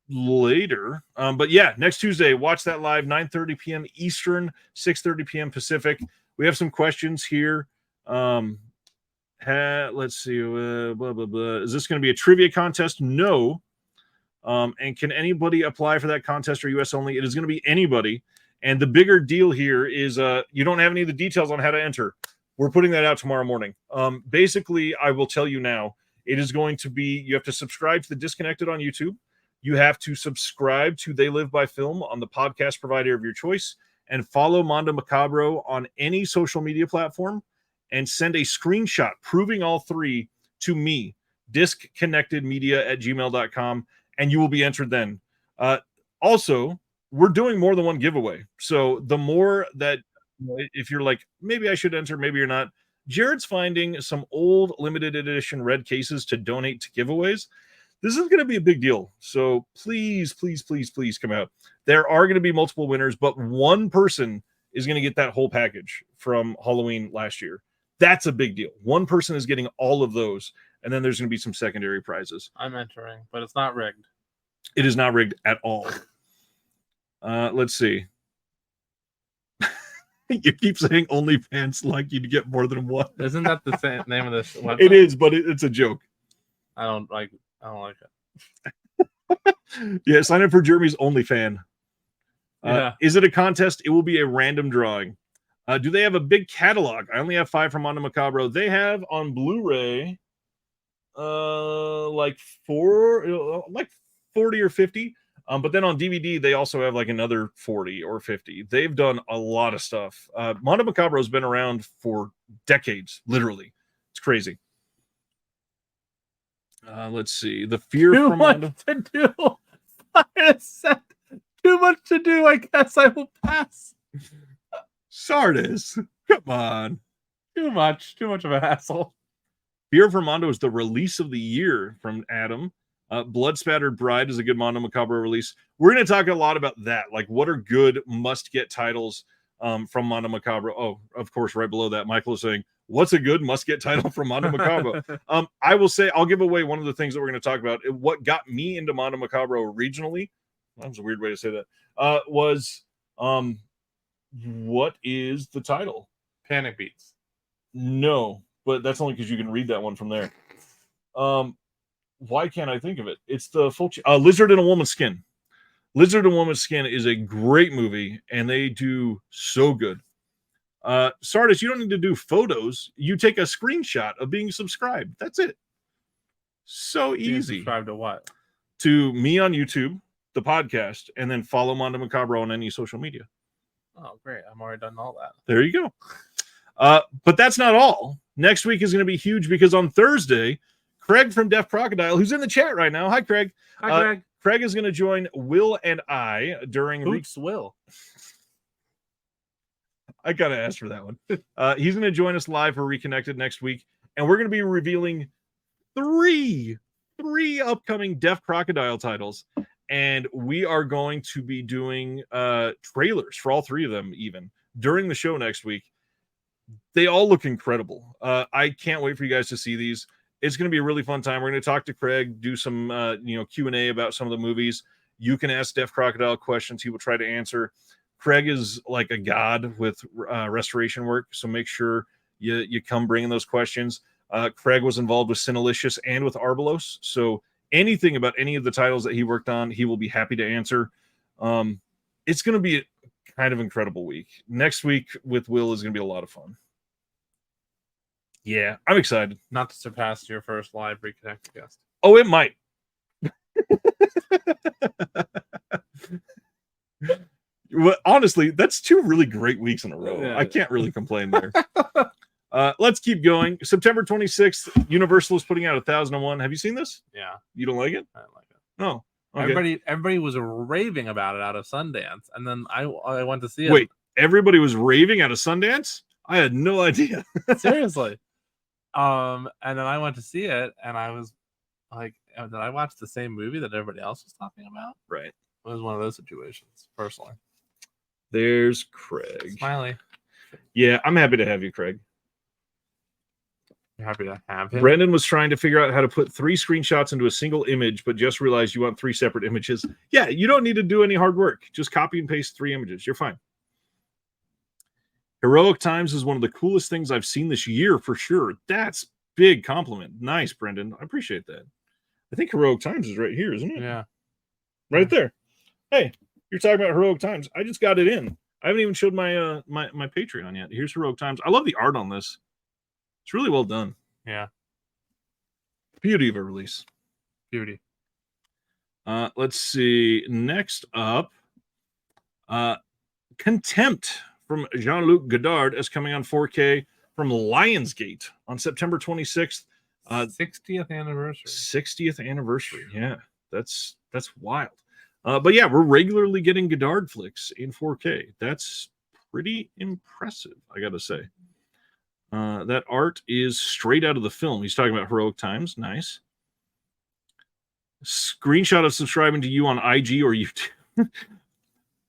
later. But yeah, next Tuesday, watch that live, 9:30 p.m. Eastern, 6:30 p.m. Pacific. We have some questions here. Let's see. Blah, blah, blah. Is this going to be a trivia contest? No. And can anybody apply for that contest or US only? It is going to be anybody. And the bigger deal here is you don't have any of the details on how to enter. We're putting that out tomorrow morning. Basically, I will tell you now, It is going to be, you have to subscribe to The Disconnected on YouTube. You have to subscribe to They Live by Film on the podcast provider of your choice, and follow Mondo Macabro on any social media platform, and send a screenshot proving all three to me, disconnectedmedia@gmail.com, and you will be entered then. Also, we're doing more than one giveaway. So the more that, if you're like, maybe I should enter, maybe you're not, Jared's finding some old limited edition red cases to donate to giveaways. This is going to be a big deal. So please, please, please, please come out. There are going to be multiple winners, but one person is going to get that whole package from Halloween last year. That's a big deal. One person is getting all of those, and then there's going to be some secondary prizes. I'm entering, but it's not rigged. It is not rigged at all. Let's see. You keep saying OnlyFans like you get more than one. Isn't that the same name of this website? It is, but it's a joke. I don't like it. Yeah, sign up for Jeremy's OnlyFan. Yeah. Is it a contest? It will be a random drawing. Do they have a big catalog? I only have 5 from Mondo Macabro. They have on Blu-ray like 40 or 50. But then on DVD, they also have like another 40 or 50. They've done a lot of stuff. Mondo Macabro has been around for decades, literally. It's crazy. Let's see. The Fear Too from much Mondo. to do. I said too much to do. I guess I will pass. Sardis. Come on. Too much of a hassle. Fear from Mondo is the release of the year from Adam. Blood Spattered Bride is a good Mondo Macabro release. We're going to talk a lot about that. Like, what are good must-get titles from Mondo Macabro? Oh, of course, right below that, Michael is saying, what's a good must-get title from Mondo Macabro? I will say, I'll give away one of the things that we're going to talk about. What got me into Mondo Macabro originally, that was a weird way to say that, was what is the title? Panic Beats. No, but that's only because you can read that one from there. Why can't I think of it? It's the full Lizard in a Woman's Skin. Lizard in a Woman's Skin is a great movie, and they do so good. Sardis, you don't need to do photos. You take a screenshot of being subscribed. That's it. So easy. Subscribe to what? To me on YouTube, the podcast, and then follow Mondo Macabro on any social media. Oh, great. I'm already done all that. There you go. But that's not all. Next week is going to be huge because on Thursday, Craig from Deaf Crocodile, who's in the chat right now. Hi, Craig. Hi, Craig. Craig is going to join Will and I during... Who's Will? I got to ask for that one. He's going to join us live for Reconnected next week, and we're going to be revealing three upcoming Deaf Crocodile titles, and we are going to be doing trailers for all 3 of them even during the show next week. They all look incredible. I can't wait for you guys to see these. It's going to be a really fun time. We're going to talk to Craig, do some Q&A about some of the movies. You can ask Deaf Crocodile questions. He will try to answer. Craig is like a god with restoration work, so make sure you come bringing those questions. Craig was involved with Cinelicious and with Arbalos, so anything about any of the titles that he worked on, he will be happy to answer. It's going to be a kind of incredible week. Next week with Will is going to be a lot of fun. Yeah, I'm excited. Not to surpass your first live Reconnected guest. Oh, it might. Well, honestly, that's 2 really great weeks in a row. Yeah. I can't really complain there. Let's keep going. September 26th, Universal is putting out 1001. Have you seen this? Yeah. You don't like it? I don't like it. No. Okay. Everybody was raving about it out of Sundance, and then I went to see it. Wait, everybody was raving out of Sundance? I had no idea. Seriously. And then I went to see it, and I was like, did I watch the same movie that everybody else was talking about? Right. It was one of those situations, personally. There's Craig. Smiley. Yeah, I'm happy to have you, Craig. You're happy to have him. Brendan was trying to figure out how to put 3 screenshots into a single image, but just realized you want 3 separate images. Yeah, you don't need to do any hard work. Just copy and paste 3 images. You're fine. Heroic Times is one of the coolest things I've seen this year for sure. That's big compliment. Nice, Brendan. I appreciate that. I think Heroic Times is right here, isn't it? Yeah. Right there. Hey, you're talking about Heroic Times. I just got it in. I haven't even showed my my Patreon yet. Here's Heroic Times. I love the art on this. It's really well done. Yeah. Beauty of a release. Beauty. Let's see. Next up, Contempt from Jean-Luc Godard is coming on 4K from Lionsgate on September 26th. 60th anniversary. 60th anniversary. Yeah, that's wild. But yeah, we're regularly getting Godard flicks in 4K. That's pretty impressive, I gotta say. That art is straight out of the film. He's talking about Heroic Times. Nice. Screenshot of subscribing to you on IG or YouTube.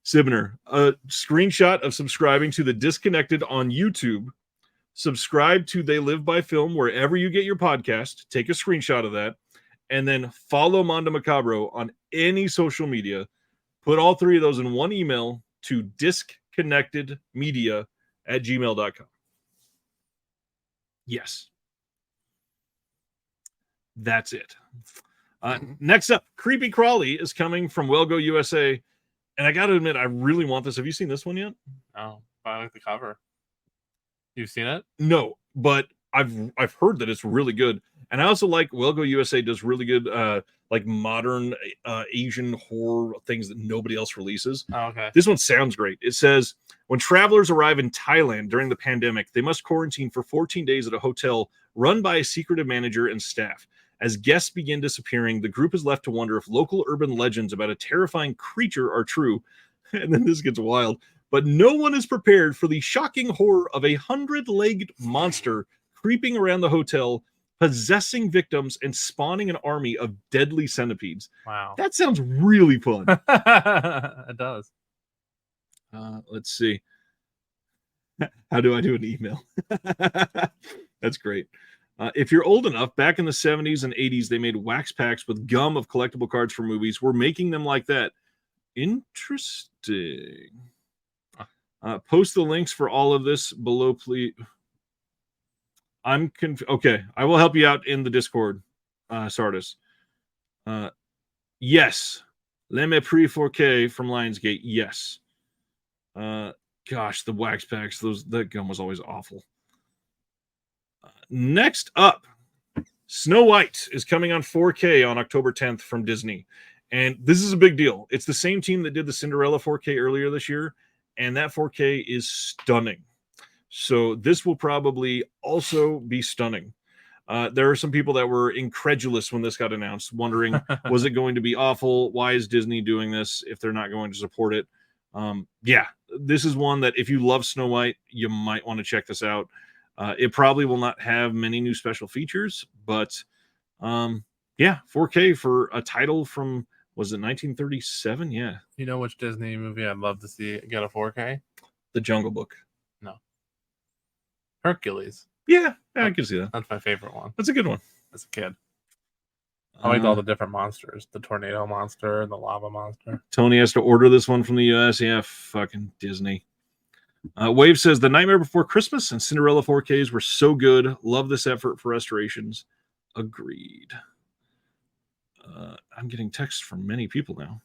Sibner, a screenshot of subscribing to The Disconnected on YouTube. Subscribe to They Live by Film wherever you get your podcast. Take a screenshot of that. And then follow Mondo Macabro on any social media. Put all three of those in one email to disconnectedmedia@gmail.com. Yes. That's it. Next up, Creepy Crawly is coming from Wellgo USA. And I got to admit, I really want this. Have you seen this one yet? Oh, I like the cover. You've seen it? No, but I've heard that it's really good. And I also like Wellgo USA does really good like modern Asian horror things that nobody else releases. Oh, okay. This one sounds great. It says, when travelers arrive in Thailand during the pandemic, they must quarantine for 14 days at a hotel run by a secretive manager and staff. As guests begin disappearing, the group is left to wonder if local urban legends about a terrifying creature are true. And then this gets wild. But no one is prepared for the shocking horror of a 100-legged monster creeping around the hotel, possessing victims and spawning an army of deadly centipedes. Wow. That sounds really fun. It does. Let's see. How do I do an email? That's great. If you're old enough, back in the 70s and 80s, they made wax packs with gum of collectible cards for movies. We're making them like that. Interesting. Post the links for all of this below, please. Okay, I will help you out in the Discord, Sardis. Yes. Le Mépris 4K from Lionsgate. Yes. Gosh, the wax packs, that gum was always awful. Next up, Snow White is coming on 4K on October 10th from Disney. And this is a big deal. It's the same team that did the Cinderella 4K earlier this year, and that 4K is stunning. So this will probably also be stunning. There are some people that were incredulous when this got announced, wondering, was it going to be awful? Why is Disney doing this if they're not going to support it? Yeah, this is one that if you love Snow White, you might want to check this out. It probably will not have many new special features, but yeah, 4K for a title from, was it 1937? Yeah. You know which Disney movie I'd love to see get a 4K? The Jungle Book. No. Hercules. Yeah, I can see that. That's my favorite one. That's a good one. As a kid. I liked all the different monsters. The tornado monster and the lava monster. Tony has to order this one from the US. Yeah, fucking Disney. Wave says, The Nightmare Before Christmas and Cinderella 4Ks were so good. Love this effort for restorations. Agreed. I'm getting texts from many people now.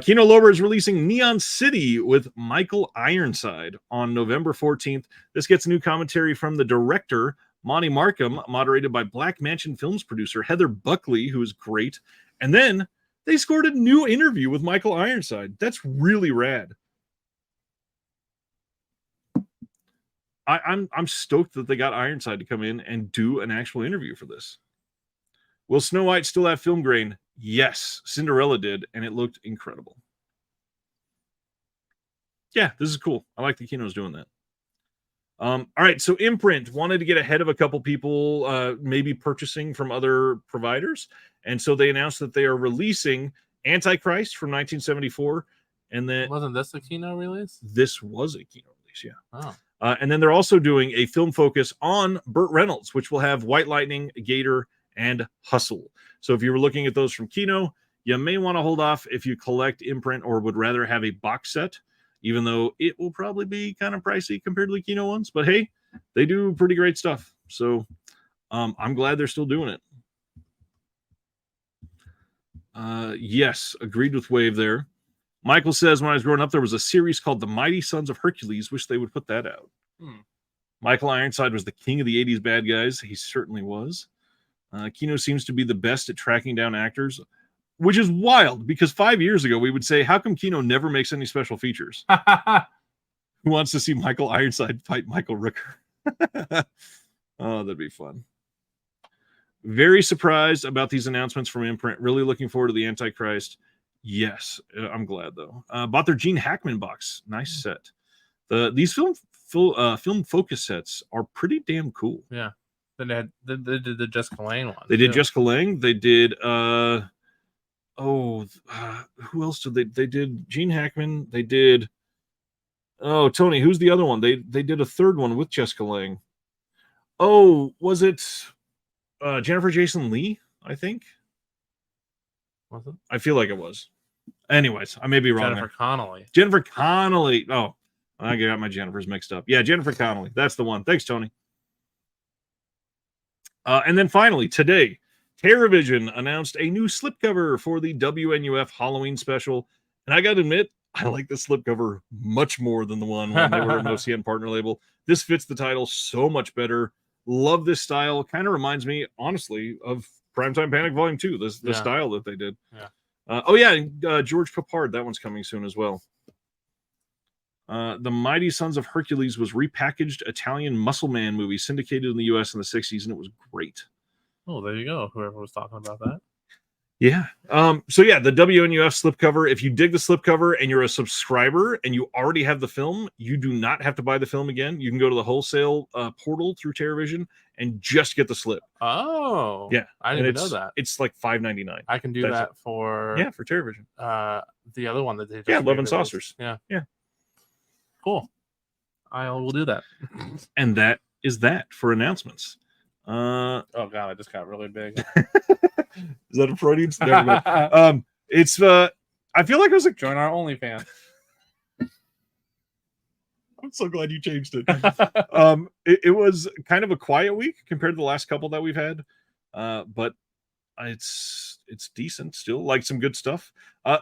Kino Lorber is releasing Neon City with Michael Ironside on November 14th. This gets new commentary from the director, Monty Markham, moderated by Black Mansion Films producer Heather Buckley, who is great. And then they scored a new interview with Michael Ironside. That's really rad. I'm stoked that they got Ironside to come in and do an actual interview for this. Will Snow White still have film grain? Yes, Cinderella did, and it looked incredible. Yeah, this is cool. I like the Kino's doing that. All right, so Imprint wanted to get ahead of a couple people maybe purchasing from other providers, and so they announced that they are releasing Antichrist from 1974, and then wasn't this a Kino release? This was a Kino release, yeah. Oh. And then they're also doing a film focus on Burt Reynolds, which will have White Lightning, Gator, and Hustle. So if you were looking at those from Kino, you may want to hold off if you collect Imprint or would rather have a box set, even though it will probably be kind of pricey compared to the Kino ones. But hey, they do pretty great stuff. So I'm glad they're still doing it. Yes, agreed with Wave there. Michael says, when I was growing up, there was a series called The Mighty Sons of Hercules. Wish they would put that out. Michael Ironside was the king of the 80s bad guys. He certainly was. Kino seems to be the best at tracking down actors, which is wild because 5 years ago we would say, how come Kino never makes any special features? Who wants to see Michael Ironside fight Michael Rooker? Oh, that'd be fun. Very surprised about these announcements from Imprint. Really looking forward to the Antichrist. Yes, I'm glad though. Bought their Gene Hackman box. Nice set. These film focus sets are pretty damn cool. Yeah. Then they did the Jessica Lange one. They did too. Jessica Lange. They did who else did they did Gene Hackman. They did Tony, who's the other one? They did a third one with Jessica Lange. Oh, was it Jennifer Jason Leigh, I think? Was it? I feel like it was. Anyways, I may be wrong. Jennifer Connelly. Jennifer Connelly. Oh, I got my Jennifers mixed up. Yeah, Jennifer Connelly. That's the one. Thanks, Tony. And then finally, today, TerraVision announced a new slipcover for the WNUF Halloween special. And I got to admit, I like the slipcover much more than the one when they were an OCN partner label. This fits the title so much better. Love this style. Kind of reminds me, honestly, of Primetime Panic Volume 2, the style that they did. Yeah. George Papard, that one's coming soon as well. The Mighty Sons of Hercules was repackaged Italian muscle man movie syndicated in the US in the 60s, and it was great. Oh, there you go. Whoever was talking about that. Yeah. So yeah, the WNUF slipcover. If you dig the slipcover and you're a subscriber and you already have the film, you do not have to buy the film again. You can go to the wholesale portal through TerraVision and just get the slip. Oh, yeah. I didn't even know that. It's like $5.99. I can do that for for TerraVision. The other one that they just Love and Saucers. Yeah. Cool. I will do that. And that is that for announcements. Oh god, I just got really big. Is that a Freudian? It's I feel like it was Join our OnlyFans. I'm so glad you changed it. It was kind of a quiet week compared to the last couple that we've had, but it's decent still. Like some good stuff.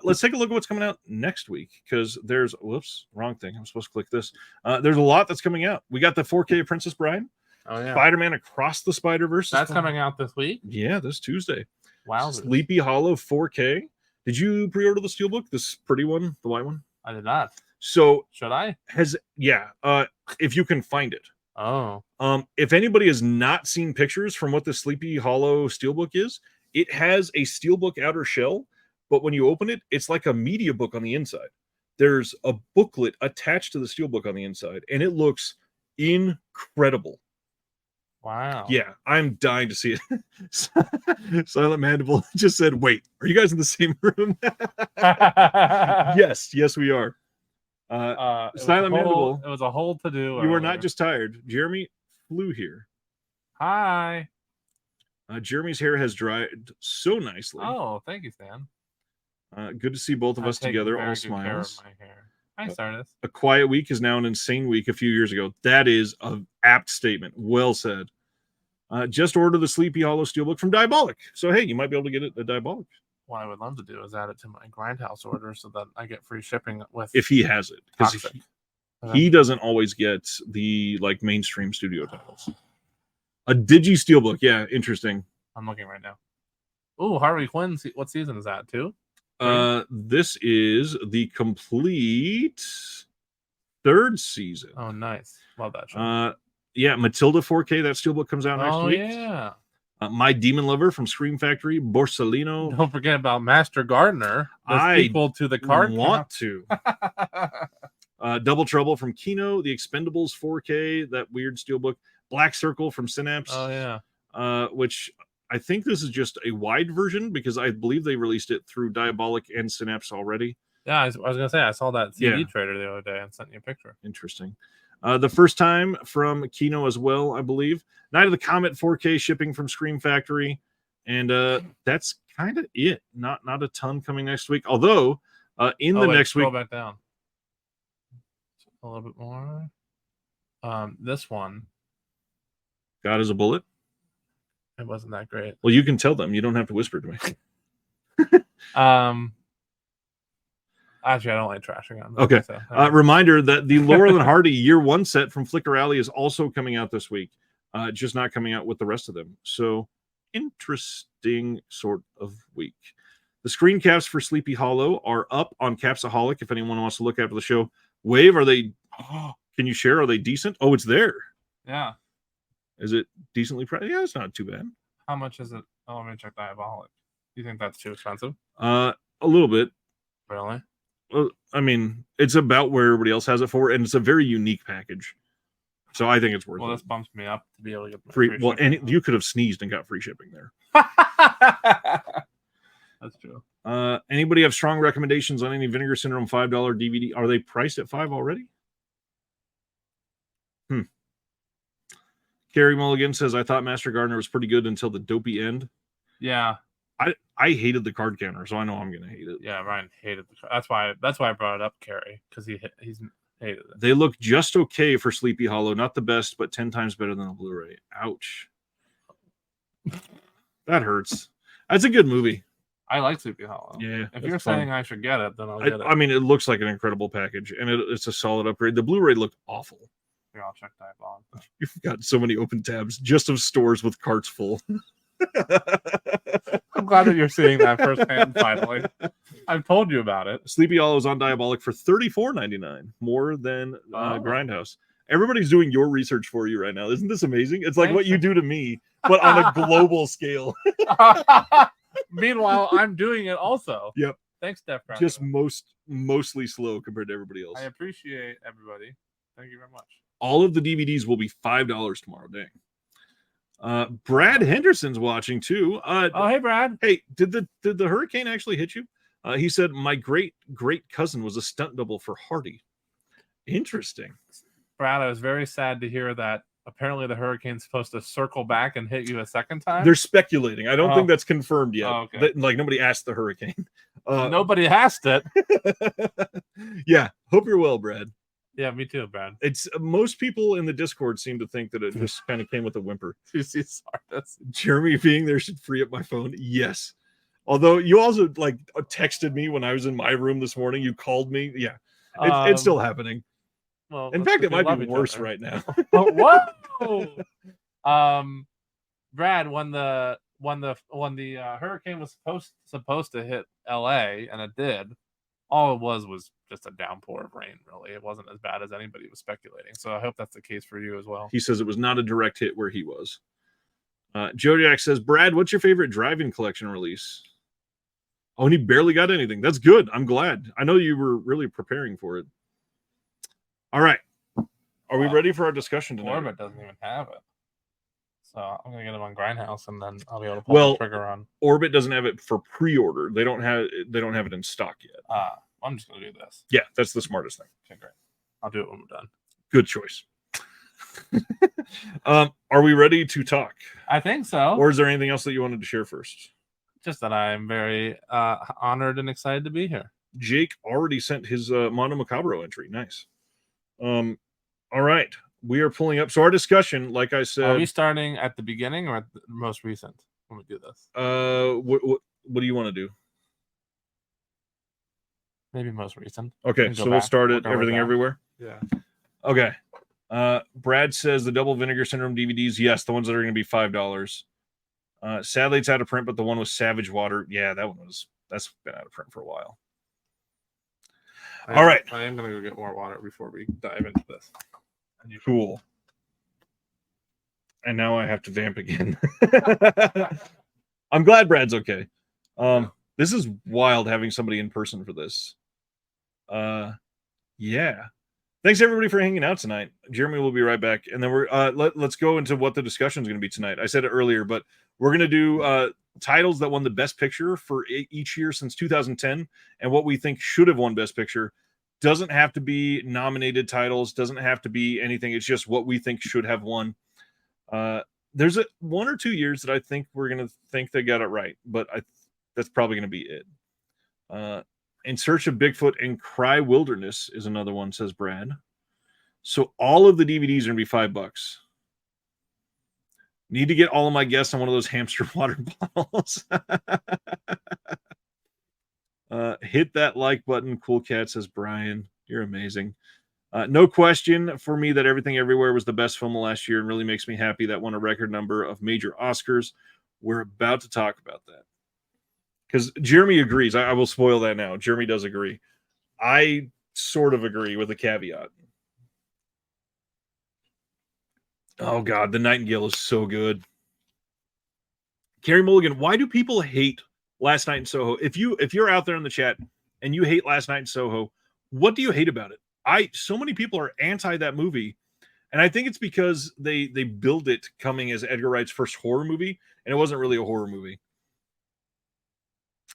Let's take a look at what's coming out next week because there's wrong thing. I'm supposed to click this. There's a lot that's coming out. We got the 4K Princess Bride. Oh yeah, Spider-Man Across the Spider-Verse. That's coming out this week. Yeah, this Tuesday. Wow. Sleepy Hollow 4K. Did you pre-order the Steelbook? This pretty one, the white one? I did not. So should I? If you can find it. Oh. If anybody has not seen pictures from what the Sleepy Hollow Steelbook is, it has a Steelbook outer shell, but when you open it, it's like a media book on the inside. There's a booklet attached to the Steelbook on the inside, and it looks incredible. Wow. Yeah, I'm dying to see it. Silent Mandible just said, wait, are you guys in the same room? Yes, we are. Silent Mandible. It was a whole to do. You are not just tired. Jeremy flew here. Hi. Jeremy's hair has dried so nicely. Oh, thank you, Stan. Good to see both of us together. All smiles. Hi, Sardis. A quiet week is now an insane week a few years ago. That is an apt statement. Well said. Just order the Sleepy Hollow Steelbook from Diabolic. So, hey, you might be able to get it at Diabolic. What I would love to do is add it to my Grindhouse order so that I get free shipping with. If he has it. Because he doesn't always get the mainstream studio titles. A Digi Steelbook. Yeah, interesting. I'm looking right now. Oh, Harley Quinn. What season is that, too? This is the complete third season. Oh, nice. Love that show. Yeah, Matilda 4K. That steelbook comes out next week. Oh, yeah. My Demon Lover from Scream Factory, Borsalino. Don't forget about Master Gardener, the sequel to the card. Double Trouble from Kino, The Expendables 4K, that weird steelbook. Black Circle from Synapse. Oh, yeah. Which I think this is just a wide version because I believe they released it through Diabolic and Synapse already. Yeah, I was going to say, I saw that CD trailer the other day and sent you a picture. Interesting. The first time from Kino as well, I believe. Night of the Comet 4K shipping from Scream Factory. And that's kind of it. Not a ton coming next week. Although, next week... Scroll back down. A little bit more. This one. God is a Bullet? It wasn't that great. Well, you can tell them. You don't have to whisper to me. Actually, I don't like trashing on. Okay. So, reminder that the Laurel and Hardy Year 1 set from Flickr Alley is also coming out this week. Just not coming out with the rest of them. So interesting sort of week. The screen caps for Sleepy Hollow are up on Capsaholic. If anyone wants to look after the show, Wave, are they? Can you share? Are they decent? Oh, it's there. Yeah. Is it decently priced? Yeah, it's not too bad. How much is it? Oh, let me check Diabolic. You think that's too expensive? A little bit. Really? Well, I mean, it's about where everybody else has it for, and it's a very unique package. So I think it's worth Well, it. this bumps me up to be able to get the Free. Well, shipping. and you could have sneezed and got free shipping there. That's true. Anybody have strong recommendations on any Vinegar Syndrome $5 DVD? Are they priced at $5 already? Gary Mulligan says, I thought Master Gardener was pretty good until the dopey end. Yeah. I hated the card counter, so I know I'm gonna hate it. Yeah, Ryan hated the. That's why I brought it up, Carrie, because he's hated it. They look just okay for Sleepy Hollow, not the best, but 10 times better than the Blu-ray. Ouch. That hurts. That's a good movie. I like Sleepy Hollow. Yeah. If you're saying I should get it, then I'll get it. I mean, it looks like an incredible package, and it's a solid upgrade. The Blu-ray looked awful. Here, I'll check Diabolic. You've got so many open tabs just of stores with carts full. I'm glad that you're seeing that firsthand. Finally, I've told you about it. Sleepy Hollow is on Diabolic for $34.99, more than Grindhouse. Everybody's doing your research for you right now. Isn't this amazing? It's like what you do to me, but on a global scale. Meanwhile, I'm doing it also. Yep. Thanks, Def. Just mostly slow compared to everybody else. I appreciate everybody. Thank you very much. All of the DVDs will be $5 tomorrow. Dang. Brad Henderson's watching too. Oh, hey, Brad. Hey, did the hurricane actually hit you? He said my great cousin was a stunt double for Hardy. Interesting. Brad, I was very sad to hear that apparently the hurricane's supposed to circle back and hit you a second time. They're speculating. I don't think that's confirmed yet. Oh, okay. Like nobody asked the hurricane. Nobody asked it. Yeah. Hope you're well, Brad. Yeah, me too, Brad. It's most people in the Discord seem to think that it just kind of came with a whimper. Jeremy being there should free up my phone. Yes. Although you also like texted me when I was in my room this morning. You called me. Yeah. It's still happening. Well, in fact, it might be worse right now. Whoa. Brad, when the hurricane was supposed to hit LA, and it did, all it was just a downpour of rain. Really, it wasn't as bad as anybody was speculating. So I hope that's the case for you as well. He says it was not a direct hit where he was. Jodiac says, Brad, what's your favorite drive-in collection release? Oh, and he barely got anything. That's good. I'm glad. I know you were really preparing for it. All right. Are we ready for our discussion tonight? Orbit doesn't even have it. So I'm going to get it on Grindhouse, and then I'll be able to pull the trigger on. Orbit doesn't have it for pre-order. They don't have it in stock yet. I'm just going to do this. Yeah, that's the smartest thing. Okay, great. I'll do it when we're done. Good choice. Are we ready to talk? I think so. Or is there anything else that you wanted to share first? Just that I'm very honored and excited to be here. Jake already sent his Mondo Macabro entry. Nice. All right. We are pulling up. So our discussion, like I said, are we starting at the beginning or at the most recent when we do this? What do you want to do? Maybe most recent. Okay, so we'll start at Everything Everywhere. Yeah. Okay. Brad says the Double Vinegar Syndrome DVDs. Yes, the ones that are going to be $5. Sadly, it's out of print, but the one with Savage Water, yeah, that's been out of print for a while. All right. I am going to go get more water before we dive into this. Cool. And now I have to vamp again. I'm glad Brad's okay. This is wild having somebody in person for this. Yeah. Thanks everybody for hanging out tonight. Jeremy will be right back, and then we're let's go into what the discussion is going to be tonight. I said it earlier, but we're going to do titles that won the Best Picture for each year since 2010, and what we think should have won Best Picture. Doesn't have to be nominated titles. Doesn't have to be anything. It's just what we think should have won. There's 1 or 2 years that I think we're going to think they got it right, but that's probably going to be it. In Search of Bigfoot and Cry Wilderness is another one, says Brad. So all of the DVDs are going to be $5. Need to get all of my guests on one of those hamster water bottles. Hit that like button. Cool Cat, says Brian. You're amazing. No question for me that Everything Everywhere was the best film of last year and really makes me happy that won a record number of major Oscars. We're about to talk about that because Jeremy agrees. I will spoil that now. Jeremy does agree. I sort of agree with a caveat. Oh God, The Nightingale is so good. Carrie Mulligan, why do people hate Last Night in Soho? If you're out there in the chat and you hate Last Night in Soho, what do you hate about it? So many people are anti that movie, and I think it's because they build it coming as Edgar Wright's first horror movie, and it wasn't really a horror movie.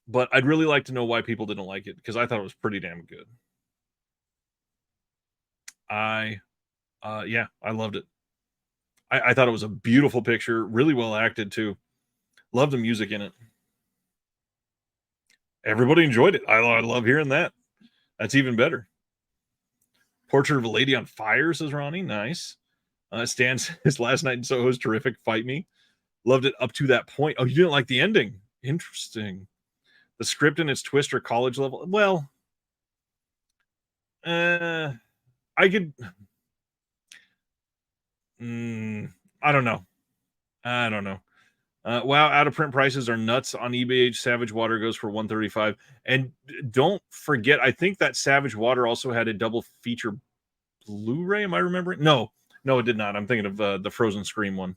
But I'd really like to know why people didn't like it because I thought it was pretty damn good. I loved it. I thought it was a beautiful picture, really well acted too. Love the music in it. Everybody enjoyed it. I love hearing that. That's even better. Portrait of a Lady on Fire, says Ronnie. Nice. Stan's his Last Night in Soho is terrific. Fight me. Loved it up to that point. Oh, you didn't like the ending? Interesting. The script and its twist are college level. Well, I could. I don't know. Wow, out of print prices are nuts on eBay. Savage Water goes for $135. And don't forget, I think that Savage Water also had a double feature Blu-ray. Am I remembering? No, it did not. I'm thinking of the Frozen Scream one.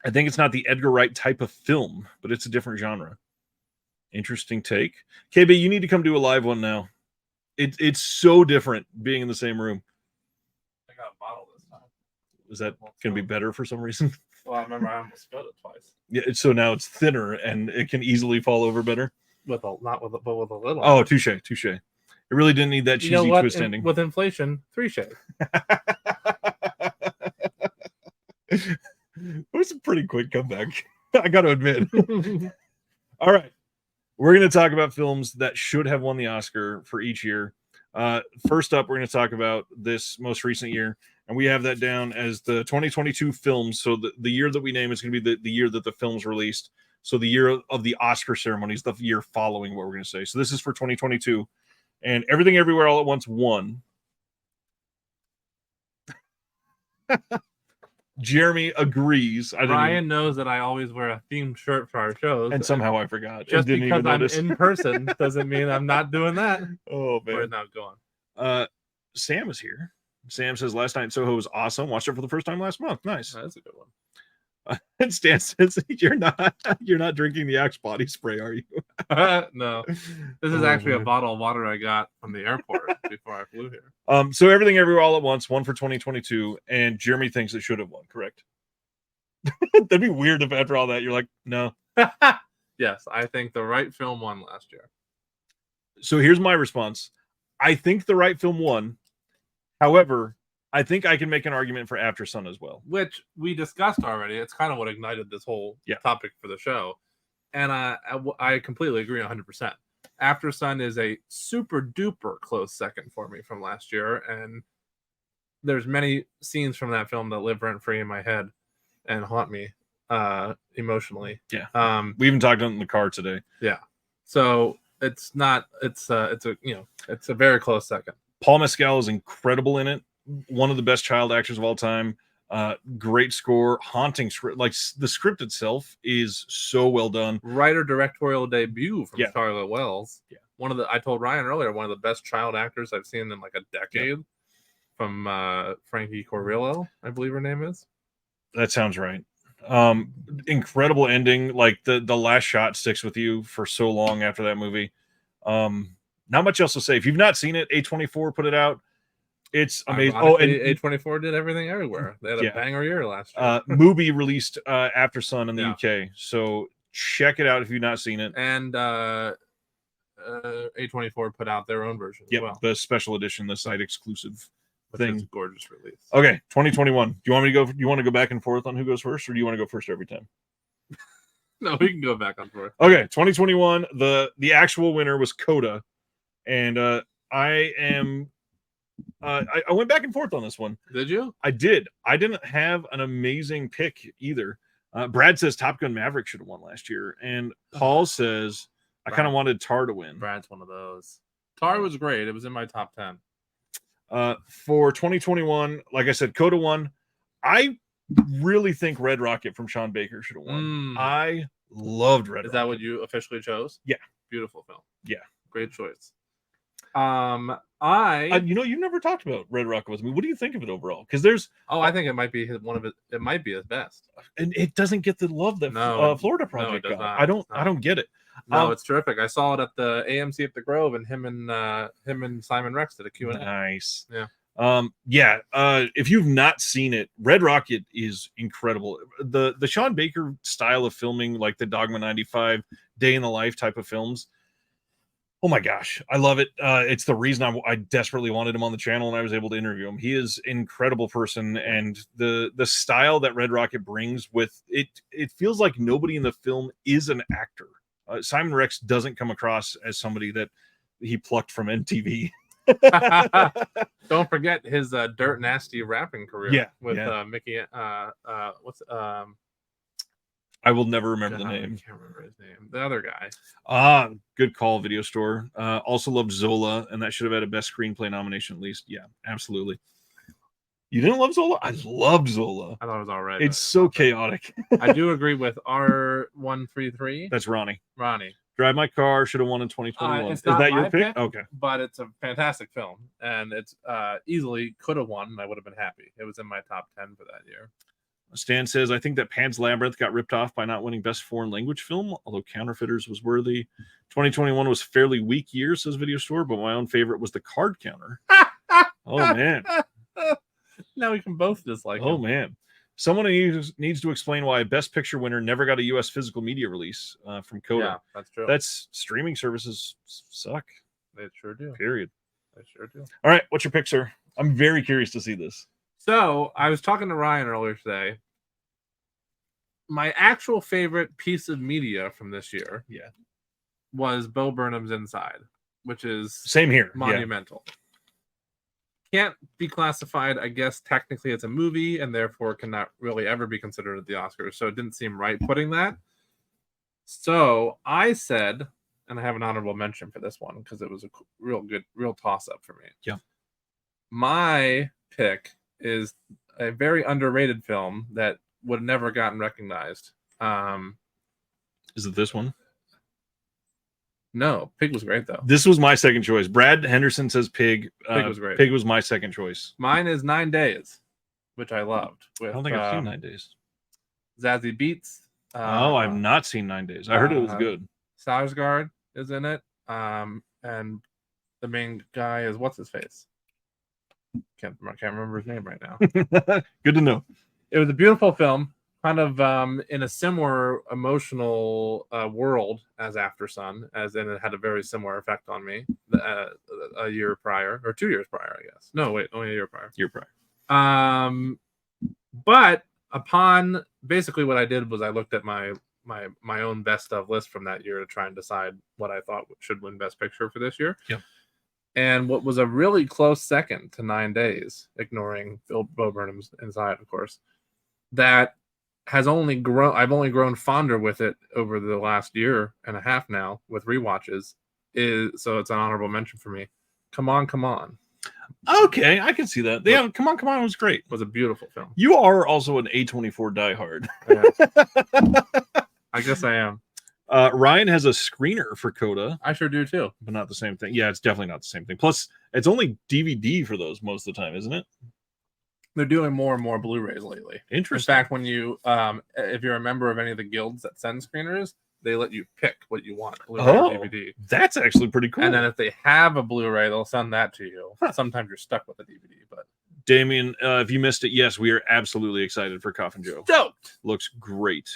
I think it's not the Edgar Wright type of film, but it's a different genre. Interesting take. KB, you need to come do a live one now. It's so different being in the same room. I got a bottle this time. Is that going to be better for some reason? Well, I remember I almost spilled it twice. Yeah, so now it's thinner and it can easily fall over better. But with a little. Oh, touche. It really didn't need that cheesy twist ending. With inflation, 3 shade. It was a pretty quick comeback, I got to admit. All right. We're going to talk about films that should have won the Oscar for each year. First up, we're going to talk about this most recent year, and we have that down as the 2022 films. So the year that we name is going to be the year that the film's released. So the year of the Oscar ceremonies, the year following what we're going to say. So this is for 2022, and Everything Everywhere All at Once won. Jeremy agrees. Ryan knows that I always wear a themed shirt for our shows. And somehow I forgot. Just didn't because even I'm notice. in person doesn't mean I'm not doing that. Oh, man. Where's now going? Sam is here. Sam says Last Night in Soho was awesome. Watched it for the first time last month. Nice. That's a good one. And Stan says you're not drinking the Axe body spray, are you? No. This is actually a bottle of water I got from the airport before I flew here. So Everything Everywhere All at Once won for 2022, and Jeremy thinks it should have won, correct? That'd be weird if after all that you're like, no. Yes, I think the right film won last year. So here's my response. I think the right film won. However, I think I can make an argument for After Sun as well. Which we discussed already. It's kind of what ignited this whole topic for the show. And I completely agree 100%. After Sun is a super duper close second for me from last year. And there's many scenes from that film that live rent free in my head and haunt me emotionally. Yeah. We even talked in the car today. Yeah. So it's a very close second. Paul Mescal is incredible in it. One of the best child actors of all time. Great score, haunting script. Like the script itself is so well done. Writer directorial debut from Yeah. Charlotte Wells. Yeah. I told Ryan earlier, one of the best child actors I've seen in like a decade. Yeah. From Frankie Corillo, I believe her name is. That sounds right. Incredible ending. Like the last shot sticks with you for so long after that movie. Not much else to say. If you've not seen it, A24 put it out. It's amazing. Honestly, A24 did Everything Everywhere. They had a banger year last year. Mubi released After Sun in the Yeah. UK, so check it out if you've not seen it. And A24 put out their own version as well. The special edition, the site exclusive Which thing. is a gorgeous release. Okay, 2021. Do you want me to go? Do you want to go back and forth on who goes first, or do you want to go first every time? No, we can go back and forth. Okay, 2021. The actual winner was Coda, and I went back and forth on this one. Did you? I did. I didn't have an amazing pick either. Brad says Top Gun Maverick should have won last year, and Paul says I kind of wanted Tar to win. Brad's one of those. Tar was great. It was in my top 10. For 2021, like I said, Coda won. I really think Red Rocket from Sean Baker should have won. Mm. I loved Red Is Rocket. that what you officially chose? Yeah. Beautiful film. Yeah. Great choice. You've never talked about Red Rocket with me. What do you think of it overall? Because there's I think it might be it might be his best. and it doesn't get the love that Florida Project does got. not. I don't get it. No, it's terrific. I saw it at the AMC at the Grove, and him and Simon Rex did a Q&A. Nice. Yeah. If you've not seen it, Red Rocket is incredible. The Sean Baker style of filming, like the Dogma 95 Day in the Life type of films. Oh my gosh, I love it. It's the reason I desperately wanted him on the channel, and I was able to interview him. He is an incredible person, and the style that Red Rocket brings with it, it feels like nobody in the film is an actor. Simon Rex doesn't come across as somebody that he plucked from MTV. Don't forget his Dirt Nasty rapping career. With Mickey. I will never remember the name. I can't remember his name. The other guy. Good call, Video Store. Also loved Zola, and that should have had a Best Screenplay nomination at least. Yeah, absolutely. You didn't love Zola? I loved Zola. I thought it was all right. It's so chaotic. I do agree with R133. That's Ronnie. Ronnie. Drive My Car should have won in 2021. Is that your pick? pick? Okay. But it's a fantastic film, and it's easily could have won, and I would have been happy. It was in my top 10 for that year. Stan says, I think that Pan's Labyrinth got ripped off by not winning Best Foreign Language Film, although Counterfeiters was worthy. 2021 was a fairly weak year, says Video Store, but my own favorite was The Card Counter. Oh, man. Now we can both dislike Oh, him. man. Someone needs to explain why a Best Picture winner never got a U.S. physical media release from Coda. Yeah, that's true. That's streaming services suck. They sure do. Period. They sure do. All right, what's your pick, sir? I'm very curious to see this. So I was talking to Ryan earlier today. My actual favorite piece of media from this year, was Bo Burnham's Inside, which is same here, monumental. Can't be classified, I guess, technically as a movie, and therefore cannot really ever be considered at the Oscars. So it didn't seem right putting that. So I said, and I have an honorable mention for this one because it was a real toss-up for me. Yeah. My pick is a very underrated film that would have never gotten recognized. Is it this one? No, Pig was great though. This was my second choice. Brad Henderson says Pig. Pig was great. Pig was my second choice. Mine is 9 Days, which I loved. With, I don't think I've seen 9 Days. Zazie Beetz. I've not seen 9 Days. I heard it was good. Sarsgaard is in it. And the main guy is what's his face? Can't remember his name right now. Good to know. It was a beautiful film, kind of in a similar emotional world as After Sun, as in it had a very similar effect on me a year prior, or 2 years prior, I guess. No, wait, only a year prior. But upon basically what I did was I looked at my own best of list from that year to try and decide what I thought should win Best Picture for this year. Yep. And what was a really close second to 9 Days, ignoring Bo Burnham's Inside, of course, that has only grown. I've only grown fonder with it over the last year and a half now with rewatches. So it's an honorable mention for me. Come On, Come On. Okay, I can see that. Yeah, Come On, Come On was great. It was a beautiful film. You are also an A24 diehard. Yeah. I guess I am. Ryan has a screener for Coda. I sure do too. But not the same thing. Yeah, it's definitely not the same thing. Plus, it's only DVD for those most of the time, isn't it? They're doing more and more Blu-rays lately. Interesting. In fact, when you, if you're a member of any of the guilds that send screeners, they let you pick what you want, Blu-ray or DVD. That's actually pretty cool. And then if they have a Blu-ray, they'll send that to you. Sometimes you're stuck with a DVD, but Damien, if you missed it, yes, we are absolutely excited for Coffin Joe. Stoked. Looks great.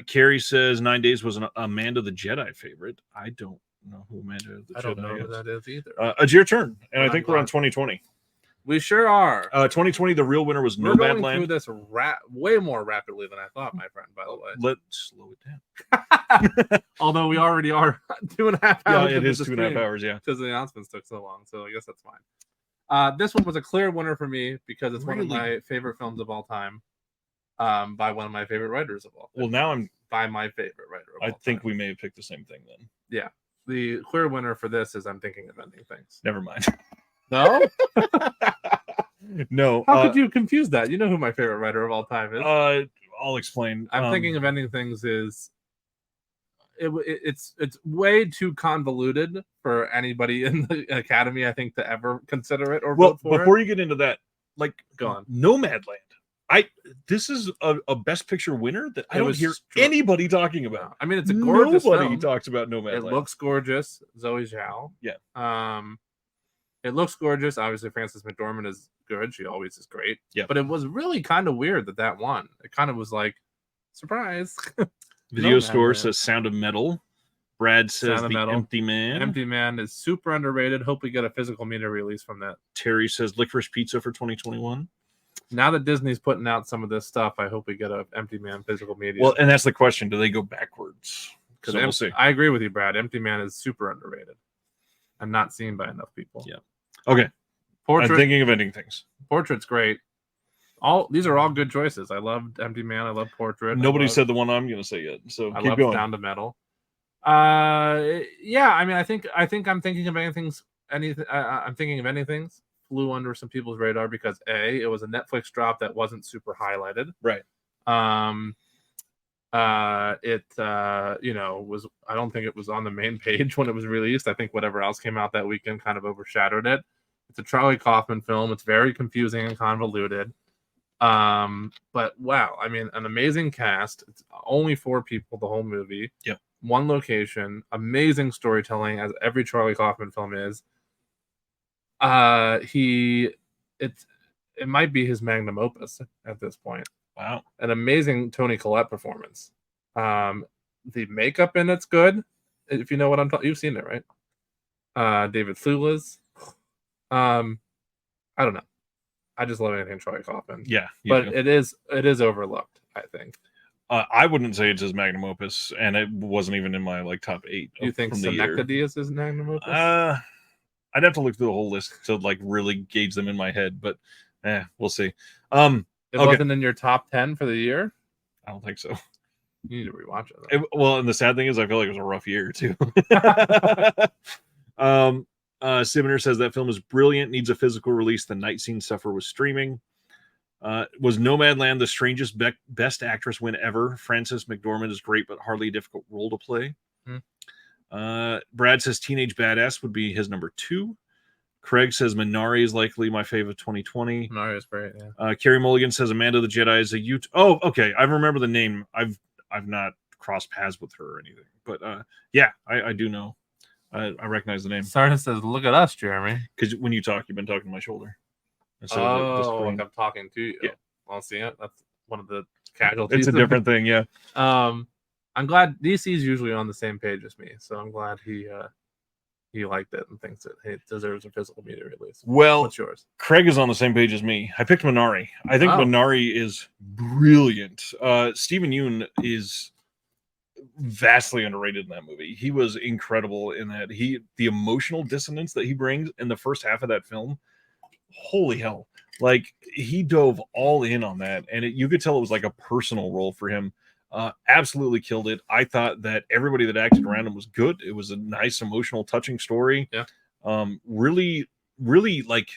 Carrie says 9 Days was an Amanda the Jedi favorite. I don't know who Amanda the Jedi is. I don't know who that is either. It's your turn, and I think we're on 2020. We sure are. 2020, the real winner was We're going Nomadland. through this way more rapidly than I thought, my friend, by the way. Let's slow it down. Although we already are 2.5 hours. Yeah, it is 2.5 hours, yeah. Because the announcements took so long, so I guess that's fine. This one was a clear winner for me because it's one of my favorite films of all time, by one of my favorite writers of all time. Well, now I'm by my favorite writer of all I think time. we may have picked the same thing then. Yeah. The clear winner for this is I'm Thinking of Ending Things. Never mind. No? No. How could you confuse that? You know who my favorite writer of all time is. I'll explain. I'm thinking of Ending Things is it's way too convoluted for anybody in the Academy, I think, to ever consider it or vote for before it. you get into that, like, Go on. Nomadland. This is a Best Picture winner that I It don't was hear str- anybody talking about. I mean, it's a gorgeous Nobody film. talks about Nomadland. It looks gorgeous. Zoe Zhao. Yeah. It looks gorgeous. Obviously, Frances McDormand is good. She always is great. Yeah. But it was really kind of weird that won. It kind of was like, surprise. Video Store Nomadland. says Sound of Metal. Brad says Sound of The Metal. Empty Man. Empty Man is super underrated. Hope we get a physical media release from that. Terry says Licorice Pizza for 2021. Now that Disney's putting out some of this stuff, I hope we get a Empty Man physical media. Well, and that's the question. Do they go backwards? because So we'll see. I agree with you, Brad. Empty Man is super underrated and not seen by enough people. Yeah. Okay. I'm Portrait, thinking of ending things. Portrait's great. These are all good choices. I loved Empty Man. I love Portrait. Nobody said the one I'm going to say yet. So I keep love going. Sound of Metal. Yeah. I mean, I think I'm thinking of anything. I'm thinking of anything flew under some people's radar because it was a Netflix drop that wasn't super highlighted. Right. It was, I don't think it was on the main page when it was released. I think whatever else came out that weekend kind of overshadowed it. It's a Charlie Kaufman film. It's very confusing and convoluted. But wow, I mean, an amazing cast. It's only 4 people the whole movie. Yep. 1 location, amazing storytelling, as every Charlie Kaufman film is. It might be his magnum opus at this point. Wow. An amazing Toni Collette performance. The makeup in it's good. If you know what I'm talking, you've seen it, right? David Thewlis. I don't know. I just love anything Charlie Kaufman. Yeah. But it is overlooked, I think. I wouldn't say it's his magnum opus, and it wasn't even in my top 8. You think from the year. Synecdoche is his magnum opus? I'd have to look through the whole list to really gauge them in my head, but we'll see. It wasn't in your top 10 for the year? I don't think so. You need to rewatch it. Well, and the sad thing is, I feel like it was a rough year too. Sibner says that film is brilliant, needs a physical release. The Night Scene suffer with streaming. Was Nomadland the strangest best actress win ever? Frances McDormand is great, but hardly a difficult role to play. Brad says Teenage Badass would be his number 2. Craig says Minari is likely my favorite of 2020. Minari is great, yeah. Carrie Mulligan says Amanda the Jedi is a Oh, okay. I remember the name. I've not crossed paths with her or anything, but yeah, I do know. I recognize the name. Sarah says, "Look at us, Jeremy." Because when you talk, you've been talking to my shoulder. Like I'm talking to you. Yeah. I'll see it. That's one of the casualties. It's a different thing, yeah. I'm glad DC's usually on the same page as me, so I'm glad he liked it and thinks that it deserves a physical media release. Well, what's yours? Craig is on the same page as me. I picked Minari. I think Minari is brilliant. Stephen Yeun is vastly underrated in that movie. He was incredible in that. The emotional dissonance that he brings in the first half of that film, holy hell. Like, he dove all in on that, and you could tell it was like a personal role for him. Absolutely killed it. I thought that everybody that acted around him was good. It was a nice, emotional, touching story. Yeah. Really, really like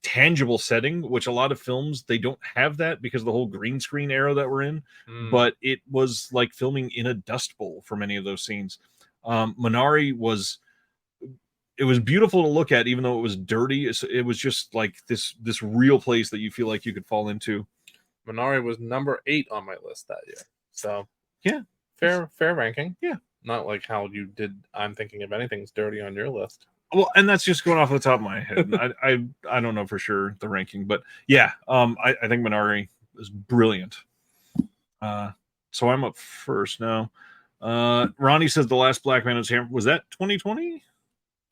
tangible setting, which a lot of films, they don't have that because of the whole green screen era that we're in. But it was like filming in a dust bowl for many of those scenes. Minari was beautiful to look at, even though it was dirty. It was just like this real place that you feel like you could fall into. Minari was number 8 on my list that year. So yeah, fair ranking. Yeah, not like how you did. I'm thinking of anything's dirty on your list. Well, and that's just going off the top of my head. I don't know for sure the ranking, but yeah, I think Minari is brilliant. So I'm up first now. Ronnie says The Last Black Man was that 2020?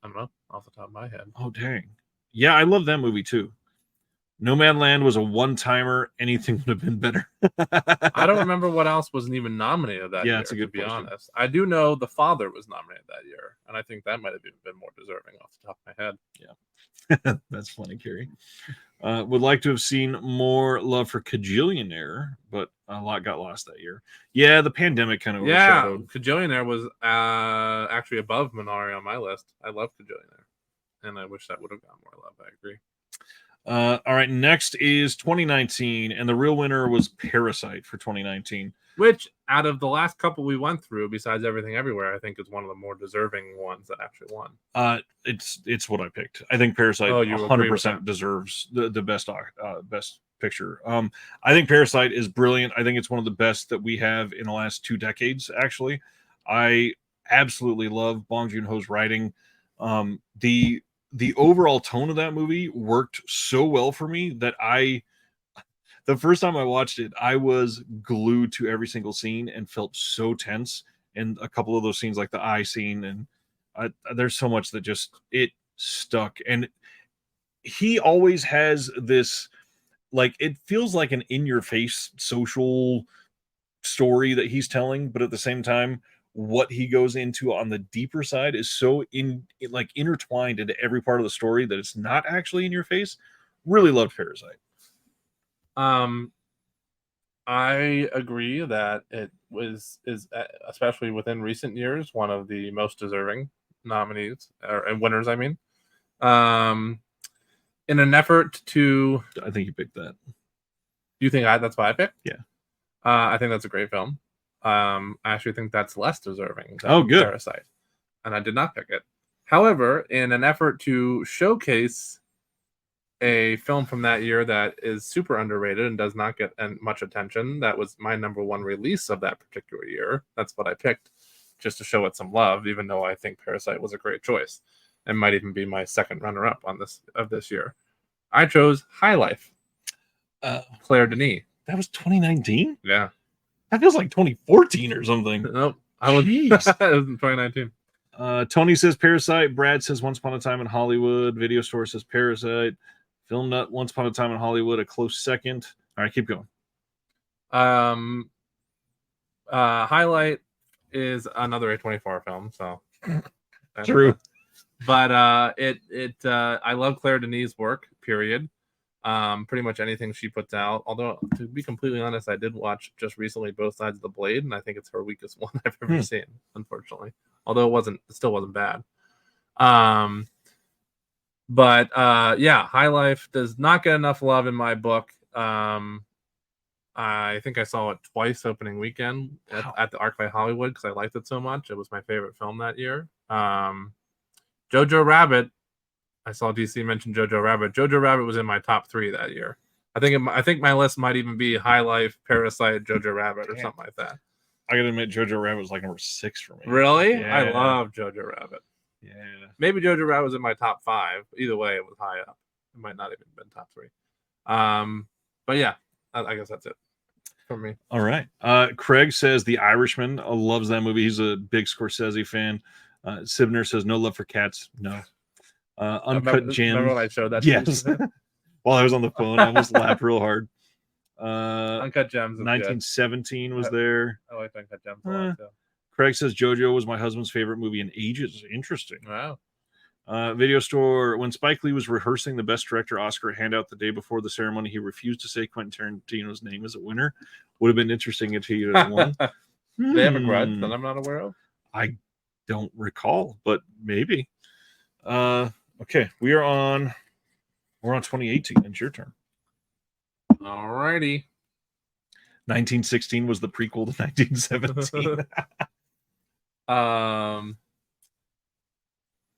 I don't know off the top of my head. Oh dang, yeah, I love that movie too. Nomadland was a one-timer. Anything would have been better. I don't remember what else wasn't even nominated that year. Yeah, it's a good to be question. honest. I do know The Father was nominated that year, and I think that might have even been more deserving off the top of my head. Yeah, that's funny, Carrie. Would like to have seen more love for Kajillionaire, but a lot got lost that year. Yeah, the pandemic kind of overshadowed. Kajillionaire was actually above Minari on my list. I love Kajillionaire, and I wish that would have gotten more love. I agree. All right, next is 2019, and the real winner was Parasite for 2019. Which, out of the last couple we went through, besides Everything Everywhere, I think is one of the more deserving ones that actually won. It's what I picked. I think Parasite Oh, you agree with 100% that? deserves the best picture. I think Parasite is brilliant. I think it's one of the best that we have in the last 2 decades. Actually, I absolutely love Bong Joon-ho's writing. The overall tone of that movie worked so well for me that the first time I watched it, I was glued to every single scene and felt so tense. And a couple of those scenes, like the eye scene, and there's so much that just it stuck. And he always has this, like, it feels like an in-your-face social story that he's telling, but at the same time, what he goes into on the deeper side is so like intertwined into every part of the story that it's not actually in your face. Really loved Parasite. I agree that it is especially within recent years one of the most deserving nominees and winners. I mean, in an effort to, I think you picked that. do you think that's why I picked? Yeah. I think that's a great film. I actually think that's less deserving than Oh, good. Parasite, and I did not pick it. However, in an effort to showcase a film from that year that is super underrated and does not get much attention, that was my number one release of that particular year. That's what I picked, just to show it some love, even though I think Parasite was a great choice and might even be my second runner-up on this year. I chose High Life. Claire Denis. That was 2019. Yeah, that feels like 2014 or something. Nope, I was. It was in 2019. Tony says Parasite. Brad says Once Upon a Time in Hollywood. Video Store says Parasite. Film Nut, Once Upon a Time in Hollywood, a close second. All right, keep going. Highlight is another A24 film, so true. But I love Claire Denis' work. Period. Pretty much anything she puts out. Although, to be completely honest, I did watch just recently Both Sides of the Blade, and I think it's her weakest one I've ever seen, unfortunately. Although it still wasn't bad. But High Life does not get enough love in my book. I think I saw it twice opening weekend at the ArcLight Hollywood because I liked it so much. It was my favorite film that year. Jojo Rabbit. I saw DC mention Jojo Rabbit. Jojo Rabbit was in my top 3 that year. I think my list might even be High Life, Parasite, Jojo Rabbit, or something like that. I gotta admit, Jojo Rabbit was like number 6 for me. Really? Yeah. I love Jojo Rabbit. Yeah. Maybe Jojo Rabbit was in my top 5. Either way, it was high up. It might not even have been top 3. But yeah, I guess that's it for me. All right. Craig says The Irishman. Loves that movie. He's a big Scorsese fan. Sibner says no love for cats. No. Uncut Gems. Remember when I showed that? Yes. While I was on the phone, I almost laughed real hard. Uncut Gems. 1917 was there. I like Uncut Gems a lot too. Craig says JoJo was my husband's favorite movie in ages. Interesting. Wow. Video Store. When Spike Lee was rehearsing the Best Director Oscar handout the day before the ceremony, he refused to say Quentin Tarantino's name as a winner. Would have been interesting if he had won. They have a grudge that I'm not aware of. I don't recall, but maybe. Okay, we're on 2018. It's your turn. Alrighty. 1916 was the prequel to 1917.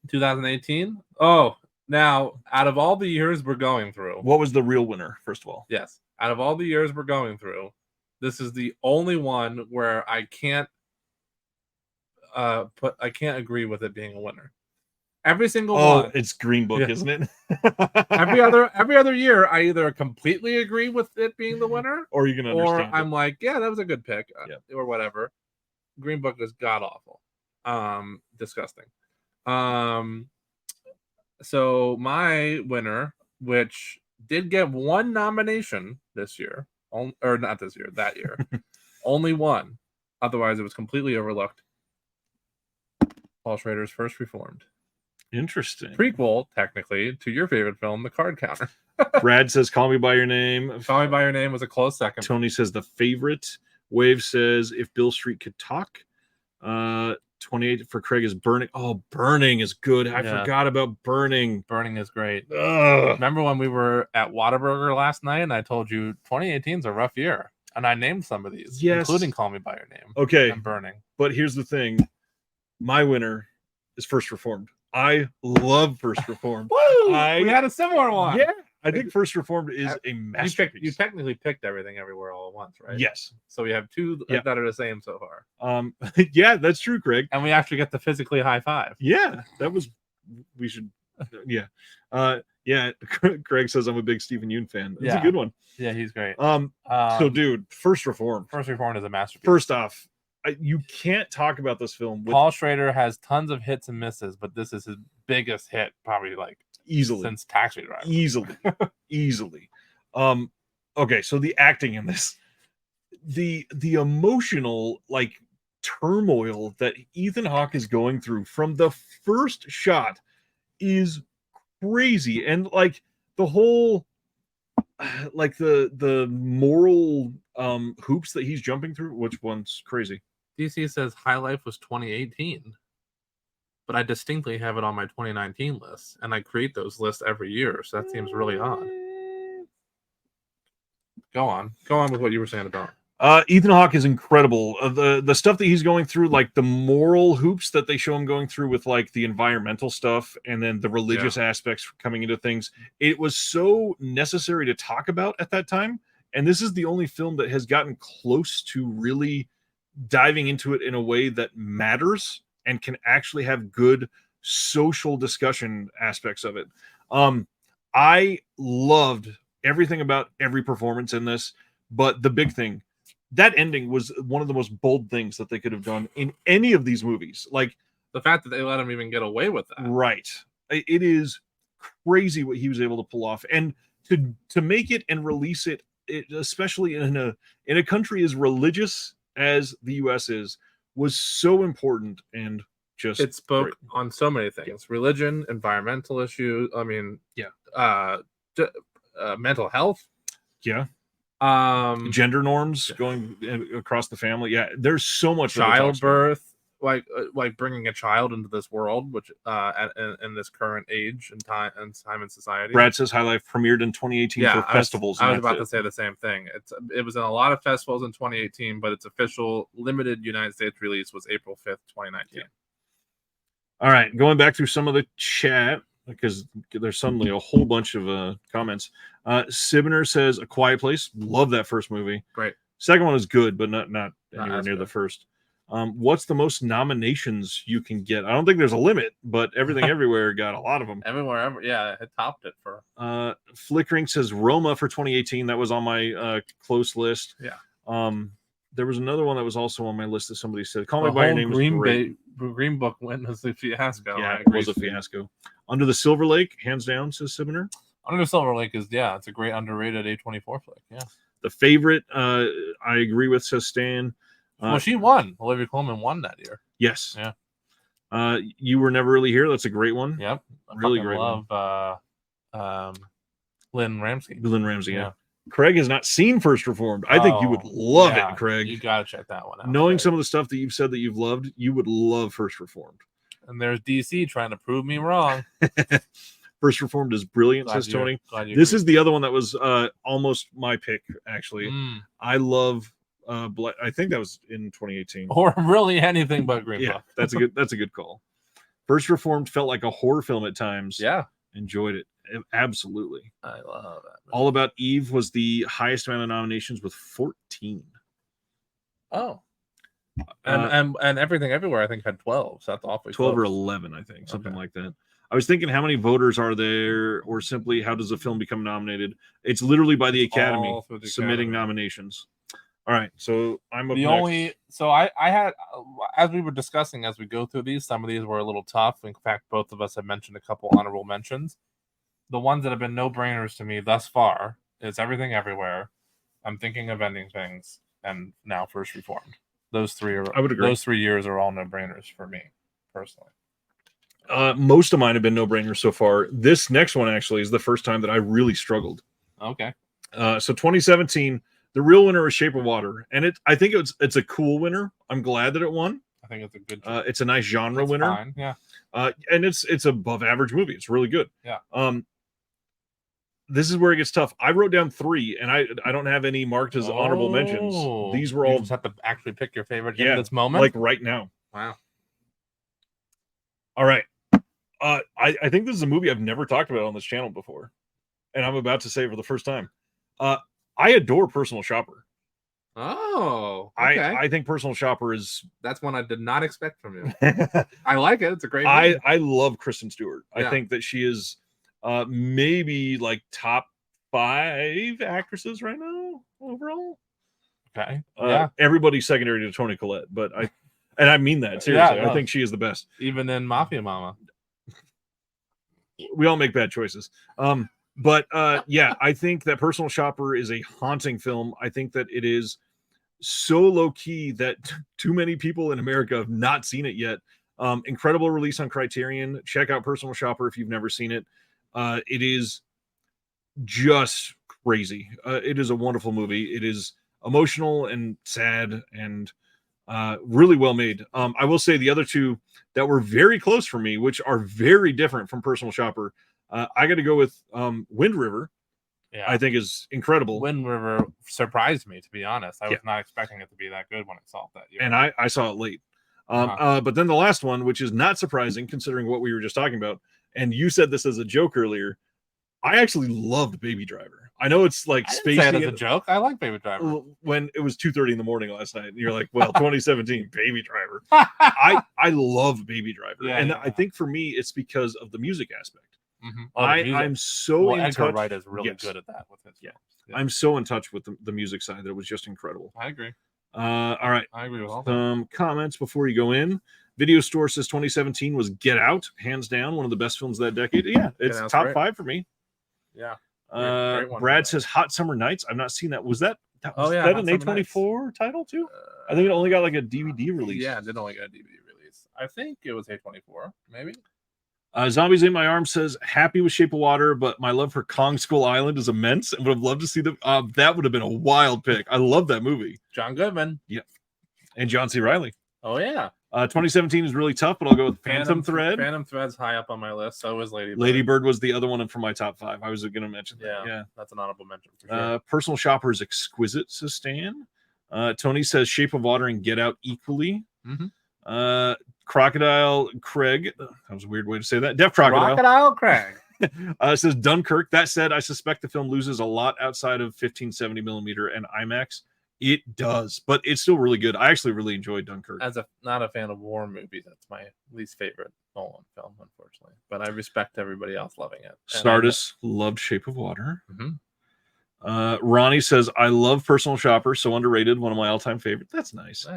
2018. Oh, now out of all the years we're going through, what was the real winner? First of all, yes, out of all the years we're going through, this is the only one where I can't agree with it being a winner. Every single one. It's Green Book, isn't it? every other year, I either completely agree with it being the winner, or you can understand, or I'm like, yeah, that was a good pick, or whatever. Green Book is god awful, disgusting. So my winner, which did get one nomination this year, or not this year, that year, only one. Otherwise, it was completely overlooked. Paul Schrader's First Reformed. Interesting. Prequel, technically, to your favorite film, The Card Counter. Brad says Call Me By Your Name. Call Me By Your Name was a close second. Tony says The Favorite. Wave says If Bill Street Could Talk. 28 for Craig is Burning. Oh, Burning is good. I Yeah. forgot about Burning. Burning is great. Ugh. Remember when we were at Whataburger last night and I told you 2018 is a rough year, and I named some of these, Yes. including Call Me by Your Name. Okay, And Burning. but here's the thing: my winner is First Reformed. I love First Reformed. Woo! I- We had a similar one. Yeah, I think First Reformed is a You masterpiece. technically picked Everything Everywhere All at Once, right? Yes. So we have two Yeah. that are the same so far, Yeah, that's true, Craig. and we actually get to physically high five. Yeah, that was. We should. Yeah, yeah. Craig says I'm a big Stephen Yoon fan. That's Yeah. a good one. Yeah, he's great. So, dude, First Reformed. First Reformed is a masterpiece. First off, you can't talk about this film with Paul Schrader has tons of hits and misses, but this is his biggest hit, probably like easily. since Taxi Driver. Easily. Okay, so the acting in this, the emotional like turmoil that Ethan Hawke is going through from the first shot is crazy, and like the whole like the moral hoops that he's jumping through. Which one's crazy? DC says High Life was 2018, but I distinctly have it on my 2019 list, and I create those lists every year, so that seems really odd. Go on with what you were saying about. Ethan Hawke is incredible. The stuff that he's going through, like the moral hoops that they show him going through with like the environmental stuff and then the religious aspects coming into things. It was so necessary to talk about at that time. And this is the only film that has gotten close to really diving into it in a way that matters and can actually have good social discussion aspects of it. I loved everything about every performance in this, but the big thing, that ending was one of the most bold things that they could have done in any of these movies. Like The fact that they let him even get away with that. right, it is crazy what he was able to pull off, and to make it and release it, especially in a country as religious as the U.S. is, was so important. And just It spoke great. on so many things: religion, environmental issues. I mean, mental health. Yeah. Gender Gender norms going across the family. Yeah, there's so much that it talks about. childbirth, like bringing a child into this world, which in this current age and time in society. Brad says High Life premiered in 2018 for festivals. I was and about to that's say the same thing. It was in a lot of festivals in 2018, but its official limited United States release was April 5th, 2019. Yeah. All right, going back through some of the chat because there's suddenly a whole bunch of comments. Sibner says A Quiet Place. Love that first movie. Great. Second one is good, but not anywhere as near good. the first. What's the most nominations you can get? I don't think there's a limit, but Everything Everywhere got a lot of them. It topped it for. Flickering says Roma for 2018. That was on my close list. Yeah. There was another one that was also on my list that somebody said. Call The Me by Your whole Name was great. Green Book win was a fiasco. Yeah, I it agree was a with you. fiasco. Under the Silver Lake, hands down, says Sibner. Under the Silver Lake is it's a great underrated A24 flick. Yeah. The Favorite, I agree with, says Stan. Well, she won. Olivia Colman won that year. Yes. Yeah. You Were Never Really Here. That's a great one. Yep. Really fucking great love Lynn Ramsey. Lynn Ramsey. Yeah. Yeah. Craig has not seen First Reformed. I think you would love yeah, it, Craig. You gotta check that one out. Knowing Craig. some of the stuff that you've said that you've loved, you would love First Reformed. And there's DC trying to prove me wrong. First Reformed is brilliant, says Tony. This is the other one that was almost my pick, actually. I love I think that was in 2018. Or really anything but Green Yeah, Book. that's a good call. First Reformed felt like a horror film at times. Yeah. Enjoyed it. Absolutely. I love that. All About Eve was the highest amount of nominations with 14. Oh. And Everything Everywhere, I think, had 12. So that's awfully 12 or close. 11, I think, something Okay. like that. I was thinking, how many voters are there, or simply how does a film become nominated? It's literally by the Academy all through the submitting Academy. nominations. All right, so I'm up The next. only so I had as we were discussing as we go through these, some of these were a little tough. In fact, both of us have mentioned a couple honorable mentions. The ones that have been no-brainers to me thus far is Everything Everywhere, I'm Thinking of Ending Things, and now First Reformed. Those three are I would agree. Those 3 years are all no-brainers for me personally. Most of mine have been no-brainers so far. This next one actually is the first time that I really struggled. Okay. So 2017, the real winner is Shape of Water, and I think it's a cool winner. I'm glad that it won. think it's a good. It's a nice genre It's winner. fine, yeah. And it's above average movie. It's really good. Yeah. This is where it gets tough. I wrote down 3, and I don't have any marked as honorable mentions. These were you all just have to actually pick your favorite yeah, in this moment. like right now. Wow. All right. I think this is a movie I've never talked about on this channel before, and I'm about to say it for the first time. I adore Personal Shopper. Oh, okay. I think Personal Shopper is That's one I did not expect from you. I like it. It's a great movie. I love Kristen Stewart. Yeah. I think that she is maybe like top 5 actresses right now overall. Okay. Yeah. Everybody's secondary to Toni Collette, but I mean that seriously. Yeah, no. I think she is the best. Even in Mafia Mama. We all make bad choices. But yeah, I think that Personal Shopper is a haunting film. I think that it is so low key that too many people in America have not seen it yet. Incredible release on Criterion. Check out Personal Shopper if you've never seen it. It is just crazy. It is a wonderful movie. It is emotional and sad and really well made. I will say the other 2 that were very close for me, which are very different from Personal Shopper. I got to go with Wind River. Yeah. I think is incredible. Wind River surprised me, to be honest. I was not expecting it to be that good when I saw it that year. And I saw it late. But then the last one, which is not surprising considering what we were just talking about, and you said this as a joke earlier, I actually loved Baby Driver. I know it's like I didn't say it as a joke. I like Baby Driver. When it was 2:30 in the morning last night, and you're like, well, 2017 Baby Driver. I love Baby Driver. Yeah, and yeah. I think for me it's because of the music aspect. Mm-hmm. I'm so in Edgar touch. Wright is really Yes. good at that with his Yeah. films. I'm so in touch with the music side that it was just incredible. I agree. All right. I agree with all that. Some comments before you go in. Video Store says 2017 was Get Out, hands down, one of the best films of that decade. Yeah, it's Out's top great. 5 for me. Yeah. Great one for Brad that. says Hot Summer Nights. I've not seen that. Was that Oh, was yeah, that Hot an Summer A24 title too? I think it only got like a DVD release. Yeah, it did only get a DVD release. I think it was A24, maybe. Zombies in My Arms says happy with Shape of Water, but my love for Kong Skull Island is immense and would have loved to see them. That would have been a wild pick. I love that movie. John Goodman. And John C. Reilly. Oh, yeah. 2017 is really tough, but I'll go with Phantom Thread. Phantom Thread's high up on my list. So is Lady Bird. Lady Bird was the other one from my top 5. I was going to mention that. Yeah. That's an honorable mention for sure. Personal Shopper is exquisite, says Stan. Tony says Shape of Water and Get Out equally. Mhm. Crocodile Craig. That was a weird way to say that. Deaf Crocodile. Crocodile Craig. Says Dunkirk. That said, I suspect the film loses a lot outside of 1570 millimeter and IMAX. It does, but it's still really good. I actually really enjoyed Dunkirk. As not a fan of war movies, that's my least favorite Nolan film, unfortunately. But I respect everybody else loving it. Stardust loved Shape of Water. Mhm. Ronnie says, I love Personal Shopper, so underrated, one of my all-time favorites. That's nice.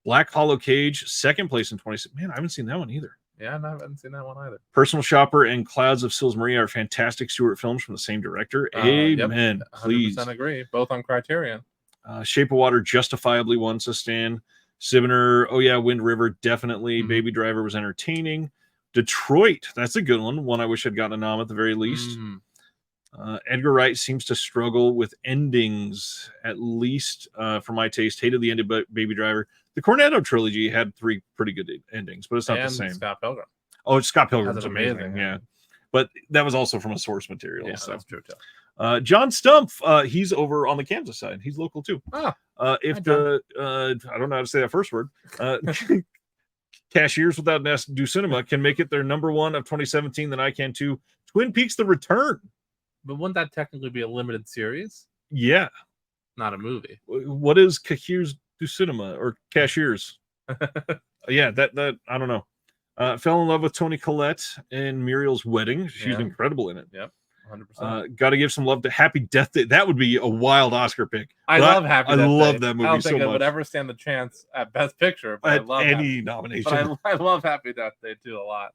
Black Hollow Cage, second place in 20. Man, I haven't seen that one either. Yeah, I haven't seen that one either. Personal Shopper and Clouds of Sils Maria are fantastic Stewart films from the same director. Amen. Yep, Please. 100% agree. Both on Criterion. Shape of Water justifiably won, says Stan. Sivner, oh yeah, Wind River, definitely. Mhm. Baby Driver was entertaining. Detroit, that's a good one I wish I'd gotten a nom at the very least. Mhm. Edgar Wright seems to struggle with endings, at least for my taste. Hated the end of Baby Driver. The Cornetto trilogy had 3 pretty good endings, but it's not And the same. Scott Pilgrim. Oh, Scott That's Pilgrim's amazing. amazing. Yeah. But that was also from a source material. Yeah, so. that's true too. John Stumpf, he's over on the Kansas side. He's local too. Ah, If hi, the I don't know how to say that first word. Cashiers Without an S Do Cinema can make it their number 1 of 2017, then I can too. Twin Peaks: The Return. But wouldn't that technically be a limited series? Yeah. Not a movie. What is Cashiers Do Cinema or Cashiers? Yeah, that I don't know. Fell in love with Toni Collette in Muriel's Wedding. She's Yeah. incredible in it. Yep, 100%. Got to give some love to Happy Death Day. That would be a wild Oscar pick. I But love Happy I Death love Day. that movie I don't think so it would much. ever stand the chance at Best Picture, but I At love any nomination. But I love Happy Death Day too a lot.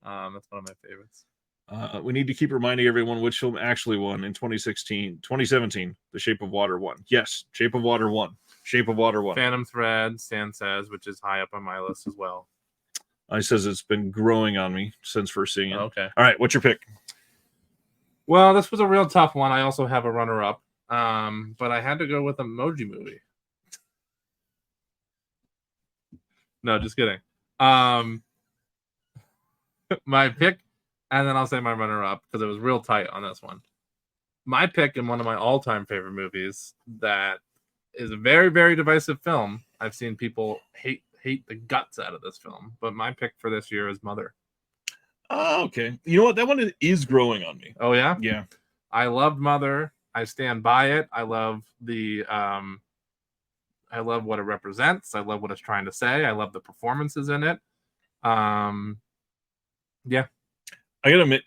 That's one of my favorites. We need to keep reminding everyone which film actually won in 2017. The Shape of Water won. Yes, Shape of Water won. Shape of Water won. Phantom Thread, Stan says, which is high up on my list as well. I says it's been growing on me since first seeing it. Okay. All right, what's your pick? Well, this was a real tough one. I also have a runner-up, but I had to go with Emoji Movie. No, just kidding. My pick, and then I'll say my runner-up because it was real tight on this one. My pick in one of my all-time favorite movies that is a very, very divisive film. I've seen people hate the guts out of this film, but my pick for this year is Mother. Oh, okay. You know what? That one is growing on me. Oh yeah, Yeah. I loved Mother. I stand by it. I love I love what it represents. I love what it's trying to say. I love the performances in it. Yeah, I gotta admit,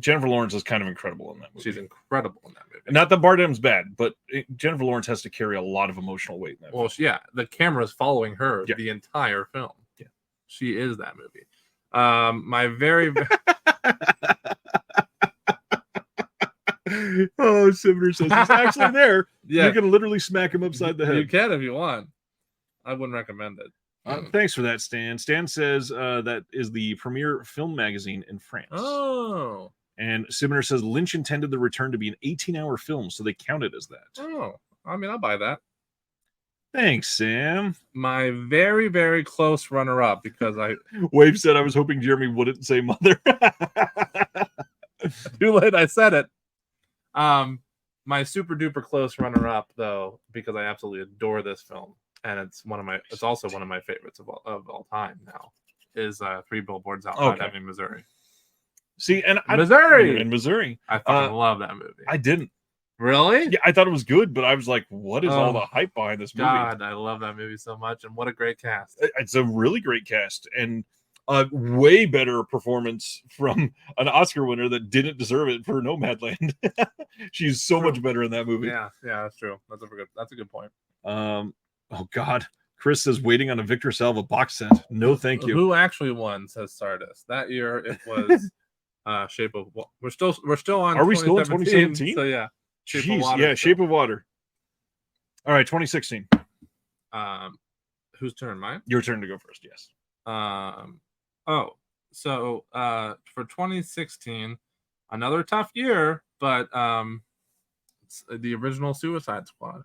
Jennifer Lawrence is kind of incredible in that movie. she's incredible in that movie. Not that Bardem's bad, but Jennifer Lawrence has to carry a lot of emotional weight in that. Well, yeah, the camera's following her Yeah. the entire film. Yeah. She is that movie. My very Oh, Sivner says he's actually there. yeah, You can literally smack him upside the you head. can if you want. I wouldn't recommend it. Thanks for that, Stan. Stan says that is the premier film magazine in France. Oh, And Sivner says Lynch intended the return to be an 18-hour film, so they count it as that. oh, I mean, I'll buy that. Thanks, Sam. My very, very close runner-up because I Wave said I was hoping Jeremy wouldn't say Mother. too late. I said it. My super duper close runner-up though, because I absolutely adore this film, and it's also one of my favorites of all time now, is Three Billboards Outside Okay. Ebbing, Missouri. See, and Missouri! in Missouri, I fucking love that movie. I didn't. Really? Yeah, I thought it was good, but I was like, what is all Oh, the hype behind this movie? God, I love that movie so much, and what a great cast. It's a really great cast and a way better performance from an Oscar winner that didn't deserve it for Nomadland. She's so much better in that movie. Yeah, that's true. That's a good point. Oh God. Chris says waiting on a Victor Salva box set. No, thank you. Who actually won? Says Sardis. That year it was Shape of. We're still on. Are we still in 2017? So yeah. Shape of Jeez, Water yeah, still. Shape of Water. All right, 2016. Whose turn? Mine. Your turn to go first. Yes. So for 2016, another tough year, but it's the original Suicide Squad.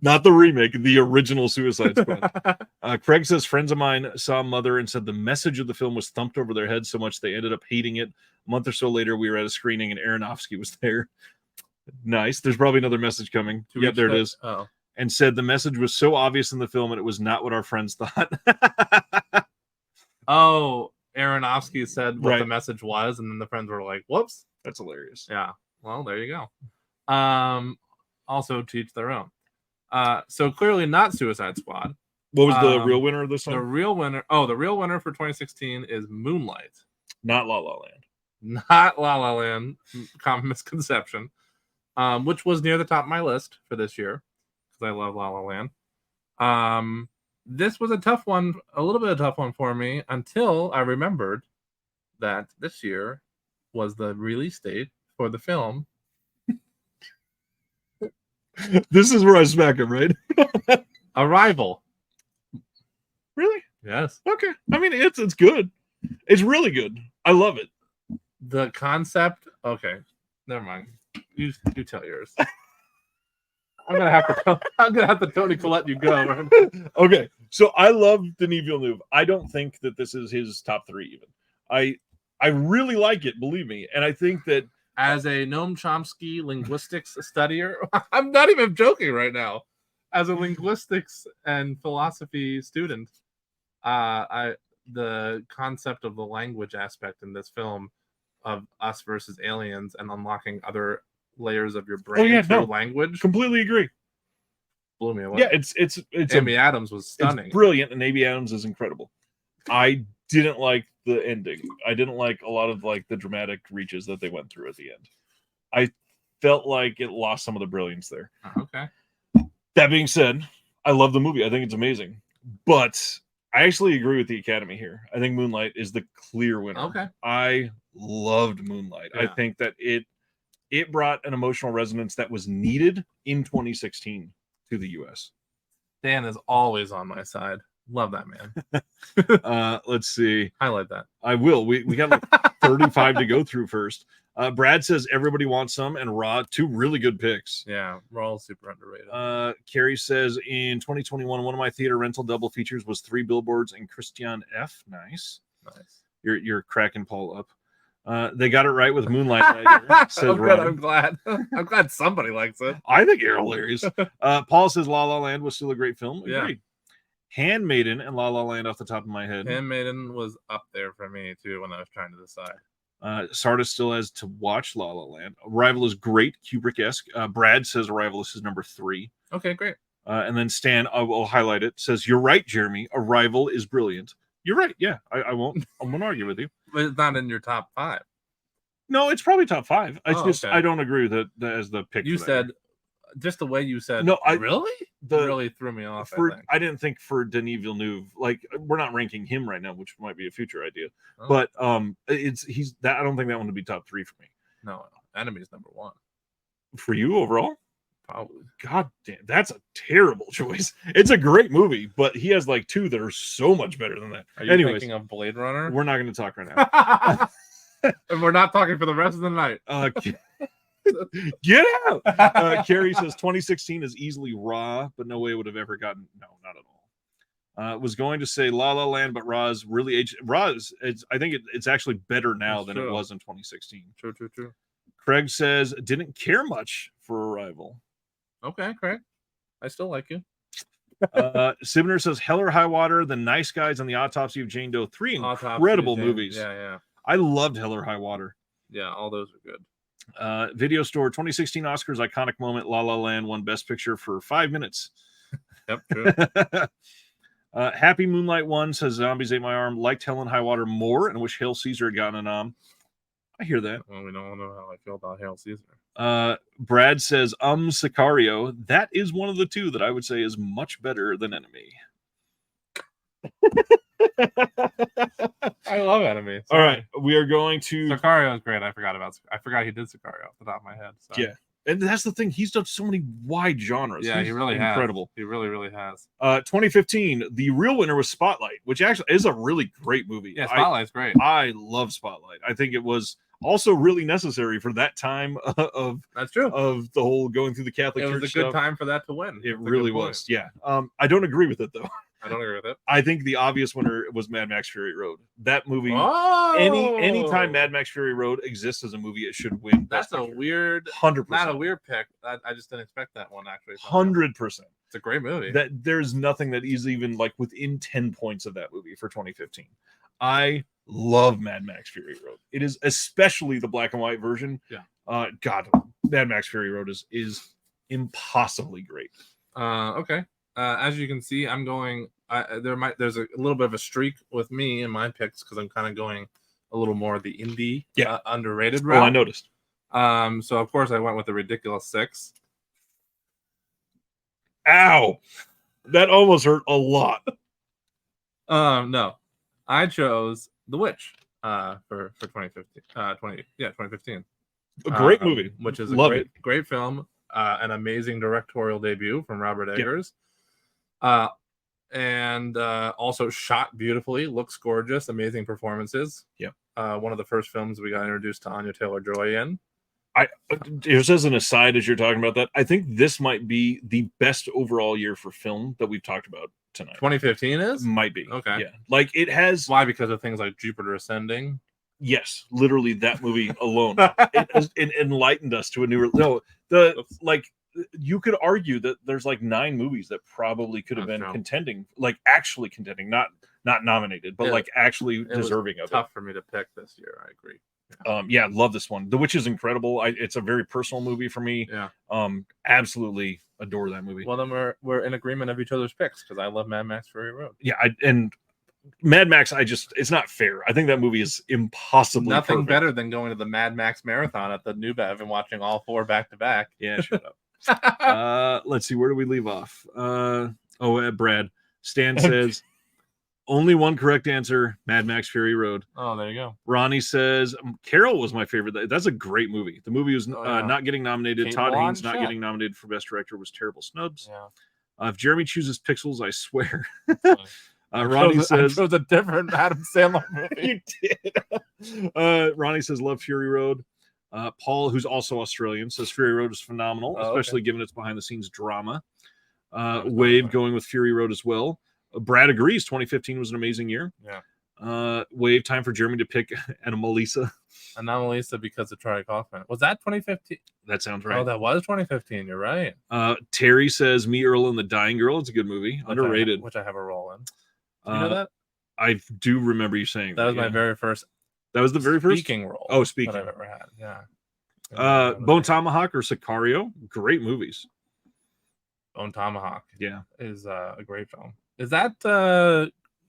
Not the remake, the original Suicide Squad. Craig says friends of mine saw Mother and said the message of the film was thumped over their heads so much they ended up hating it. A month or so later, we were at a screening and Aronofsky was there. Nice. There's probably another message coming. To Yeah, each there it their- is. Oh, And said the message was so obvious in the film and it was not what our friends thought. Aronofsky said what the Right. message was, and then the friends were like, "Whoops." That's hilarious. Yeah. Well, there you go. Also teach their own. So clearly not Suicide Squad. What was the Um, real winner of this The one? real winner. The real winner for 2016 is Moonlight, Not La La Land. not La La Land. Common misconception. Which was near the top of my list for this year because I love La La Land. This was a tough one, a little bit of a tough one for me until I remembered that this year was the release date for the film. This is where I smack him, right? Arrival. Really? Yes. Okay. I mean, it's good. It's really good. I love it. The concept. Okay. Never mind. You tell yours. I'm gonna have to Tony Collette you go. Okay. So I love Denis Villeneuve. I don't think that this is his top 3 even. I really like it, believe me. And I think that As a Noam Chomsky linguistics studier, I'm not even joking right now. As a linguistics and philosophy student, the concept of the language aspect in this film of us versus aliens and unlocking other layers of your brain through language completely agree. blew me away. Yeah, it's Amy Adams was it's stunning. brilliant, and Amy Adams is incredible. I didn't like the ending. I didn't like a lot of like the dramatic reaches that they went through at the end. I felt like it lost some of the brilliance there. Okay. That being said, I love the movie. I think it's amazing. But I actually agree with the Academy here. I think Moonlight is the clear winner. Okay. I loved Moonlight. I Yeah. think that it brought an emotional resonance that was needed in 2016 to the US. Dan is always on my side. Love that man. Let's see. Highlight that. I will. We got like 35 to go through first. Brad says everybody wants some, and Raw, 2 really good picks. Yeah, we're all super underrated. Carrie says in 2021, one of my theater rental double features was 3 Billboards and Christian F. Nice. You're cracking Paul up. They got it right with Moonlight that year, says Ronnie. I'm glad. I'm glad somebody likes it. I think you're hilarious. Paul says La La Land was still a great film. Agreed. Yeah. Handmaiden and La La Land off the top of my head. Handmaiden was up there for me too when I was trying to decide. Sardis still has to watch La La Land. Arrival is great, Kubrick-esque. Brad says Arrival is his number 3. Okay, great. And then Stan, I will highlight it, says, you're right, Jeremy. Arrival is brilliant. You're right. Yeah, I won't argue with you. But it's not in your top 5. No, it's probably top 5. It's just okay. I don't agree with it as the pick. You said just the way you said. No, really really threw me off. I didn't think for Denis Villeneuve, like we're not ranking him right now, which might be a future idea. Oh. But he's that. I don't think that one would be top 3 for me. No, Enemy's number 1 for you overall. Probably. God damn, that's a terrible choice. It's a great movie, but he has like 2 that are so much better than that. Are you thinking of Blade Runner? We're not going to talk right now. And we're not talking for the rest of the night. Get out. Carrie says 2016 is easily Raw, but no way would have ever gotten. No, not at all. Was going to say La La Land, but Raw is really aged. Raw is. I think it's actually better now than it was in 2016. True. Craig says didn't care much for Arrival. Okay, Craig. I still like you. Sibner says Hell or High Water, The Nice Guys, and The Autopsy of Jane Doe. 3 incredible movies. Yeah. I loved Hell or High Water. Yeah, all those are good. Video Store 2016 Oscars iconic moment. La La Land won Best Picture for 5 minutes. Yep, true. Happy Moonlight won, says Zombies Ate My Arm. Liked Hell and High Water more and wish Hail Caesar had gotten a nom. I hear that. Well, we don't know how I feel about Hail Caesar. Brad says Sicario. That is one of the 2 that I would say is much better than Enemy. I love Enemy. All right, we are going to Sicario is great. I forgot he did Sicario off the top of my head. So. Yeah, and that's the thing. He's done so many wide genres. Yeah, he really incredible. He really has. 2015, the real winner was Spotlight, which actually is a really great movie. Yeah, Spotlight's great. I love Spotlight. I think it was also really necessary for that time of that's true of the whole going through the Catholic Church. It was a good time for that to win. It really was. Yeah. I don't agree with it though. I don't agree with it. I think the obvious winner was Mad Max Fury Road. That movie. Oh! Anytime Mad Max Fury Road exists as a movie, it should win. That's a weird 100%. Not a weird pick. I just didn't expect that one actually. 100%. It's a great movie. That there's nothing that is even like within 10 points of that movie for 2015. I love Mad Max Fury Road. It is especially the black and white version. Yeah. God, Mad Max Fury Road is impossibly great. Okay. As you can see, I'm going. There's a little bit of a streak with me in my picks because I'm kind of going a little more the indie, underrated route. Oh, I noticed. So of course I went with the ridiculous 6. Ow, that almost hurt a lot. No, I chose The Witch for 2015. 2015. A great movie, which is a great film. An amazing directorial debut from Robert Eggers. And also shot beautifully, looks gorgeous, amazing performances. Yep. One of the first films we got introduced to Anya Taylor-Joy in. Just as an aside, as you're talking about that, I think this might be the best overall year for film that we've talked about tonight. 2015 is? Might be. Okay. Yeah. Like it has. Why? Because of things like Jupiter Ascending? Yes. Literally that movie alone. it enlightened us to a new. No, you could argue that there's like 9 movies that probably could have been contending, like actually contending, not nominated, but like actually deserving of it. Tough for me to pick this year. I agree. Yeah, love this one. The Witch is incredible. It's a very personal movie for me. Yeah. Absolutely adore that movie. Well, then we're in agreement of each other's picks because I love Mad Max Fury Road. Yeah, and Mad Max, it's not fair. I think that movie is impossibly nothing perfect. Better than going to the Mad Max marathon at the New Bev and watching all 4 back to back. Yeah, shut up. Let's see, where do we leave off? Brad. Stan says only one correct answer, Mad Max Fury Road. Oh, there you go. Ronnie says Carol was my favorite. That's a great movie. The movie was not getting nominated. Kate Todd Haynes not Blanchett. getting nominated for Best Director was terrible snubs. Yeah. If Jeremy chooses Pixels, I swear. Ronnie says I chose a different Adam Sandler movie. You did. Ronnie says love Fury Road. Paul, who's also Australian, says Fury Road is phenomenal, Oh, especially okay. given its behind-the-scenes drama. was not Wade aware. going with Fury Road as well. Brad agrees. 2015 was an amazing year. Yeah. Wave, time for Jeremy to pick Anomalisa. Anomalisa because of Troy Kaufman. Was that 2015? That sounds Oh, right. that was 2015. You're right. Terry says Me, Earl, and the Dying Girl. It's a good movie. Underrated. Which I have a role in. Do you know that? I do remember you saying That was my very first. That was the very first speaking role. Oh, speaking that I've ever had. Yeah. Bone Tomahawk or Sicario. Great movies. Bone Tomahawk. Yeah. Is a great film. Is that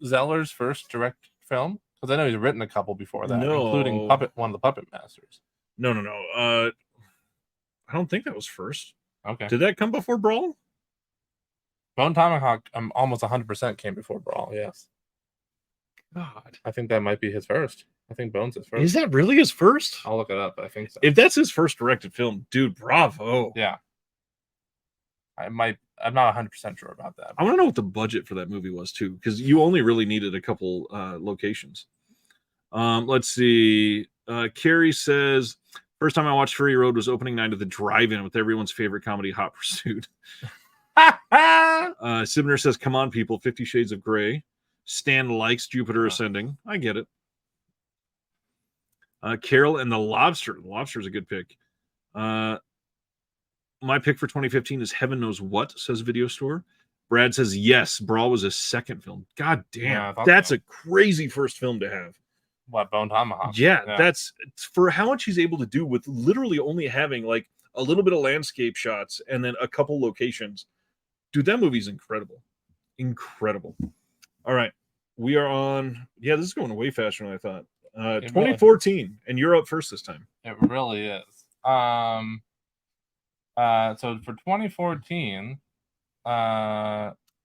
Zeller's first direct film? Because I know he's written a couple before that, including one of the Puppet Masters. No. I don't think that was first. Okay. Did that come before Brawl? Bone Tomahawk almost 100% came before Brawl, yes. God. I think that might be his first. I think Bone's his first. Is that really his first? I'll look it up. I think so. If that's his first directed film, dude, bravo. Yeah. I'm not 100% sure about that. I want to know what the budget for that movie was too, because you only really needed a couple locations. Let's see. Carrie says, first time I watched Fury Road was opening night of the drive-in with everyone's favorite comedy, Hot Pursuit. Sibner says, come on, people, 50 Shades of Grey. Stan likes Jupiter Ascending. I get it. Carol and the Lobster. The Lobster is a good pick. My pick for 2015 is Heaven Knows What, says Video Store. Brad says, yes, Brawl was his second film. God damn. That's a crazy first film to have. What, Bone Tomahawk? Yeah, that's for how much he's able to do with literally only having like a little bit of landscape shots and then a couple locations. Dude, that movie's incredible. Incredible. All right. We are on. Yeah, this is going way faster than I thought. 2014, and you're up first this time. It really is. So for 2014,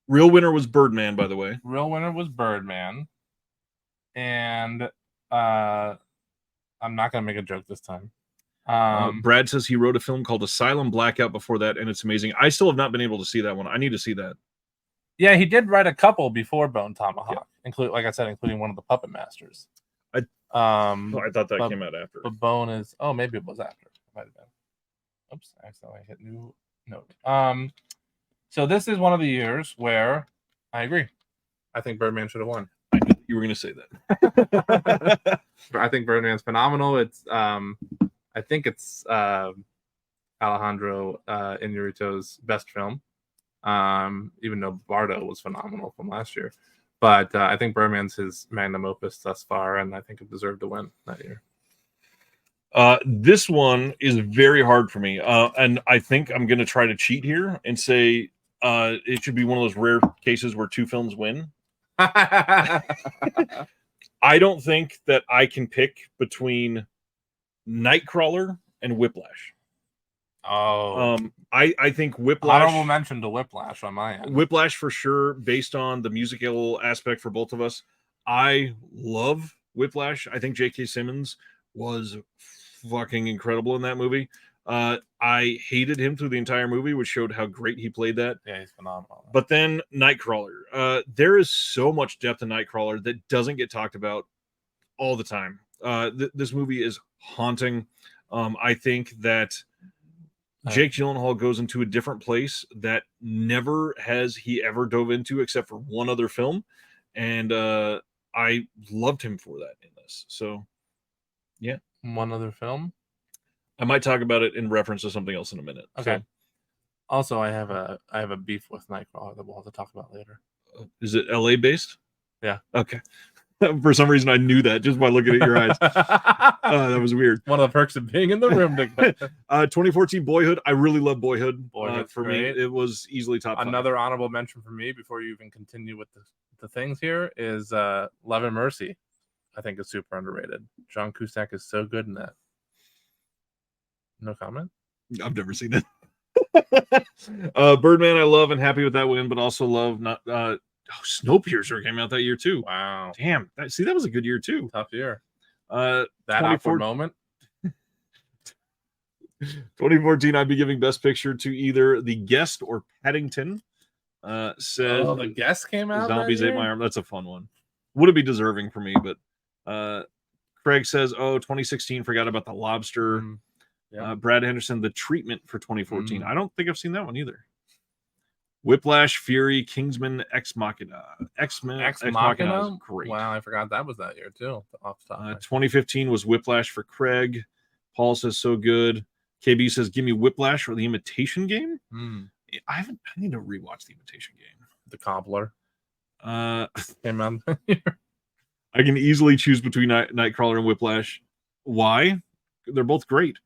real winner was Birdman, by the way. Real winner was Birdman. And I'm not going to make a joke this time. Brad says he wrote a film called Asylum Blackout before that, and it's amazing. I still have not been able to see that one. I need to see that. Yeah, he did write a couple before Bone Tomahawk, like I said, including one of the Puppet Masters. I thought that came out after. But Bone is maybe it was after. It might have been. Oops, I accidentally hit new note. So this is one of the years where I agree. I think Birdman should have won. I knew you were going to say that. I think Birdman's phenomenal. It's I think it's Alejandro Inarritu's best film. Even though Bardo was phenomenal from last year. But I think Birdman's his magnum opus thus far, and I think it deserved to win that year. This one is very hard for me, and I think I'm going to try to cheat here and say it should be one of those rare cases where two films win. I don't think that I can pick between Nightcrawler and Whiplash. I think Whiplash. Honorable mention to Whiplash on my end. Whiplash for sure, based on the musical aspect for both of us. I love Whiplash. I think J.K. Simmons was fucking incredible in that movie. I hated him through the entire movie, which showed how great he played that. Yeah, he's phenomenal. But then Nightcrawler. There is so much depth in Nightcrawler that doesn't get talked about all the time. This movie is haunting. I think that Jake Gyllenhaal goes into a different place that never has he ever dove into except for one other film. And I loved him for that in this. So, yeah. One other film? I might talk about it in reference to something else in a minute. Okay. So, also, I have a beef with Nightcrawler that we'll have to talk about later. Is it LA based? Yeah. Okay. For some reason, I knew that just by looking at your eyes. That was weird. One of the perks of being in the room. 2014 Boyhood. I really love Boyhood. For great. me, it was easily top 5. Another honorable mention for me before you even continue with the things here is Love and Mercy. I think is super underrated. John Cusack is so good in that. No comment? I've never seen it. Birdman, I love and happy with that win, but also love not. Snowpiercer came out that year too. Wow. Damn. That was a good year too. Tough year. That awkward moment. 2014, I'd be giving Best Picture to either The Guest or Paddington. Says The Guest came out. Zombies Ate My Arm. That's a fun one. Would it be deserving for me? But Craig says, 2016, forgot about The Lobster. Yeah. Brad Henderson, The Treatment for 2014. Mm. I don't think I've seen that one either. Whiplash, Fury, Kingsman, Ex Machina. X-Men, Ex Machina is Machina. great. Wow, I forgot that was that year too. Off the top. of my 2015 was Whiplash for Craig. Paul says so good. KB says, give me Whiplash or The Imitation Game. Mm, I need to rewatch The Imitation Game. the Cobbler Uh, came out. I can easily choose between Nightcrawler and Whiplash. Why? They're both great.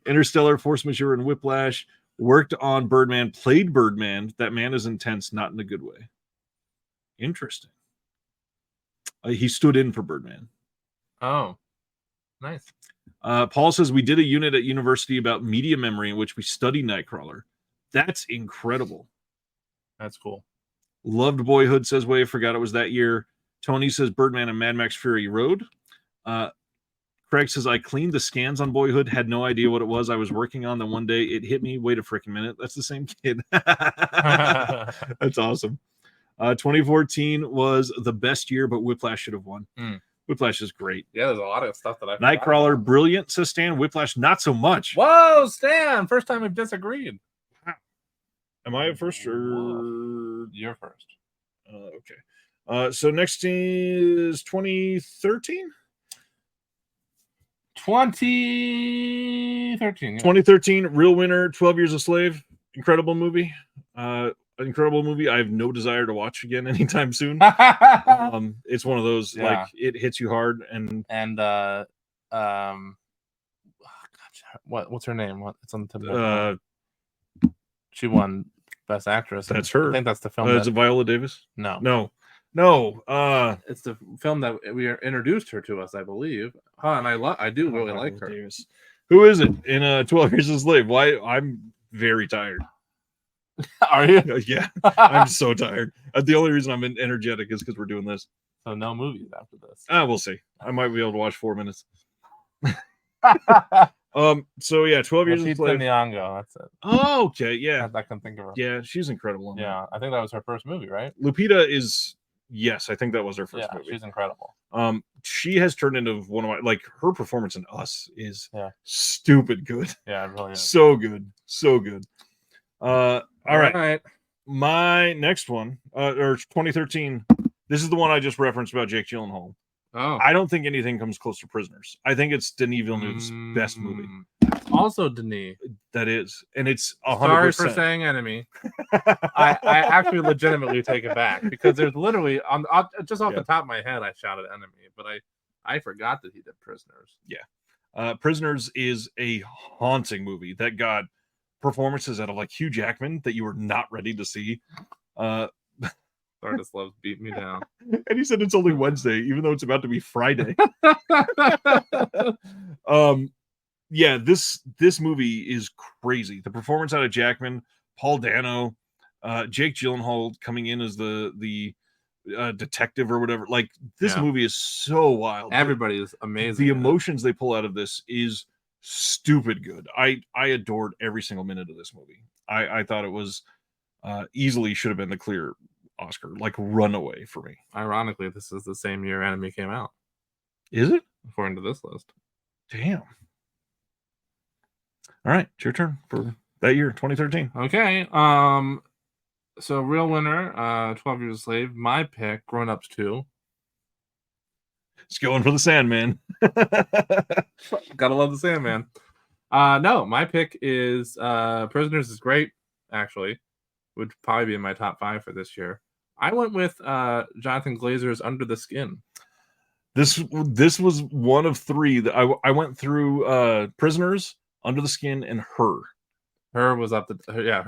Interstellar, Force Majeure, and Whiplash. Worked on Birdman, played Birdman. That man is intense, not in a good way. Interesting. He stood in for Birdman. Oh, nice. Paul says we did a unit at university about media memory in which we studied Nightcrawler. That's incredible. That's cool. Loved Boyhood, says Wave. Forgot it was that year. Tony says Birdman and Mad Max Fury Road. Craig says I cleaned the scans on Boyhood, had no idea what it was I was working on. Then one day it hit me. Wait a freaking minute. That's the same kid. That's awesome. 2014 was the best year, but Whiplash should have won. Mm. Whiplash is great. Yeah, there's a lot of stuff that I Nightcrawler, brilliant, says Stan. Whiplash, not so much. Whoa, Stan! First time we've disagreed. Am I first or You're first. okay? So next is 2013. 2013. Yeah. 2013, Real Winner, 12 Years a Slave. Incredible movie. Incredible movie. I have no desire to watch again anytime soon. It's one of those, like, it hits you hard. And what's her name? It's on the tip of she won Best Actress. That's her. I think that's the film. Is it Viola Davis? No. It's the film that we introduced her to us, I believe. And I do really like her. Davis. Who is it in 12 Years a Slave? Why? I'm very tired. Are you? Yeah, I'm so tired. The only reason I'm energetic is because we're doing this. So no movies after this. We'll see. I might be able to watch 4 minutes. So yeah, 12 Years a Slave. Nyong'o, that's it. Oh, okay, yeah. I can think of her. Yeah, she's incredible. Yeah, I think that was her first movie, right? Lupita is, yes, I think that was her first movie. She's incredible. She has turned into one of my, like, her performance in Us is stupid good. Yeah, it really is. So good. All right. My next one, or 2013. This is the one I just referenced about Jake Gyllenhaal. Oh, I don't think anything comes close to Prisoners. I think it's Denis Villeneuve's best movie. Also, Denis. That is, and it's 100%. Sorry for saying enemy. I actually legitimately take it back because there's literally just off the top of my head I shouted enemy, but I forgot that he did Prisoners. Yeah, Prisoners is a haunting movie that got performances out of, like, Hugh Jackman that you were not ready to see. Artist loves beat me down. And he said it's only Wednesday, even though it's about to be Friday. Yeah, this movie is crazy. The performance out of Jackman, Paul Dano, Jake Gyllenhaal coming in as the detective or whatever. Like, this movie is so wild. Everybody is amazing. The emotions they pull out of this is stupid good. I adored every single minute of this movie. I thought it was easily should have been the clear Oscar, like, runaway for me. Ironically, this is the same year Enemy came out. Is it? According to this list. Damn. All right, it's your turn for that year, 2013. Okay. So Real Winner, 12 Years a Slave. My pick, Grown Ups 2. It's going for the Sandman. Gotta love the Sandman. No, my pick is Prisoners is great, actually. Would probably be in my top 5 for this year. I went with Jonathan Glazer's Under the Skin. This was one of 3 that I went through. Prisoners, Under the Skin, and Her. Her was up to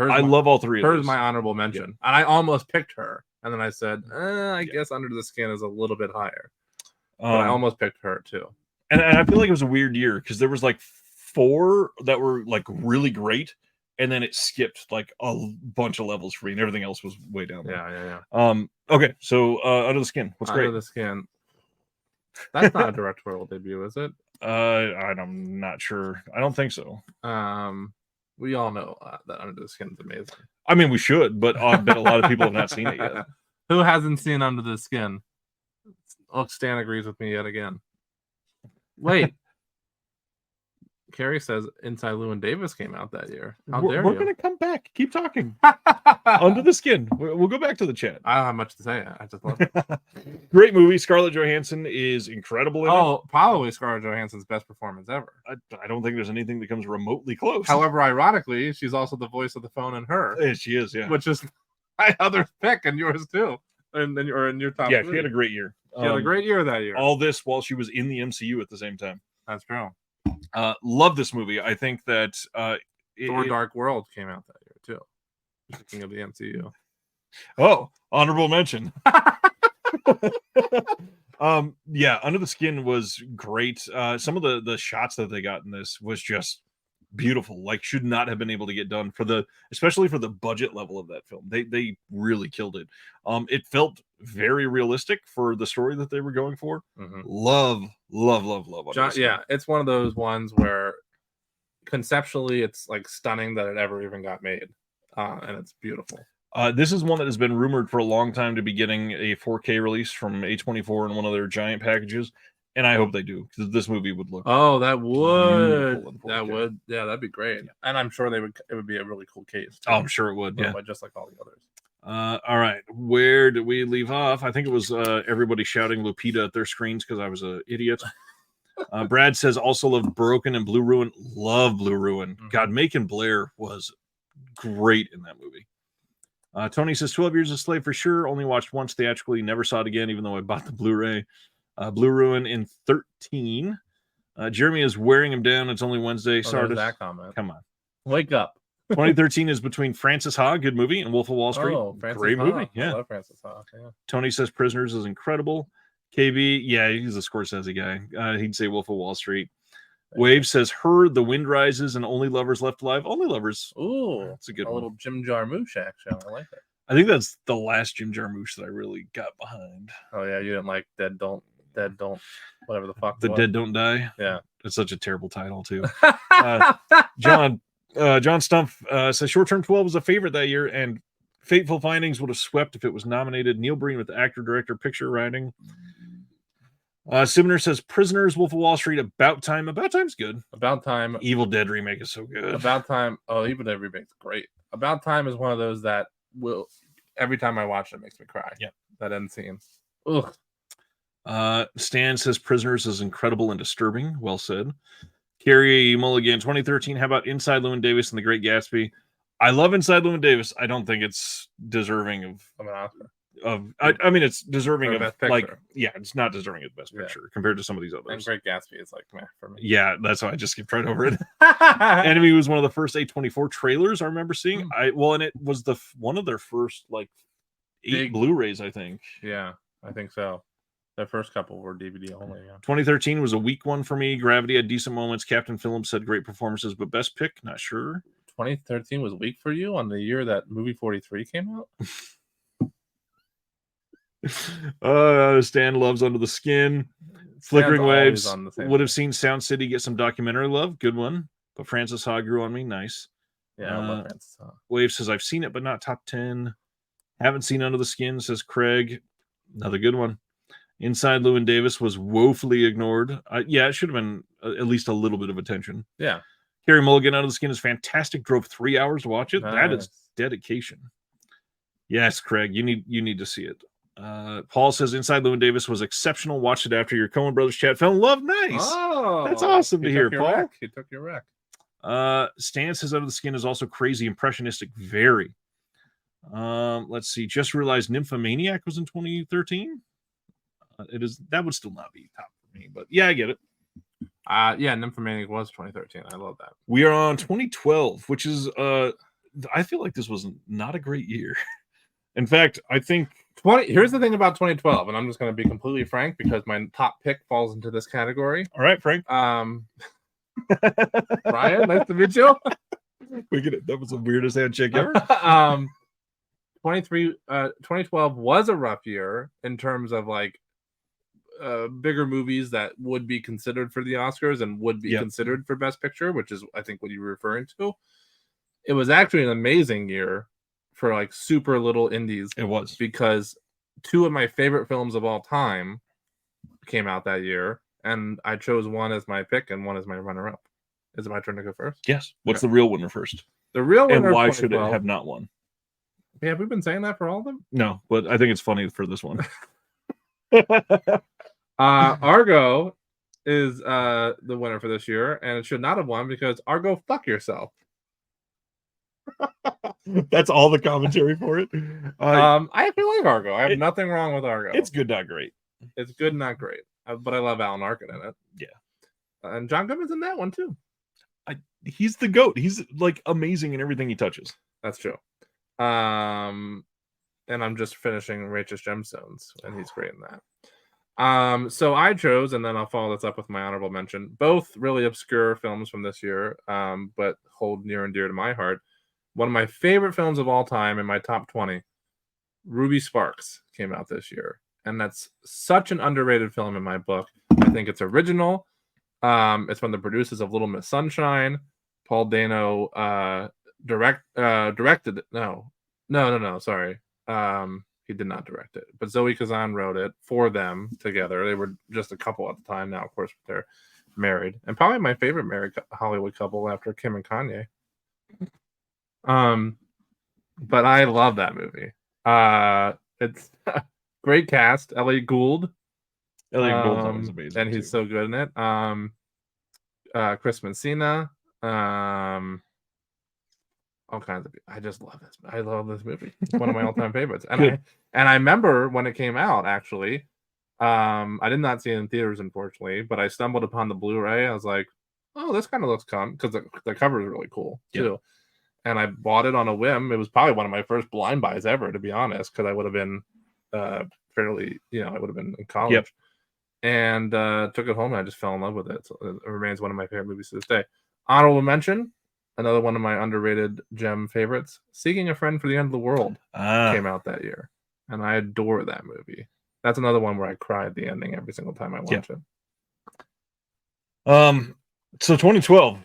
I love all 3 of those. Hers my honorable mention. And I almost picked her. And then I said, I guess Under the Skin is a little bit higher. But I almost picked her too. And I feel like it was a weird year because there was like 4 that were, like, really great. And then it skipped, like, a bunch of levels for me, and everything else was way down there. Yeah. Okay, so Under the Skin. What's great? Under the Skin. That's not a directorial debut, is it? I'm not sure. I don't think so. We all know that Under the Skin is amazing. I mean, we should, but I bet a lot of people have not seen it yet. Who hasn't seen Under the Skin? Look, Stan agrees with me yet again. Wait. Carrie says Inside Llewyn Davis came out that year. How we're dare we're you? gonna come back. Keep talking. I Under the Skin. We'll go back to the chat. don't have much to say. I just love it. Great movie. Scarlett Johansson is incredible in it. Oh, probably Scarlett Johansson's best performance ever. I don't think there's anything that comes remotely close. However, ironically, she's also the voice of the phone in Her, Yeah, she is. Yeah. which is my other pick and yours too, and then you're in your top. Yeah, three. she had a great year. She had a great year that year. All this while she was in the MCU at the same time. That's true. Love this movie. I think that Thor: Dark World came out that year too. Speaking of the MCU. Oh, honorable mention. Yeah, Under the Skin was great. Some of the shots that they got in this was just beautiful. Like, should not have been able to get done especially for the budget level of that film. They really killed it. It felt very realistic for the story that they were going for. Mm-hmm. Love Under the Skin. Yeah, it's one of those ones where conceptually it's like stunning that it ever even got made, and it's beautiful. This is one that has been rumored for a long time to be getting a 4K release from A24 in one of their giant packages, and I hope they do, because this movie would look. Oh, that would. beautiful in 4K. That would. Yeah, that'd be great. Yeah. And I'm sure it would be a really cool case. Oh, I'm sure it would. Yeah. But just like all the others. All right. Where did we leave off? I think it was everybody shouting Lupita at their screens because I was an idiot. Brad says also loved Broken and Blue Ruin. Love Blue Ruin. Mm-hmm. God, Macon Blair was great in that movie. Tony says 12 Years a Slave for sure. Only watched once theatrically. Never saw it again, even though I bought the Blu-ray. Blue Ruin in 13. Jeremy is wearing him down. It's only Wednesday. Sorry, that comment. Come on. Wake up. 2013 is between Francis Ha, good movie, and Wolf of Wall Street. Oh, Francis great Ha. movie. Yeah. I love Francis Ha. Yeah. Tony says Prisoners is incredible. KB, yeah, he's a Scorsese guy. He'd say Wolf of Wall Street. Wave says Her, The Wind Rises, and Only Lovers Left Alive. Only Lovers. Ooh, That's a good a one. little Jim Jarmusch action. I like it. I think that's the last Jim Jarmusch that I really got behind. Oh yeah, you didn't like Dead Don't, whatever the fuck. The Dead Don't Die. Yeah, it's such a terrible title too. John Stumpf says Short Term 12 was a favorite that year, and Fateful Findings would have swept if it was nominated. Neil Breen with the actor, director, picture writing. Simner says Prisoners, Wolf of Wall Street, About Time. About Time's good. About Time. Evil Dead remake is so good. About Time. Oh, Evil Dead remake's great. About Time is one of those that will every time I watch it makes me cry. Yeah, that end scene. Ugh. Stan says Prisoners is incredible and disturbing. Well said. Carrie Mulligan, 2013. How about Inside Llewyn Davis and The Great Gatsby? I love Inside Llewyn Davis. I don't think it's deserving of an Oscar. I mean, it's deserving of like, yeah, it's not deserving of Best Picture compared to some of these others. And Great Gatsby is like meh for me. Yeah, that's why I just skipped right over it. Enemy was one of the first A24 trailers I remember seeing. And it was one of their first like 8 Blu-rays, I think. Yeah, I think so. The first couple were DVD only. Yeah. 2013 was a weak one for me. Gravity had decent moments. Captain Phillips had great performances, but best pick, not sure. 2013 was weak for you on the year that movie 43 came out. Stan loves Under the Skin. Flickering Waves would have seen Sound City get some documentary love. Good one. But Francis Ha grew on me. Nice. Yeah, I love Francis Ha. Wave says I've seen it, but not top 10. Haven't seen Under the Skin, says Craig. Another good one. Inside Llewyn Davis was woefully ignored. Yeah, it should have been at least a little bit of attention. Yeah. Carrie Mulligan, Under the Skin is fantastic. Drove 3 hours to watch it. Nice. That is dedication. Yes, Craig, you need to see it. Paul says Inside Llewyn Davis was exceptional. Watched it after your Coen Brothers chat. Fell in love. Nice. Oh, that's awesome to hear, Paul. He took your rec. Stan says Under the Skin is also crazy, impressionistic, very. Let's see. Just realized Nymphomaniac was in 2013. That would still not be top for me, but yeah, I get it. Yeah, Nymphomaniac was 2013. I love that. We are on 2012, which is I feel like this was not a great year. In fact, I think here's the thing about 2012, and I'm just going to be completely frank because my top pick falls into this category. All right, Frank. Ryan, nice to meet you. That was the weirdest handshake ever. 2012 was a rough year in terms of like bigger movies that would be considered for the Oscars and would be considered for Best Picture, which is I think what you were referring to. It was actually an amazing year for like super little indies. It was, because 2 of my favorite films of all time came out that year, and I chose one as my pick and one as my runner-up. Is it my turn to go first? Yes. What's the real winner first? The real winner. And of why should it 2012 have not won? Yeah, have we been saying that for all of them? No, but I think it's funny for this one. Argo is the winner for this year, and it should not have won because Argo, fuck yourself. That's all the commentary for it. I actually like Argo. I have nothing wrong with Argo. It's good, not great. It's good, not great. But I love Alan Arkin in it. Yeah. And John Goodman's in that one too. He's the GOAT. He's like amazing in everything he touches. That's true. And I'm just finishing Righteous Gemstones, and he's great in that. So I chose, and then I'll follow this up with my honorable mention. Both really obscure films from this year, but hold near and dear to my heart. One of my favorite films of all time in my top 20, Ruby Sparks, came out this year. And that's such an underrated film in my book. I think it's original. It's from the producers of Little Miss Sunshine. Paul Dano directed it. No, sorry. He did not direct it. But Zoe Kazan wrote it for them together. They were just a couple at the time. Now, of course, they're married. And probably my favorite married Hollywood couple after Kim and Kanye. But I love that movie. It's great cast. Elliot Gould. Elliot Gould's always amazing. And he's so good in it. Chris Messina. All kinds of. I just love this. I love this movie. It's one of my all-time favorites. And I remember when it came out. Actually, I did not see it in theaters, unfortunately, but I stumbled upon the Blu-ray. I was like, "Oh, this kind of looks fun," because the cover is really cool too. And I bought it on a whim. It was probably one of my first blind buys ever, to be honest, because I would have been fairly, I would have been in college. Yep. And took it home, and I just fell in love with it. So it remains one of my favorite movies to this day. Honorable mention, another one of my underrated gem favorites, Seeking a Friend for the End of the World, came out that year. And I adore that movie. That's another one where I cry at the ending every single time I watch it. So 2012,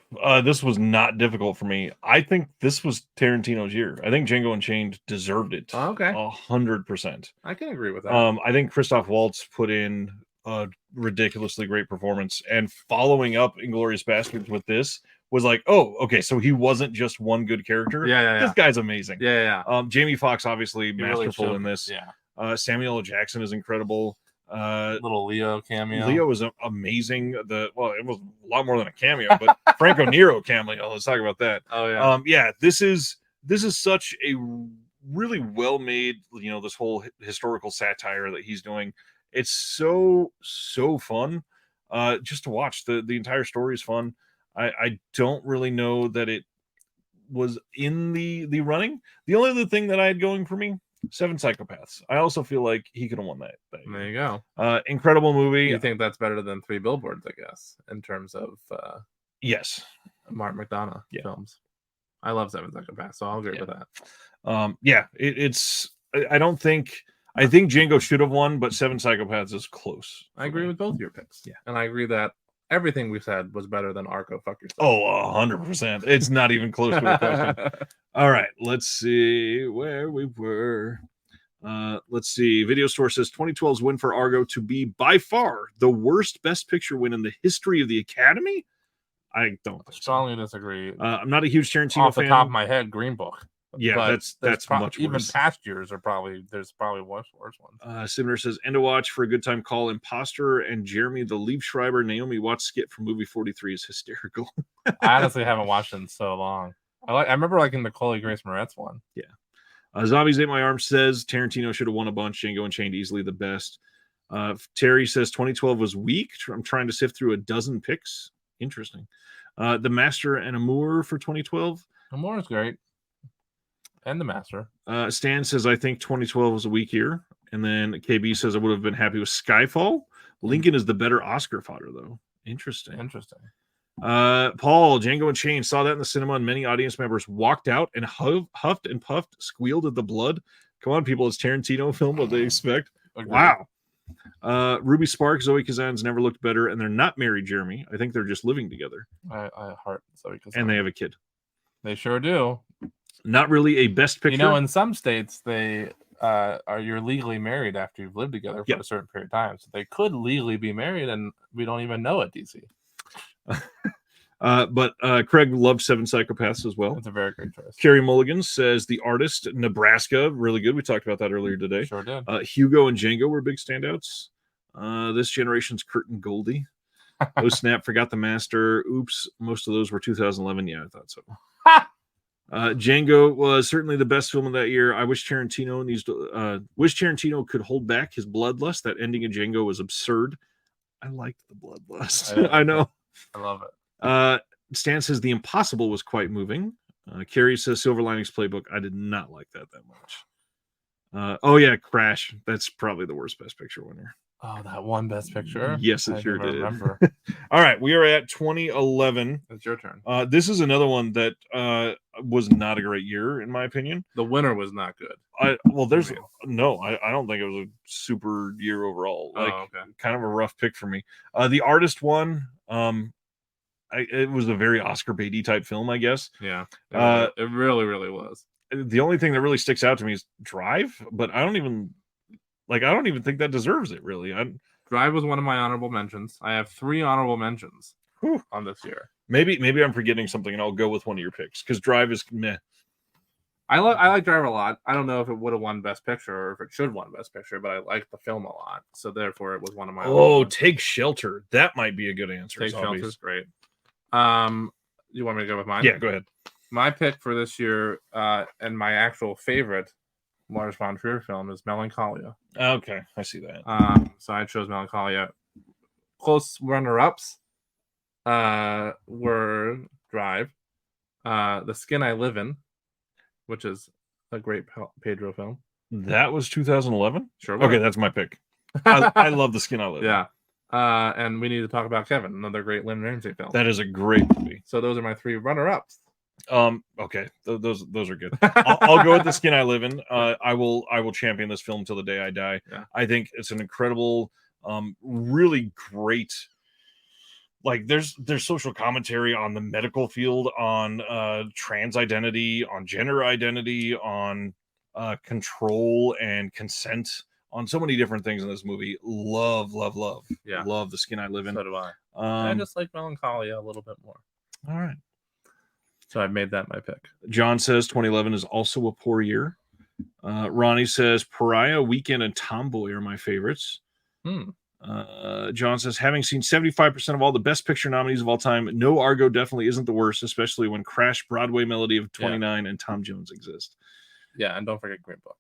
this was not difficult for me. I think this was Tarantino's year. I think Django Unchained deserved it. Okay. 100%. I can agree with that. I think Christoph Waltz put in a ridiculously great performance, and following up Inglourious Basterds with this was like, oh, okay, so he wasn't just one good character. Yeah. This guy's amazing. Yeah. Jamie Foxx, obviously masterful really in this. Yeah. Samuel L. Jackson is incredible. Little Leo cameo. Leo was amazing. It was a lot more than a cameo, but Franco Nero cameo. Let's talk about that. Oh yeah. This is such a really well made, this whole historical satire that he's doing. It's so fun just to watch. The entire story is fun. I don't really know that it was in the running. The only other thing that I had going for me, Seven Psychopaths. I also feel like he could have won that. There you go. Incredible movie. You think that's better than Three Billboards, I guess, in terms of yes, Mark McDonough films. I love Seven Psychopaths, so I'll agree with that. It's. I think Django should have won, but Seven Psychopaths is close. I agree with both your picks. Yeah, and I agree that everything we said was better than Argo. Fuck yourself. Oh, 100%. It's not even close to a question. All right, let's see where we were. Let's see. Video Store says 2012's win for Argo to be by far the worst Best Picture win in the history of the Academy. I don't strongly disagree. I'm not a huge Tarantino off the fan. Top of my head. Green Book. Yeah, that's much even worse. Past years are there's probably worse ones. Simner says end to watch for a good time call. Imposter and Jeremy the Liebschreiber Naomi Watts skit from movie 43 is hysterical. I honestly haven't watched it in so long. I remember liking the Chloe Grace Moretz one. Yeah. Zombies Ate My Arm says Tarantino should have won a bunch. Django Unchained easily the best. Terry says 2012 was weak. I'm trying to sift through a dozen picks. Interesting. The Master and Amour for 2012. Amour is great. And The Master. Stan says, I think 2012 was a weak year. And then KB says, I would have been happy with Skyfall. Lincoln is the better Oscar fodder, though. Interesting. Paul, Django Unchained, saw that in the cinema, and many audience members walked out and huffed and puffed, squealed at the blood. Come on, people. It's Tarantino film. What they expect. Agreed. Wow. Ruby Sparks, Zoe Kazan's never looked better, and they're not married, Jeremy. I think they're just living together. I heart Zoe Kazan. And they have a kid. They sure do. Not really a Best Picture. In some states, they you're legally married after you've lived together for a certain period of time. So they could legally be married, and we don't even know it, DC. But Craig loved Seven Psychopaths as well. It's a very great choice. Carrie Mulligan says The Artist, Nebraska, really good. We talked about that earlier today. Sure did. Hugo and Django were big standouts. This generation's Kurt and Goldie. Oh snap! Forgot the Master. Oops, most of those were 2011. Yeah, I thought so. Django was certainly the best film of that year. I wish Tarantino could hold back his bloodlust. That ending of Django was absurd. I liked the bloodlust. I know. I love it. Stan says The Impossible was quite moving. Carrie says Silver Linings Playbook. I did not like that much. Oh yeah, Crash. That's probably the worst Best Picture winner. Oh, that one Best Picture. Yes, it sure did. Remember. All right, we are at 2011. It's your turn. This is another one that was not a great year, in my opinion. The winner was not good. I don't think it was a super year overall. Kind of a rough pick for me. The Artist one. It was a very Oscar Beatty type film, I guess. Yeah, it really, really was. The only thing that really sticks out to me is Drive, but I don't even think that deserves it, really. Drive was one of my honorable mentions. I have 3 honorable mentions on this year. Maybe I'm forgetting something, and I'll go with one of your picks because Drive is meh. I like Drive a lot. I don't know if it would have won Best Picture or if it should have won Best Picture, but I like the film a lot, so therefore it was one of my. Take Shelter. That might be a good answer. Take Shelter is great. You want me to go with mine? Yeah, go ahead. My pick for this year, and my actual favorite Lars von Trier film is Melancholia. Okay, I see that. So I chose Melancholia. Close runner-ups were Drive, The Skin I Live In, which is a great Pedro film. That was 2011? Sure was. Okay, that's my pick. I love The Skin I Live In. Yeah. And we need to talk about Kevin, another great Lynn Ramsey film. That is a great movie. So those are my 3 runner-ups. Okay, those are good. I'll go with The Skin I Live In. I will champion this film till the day I die. Yeah. I think it's an incredible, really great. Like there's social commentary on the medical field, on trans identity, on gender identity, on control and consent, on so many different things in this movie. Love. Yeah, love The Skin I Live In. So do I. I just like Melancholia a little bit more. All right. So I made that my pick. John says 2011 is also a poor year. Ronnie says Pariah, Weekend, and Tomboy are my favorites. John says, having seen 75% of all the Best Picture nominees of all time, no, Argo definitely isn't the worst, especially when Crash, Broadway Melody of 29, and Tom Jones exist. Yeah, and don't forget Green Book.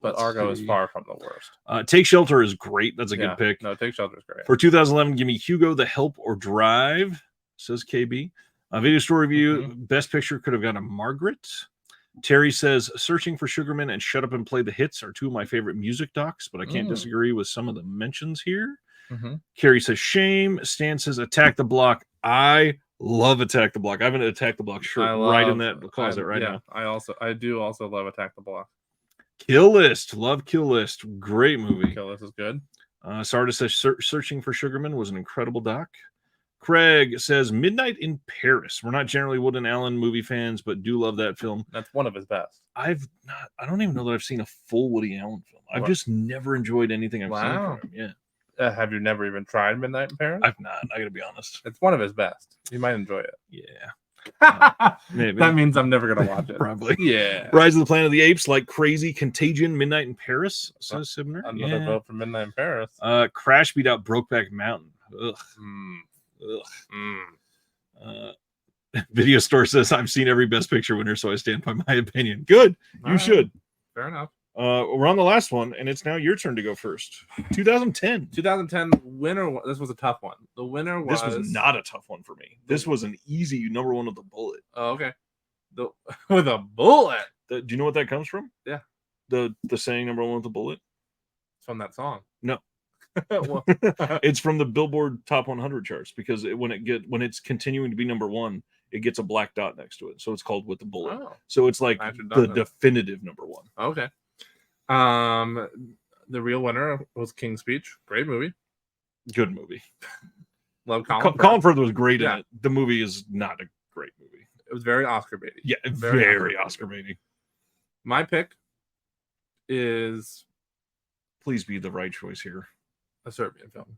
But Argo is far from the worst. Take Shelter is great. That's a good pick. No, Take Shelter is great. For 2011, give me Hugo, The Help, or Drive, says KB. Video Store Review, Best Picture could have gone to Margaret. Terry says Searching for Sugarman and Shut Up and Play the Hits are 2 of my favorite music docs, but I can't disagree with some of the mentions here. Carrie says Shame. Stan says Attack the Block. I love Attack the Block. I have an Attack the Block shirt right in that closet now. I do also love Attack the Block. Kill List. Love Kill List. Great movie. Kill List is good. Sarda says Searching for Sugarman was an incredible doc. Craig says Midnight in Paris. We're not generally Wood and Allen movie fans, but do love that film. That's one of his best. I don't even know that I've seen a full Woody Allen film. I've just never enjoyed anything I've seen from him. Yeah. Have you never even tried Midnight in Paris? I've not. I gotta be honest. It's one of his best. You might enjoy it. Yeah. Maybe. That means I'm never gonna watch it. Probably. Yeah. Rise of the Planet of the Apes, Like Crazy, Contagion, Midnight in Paris, says Sibner. Another vote for Midnight in Paris. Crash beat out Brokeback Mountain. Ugh. Video Store says I've seen every Best Picture winner, so I stand by my opinion. Good. You should. Fair enough. We're on the last one, and it's now your turn to go first. 2010 winner. This was a tough one. The winner was. This was not a tough one for me. This was an easy number one with a bullet. Oh, okay. With a bullet. Do you know what that comes from? Yeah. The saying number one with a bullet. It's from that song. No. It's from the Billboard Top 100 charts because when it's continuing to be number one, it gets a black dot next to it, so it's called With the Bullet. Oh. So it's like the definitive number one. Okay. The real winner was King's Speech. Great movie. Good movie. Love Colin Firth. Colin Firth was great in it. The movie is not a great movie. It was very Oscar baiting. Yeah, very Oscar baiting. My pick is. Please be the right choice here. A Serbian film.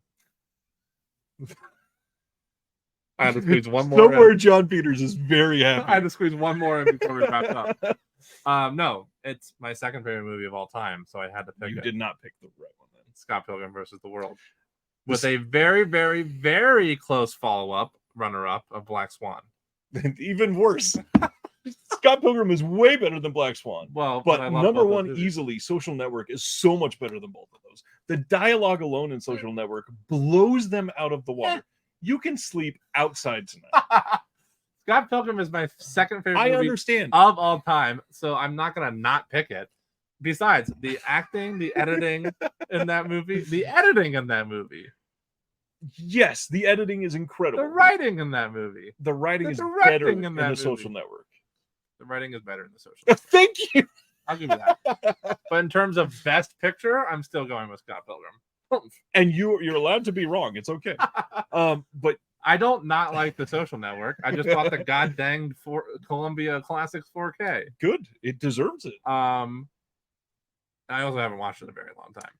I had to squeeze one more. Somewhere John Peters is very I had happy. to squeeze one more in before we wrapped up. No, it's my second favorite movie of all time, so I had to pick You it. did not pick the right one then. Scott Pilgrim versus the World, with a very, very, very close follow-up runner-up of Black Swan. Even worse. Scott Pilgrim is way better than Black Swan. Well, But I love number both those one, movies. easily, Social Network is so much better than both of those. The dialogue alone in Social Network blows them out of the water. You can sleep outside tonight. Scott Pilgrim is my second favorite I movie understand. of all time, so I'm not gonna not pick it. Besides, the acting, the editing in that movie, Yes, the editing is the incredible. writing in that movie, The writing the is directing better in in that the movie. Social Network. the writing is better in the Social. Thank you. I'll give you that. But in terms of best picture, I'm still going with Scott Pilgrim. And you're allowed to be wrong. It's okay. But I don't not like the Social Network. I just bought the goddamn Columbia Classics 4K. good. It deserves it. I also haven't watched it in a very long time.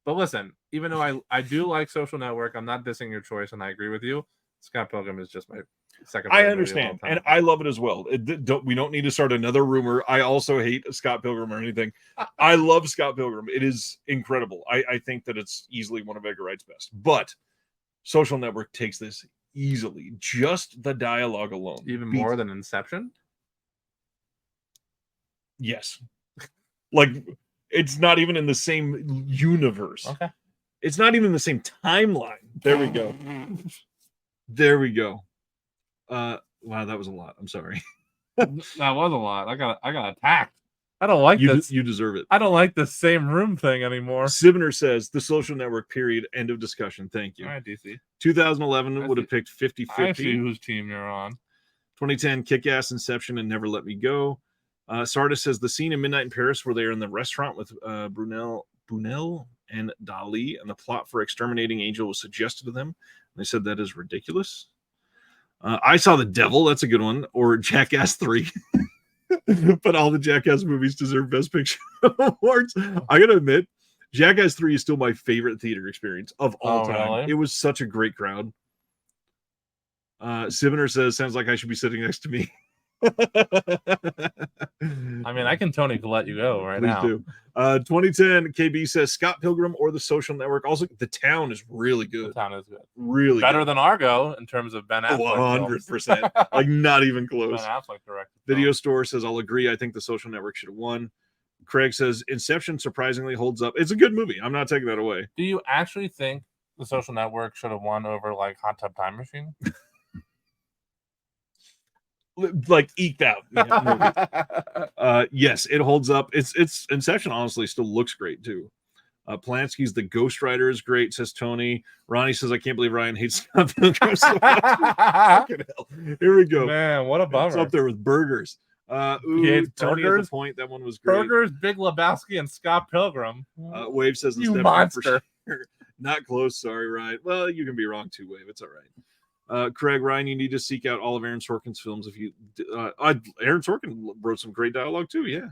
But listen, even though I do like Social Network, I'm not dissing your choice, and I agree with you. Scott Pilgrim is just my second. I favorite movie of all understand, time. and I love it as well. We don't need to start another rumor. I also hate Scott Pilgrim or anything. I love Scott Pilgrim. It is incredible. I think that it's easily one of Edgar Wright's best. But Social Network takes this easily. Just the dialogue alone. even beats- more than Inception. Yes. Like, it's not even in the same universe. Okay. It's not even the same timeline. There we go. There we go. Wow, that was a lot. I'm sorry. That was a lot. I got attacked. I don't like You this. you deserve it. I don't like the same room thing anymore. Sibner says the Social Network, period. End of discussion. Thank you. All right, DC. 2011 I would have see. picked 50 I see 50. whose team you're on. 2010, Kick Ass, Inception, and Never Let Me Go. Sardis says the scene in Midnight in Paris where they are in the restaurant with Brunel and Dali, and the plot for Exterminating Angel was suggested to them. And they said that is ridiculous. I Saw the Devil. That's a good one. Or Jackass 3. But all the Jackass movies deserve Best Picture awards. I gotta admit, Jackass 3 is still my favorite theater experience of all Oh, time. really? It was such a great crowd. Sivner says, sounds like I should be sitting next to me. I mean, I can Tony Collette you go right Please now. do. 2010, KB says Scott Pilgrim or The Social Network. Also, The Town is really The good. town is good. Really Better good. than Argo in terms of Ben Affleck. 100%. Like, not even Ben close. Affleck directed. Video Store says, I'll agree. I think The Social Network should have won. Craig says, Inception surprisingly holds up. It's a good movie. I'm not taking that away. Do you actually think The Social Network should have won over like Hot Tub Time Machine? Like, eked out. Movie. Yes, it holds up. It's Inception honestly still looks great too. Polanski's The Ghost Rider is great, says Tony. Ronnie says, I can't believe Ryan hates Scott Pilgrim so much. Fucking hell. Here we go. Man, what a It's bummer. up there with Burgers. Ooh, He hates Tony has Burgers? a point. That one was great. Burgers, Big Lebowski, and Scott Pilgrim. Wave says the You Step monster. For sure. Not close. Sorry, Ryan. Well, you can be wrong too, Wave. It's all right. Craig, Ryan, you need to seek out all of Aaron Sorkin's films. If you, Aaron Sorkin wrote some great dialogue too. Yeah,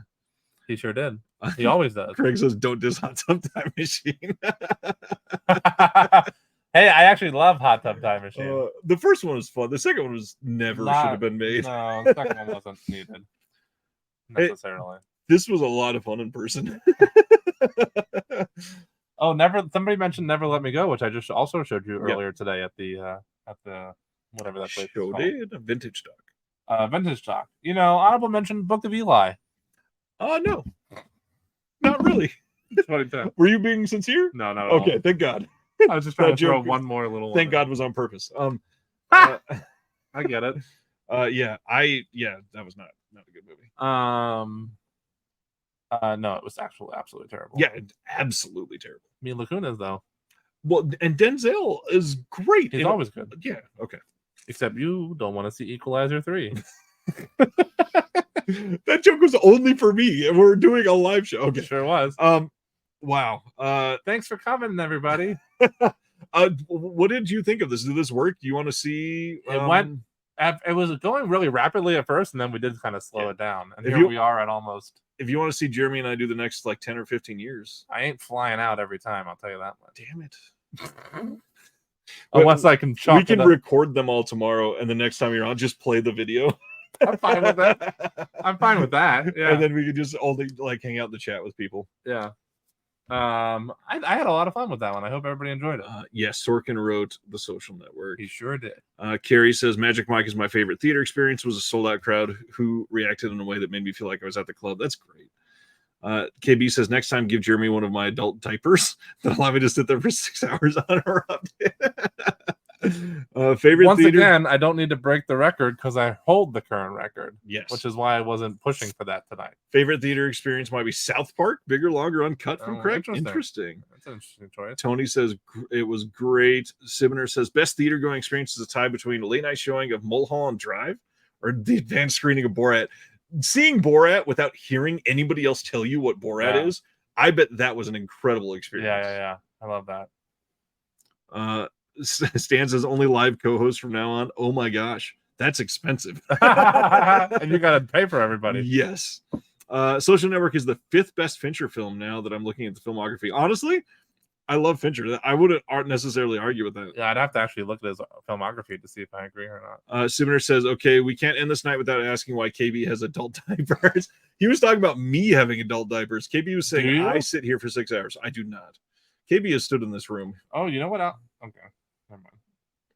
He sure did. He always does. Craig says, "Don't diss Hot Tub Time Machine." Hey, I actually love Hot Tub Time Machine. The first one was fun. The second one was never should have been made. No, the second one wasn't needed necessarily. This was a lot of fun in person. Oh, somebody mentioned Never Let Me Go, which I just also showed you Yep. earlier today at the whatever that place is Showed called. it a vintage stock. Vintage Talk. You know, honorable mention Book of Eli. No, not really. That's what he said. Were you being sincere? No, not at all. Okay, thank God. I was just trying That to throw joke- one more little one. Thank in. God it was on purpose. I get it. Yeah, that was not a good movie. No, it was actually absolutely terrible. Yeah, absolutely terrible. Mila Kunis though. Well, and Denzel is great. He's in- always good. Yeah, okay. Except you don't want to see Equalizer 3. That joke was only for me, and we're doing a live show. Okay. Sure was. Wow. Thanks for coming, everybody. What did you think of this? Did this work? Do you want to see? It was going really rapidly at first, and then we did kind of slow it down. And If here you- we are at almost. If you want to see Jeremy and I do the next like 10 or 15 years, I ain't flying out every time. I'll tell you that much. damn it. Unless I can chalk We can it up. record them all tomorrow, and the next time you're on, just play the video. I'm fine with that. I'm fine with that. Yeah. And then we could just only like hang out in the chat with people. Yeah. I had a lot of fun with that one. I hope everybody enjoyed it. Yes, Sorkin wrote The Social Network. He sure did. Carrie says Magic Mike is my favorite theater experience. It was a sold out crowd who reacted in a way that made me feel like I was at the club. That's great. KB says next time give Jeremy one of my adult diapers that allow me to sit there for 6 hours uninterrupted. Favorite Once theater? again, I don't need to break the record because I hold the current record. Yes. Which is why I wasn't pushing for that tonight. Favorite theater experience might be South Park, bigger, longer, uncut from Craig. Interesting. That's an interesting choice. Tony says it was great. Sibner says best theater going experience is a tie between a late night showing of Mulholland Drive or the advanced screening of Borat. Seeing Borat without hearing anybody else tell you what Borat is, I bet that was an incredible experience. Yeah. I love that. Stan says only live co-host from now on. Oh my gosh, that's expensive. And you got to pay for everybody. Yes. Social Network is the 5th best Fincher film now that I'm looking at the filmography. Honestly, I love Fincher. I wouldn't necessarily argue with that. Yeah, I'd have to actually look at his filmography to see if I agree or not. Sibner says, okay, we can't end this night without asking why KB has adult diapers. He was talking about me having adult diapers. KB was saying, I sit here for 6 hours. I do not. KB has stood in this room. Oh, you know what? Okay. Never mind.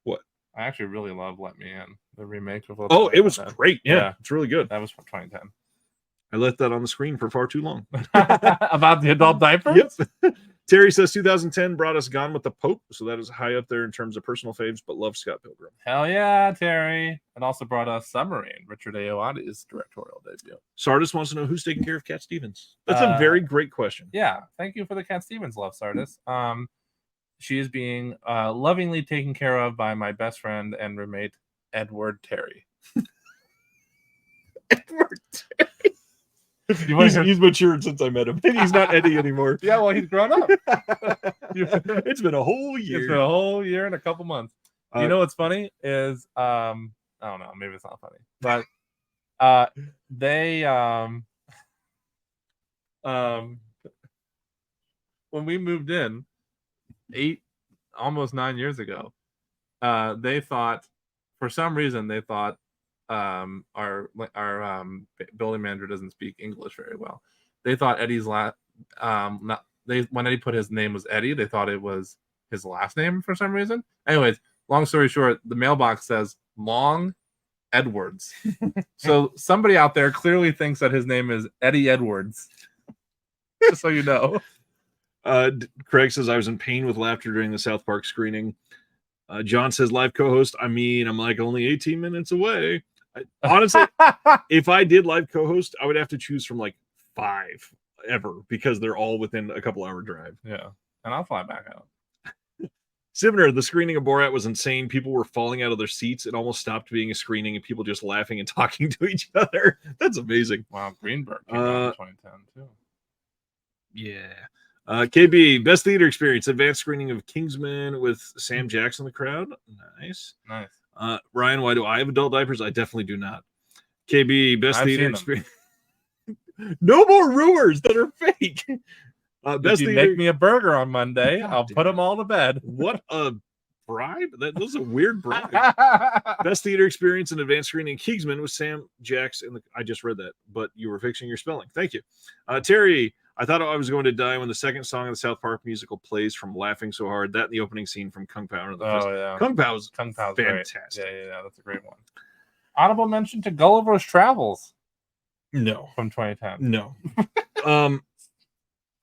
What? I actually really love Let Me In, the remake of. Oh, it was great. Yeah, it's really good. That was from 2010. I left that on the screen for far too long. About the adult diapers? Yep. Terry says 2010 brought us Gone with the Pope, so that is high up there in terms of personal faves, but love Scott Pilgrim. Hell yeah, Terry. It also brought us Submarine, Richard Ayoade's directorial debut. Sardis wants to know who's taking care of Cat Stevens. That's a very great question. Yeah, thank you for the Cat Stevens love, Sardis. She is being lovingly taken care of by my best friend and roommate, Edward Terry. Edward Terry. He's matured since I met him. He's not Eddie anymore. Yeah, well, he's grown up. It's been a whole year. It's been a whole year and a couple months. You know what's funny is I don't know, maybe it's not funny, but they when we moved in almost 9 years ago, they thought, for some reason, our building manager doesn't speak English very well. They thought Eddie's when Eddie put his name was Eddie, they thought it was his last name for some reason. Anyways, long story short, the mailbox says Long Edwards. So somebody out there clearly thinks that his name is Eddie Edwards. Just so you know. Craig says I was in pain with laughter during the South Park screening. John says live co-host. I mean, I'm like only 18 minutes away. Honestly, if I did live co-host, I would have to choose from like 5 ever because they're all within a couple hour drive. Yeah, and I'll fly back out. Sivner, the screening of Borat was insane. People were falling out of their seats. It almost stopped being a screening and people just laughing and talking to each other. That's amazing. Wow, Greenberg came out in 2010 too. Yeah. KB, best theater experience, advanced screening of Kingsman with Sam Jackson in the crowd. Nice. Ryan, why do I have adult diapers? I definitely do not. KB, best theater experience. No more rumors that are fake. If you make me a burger on Monday, I'll put them all to bed. What a bribe. That was a weird bribe. Best theater experience in advanced screening Kingsman with Sam Jackson. I just read that, but you were fixing your spelling. Thank you. Terry, I thought I was going to die when the second song of the South Park musical plays from laughing so hard. That and the opening scene from Kung Pao. Yeah. Kung Pao's fantastic. Great. Yeah, that's a great one. Honorable mention to Gulliver's Travels. No. From 2010. No.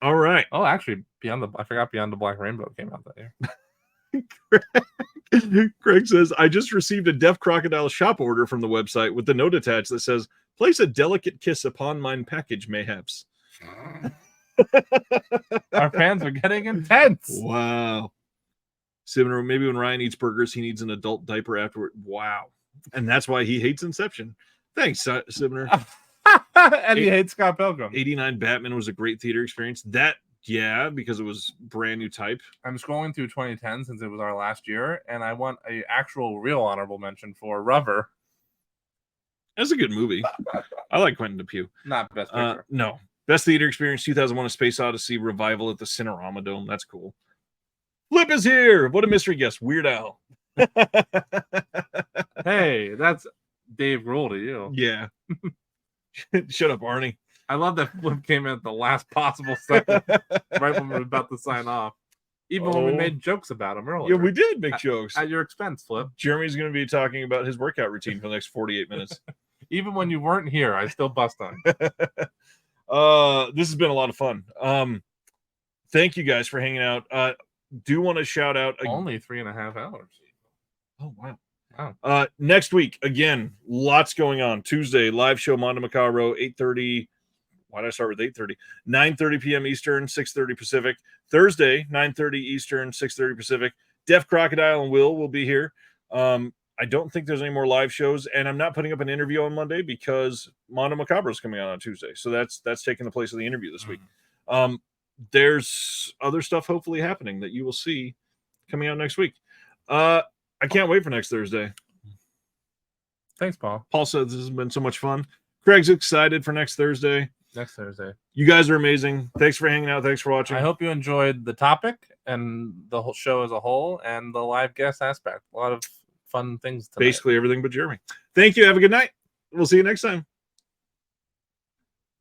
All right. Oh, actually, I forgot Beyond the Black Rainbow came out that year. Craig says, I just received a Deaf Crocodile shop order from the website with the note attached that says, place a delicate kiss upon mine package, mayhaps. Our fans are getting intense. Wow. Similar, maybe when Ryan eats burgers, he needs an adult diaper afterward. Wow. And that's why he hates Inception. Thanks, Sibner. Eddie hates Scott Pilgrim. 89 Batman was a great theater experience. Because it was brand new type. I'm scrolling through 2010 since it was our last year, and I want a actual real honorable mention for Rubber. That's a good movie. I like Quentin Dupieux. Not best picture. No. Best theater experience 2001: A Space Odyssey revival at the Cinerama Dome. That's cool. Flip is here. What a mystery guest. Weird Al. Hey, that's Dave Grohl to you. Yeah. Shut up, Arnie. I love that Flip came in at the last possible second, right when we were about to sign off. Even when we Oh. made jokes about him earlier. Yeah, we did make jokes. At your expense, Flip. Jeremy's going to be talking about his workout routine for the next 48 minutes. Even when you weren't here, I still bust on you. This has been a lot of fun. Thank you guys for hanging out. Do want to shout out Only 3.5 hours. Oh wow. Wow. Next week, again, lots going on. Tuesday, live show Mondo Macabro, 8:30. Why did I start with 8:30? 9:30 p.m. Eastern, 6:30 Pacific. Thursday, 9:30 Eastern, 6:30 Pacific. Deaf Crocodile and Will be here. I don't think there's any more live shows, and I'm not putting up an interview on Monday because Mondo Macabro is coming on Tuesday. So that's taking the place of the interview this week. There's other stuff hopefully happening that you will see coming out next week. I can't wait for next Thursday. Thanks, Paul. Paul said this has been so much fun. Craig's excited for next Thursday. Next Thursday. You guys are amazing. Thanks for hanging out. Thanks for watching. I hope you enjoyed the topic and the whole show as a whole and the live guest aspect. A lot of fun things tonight. Basically everything but Jeremy. Thank you. Have a good night. We'll see you next time.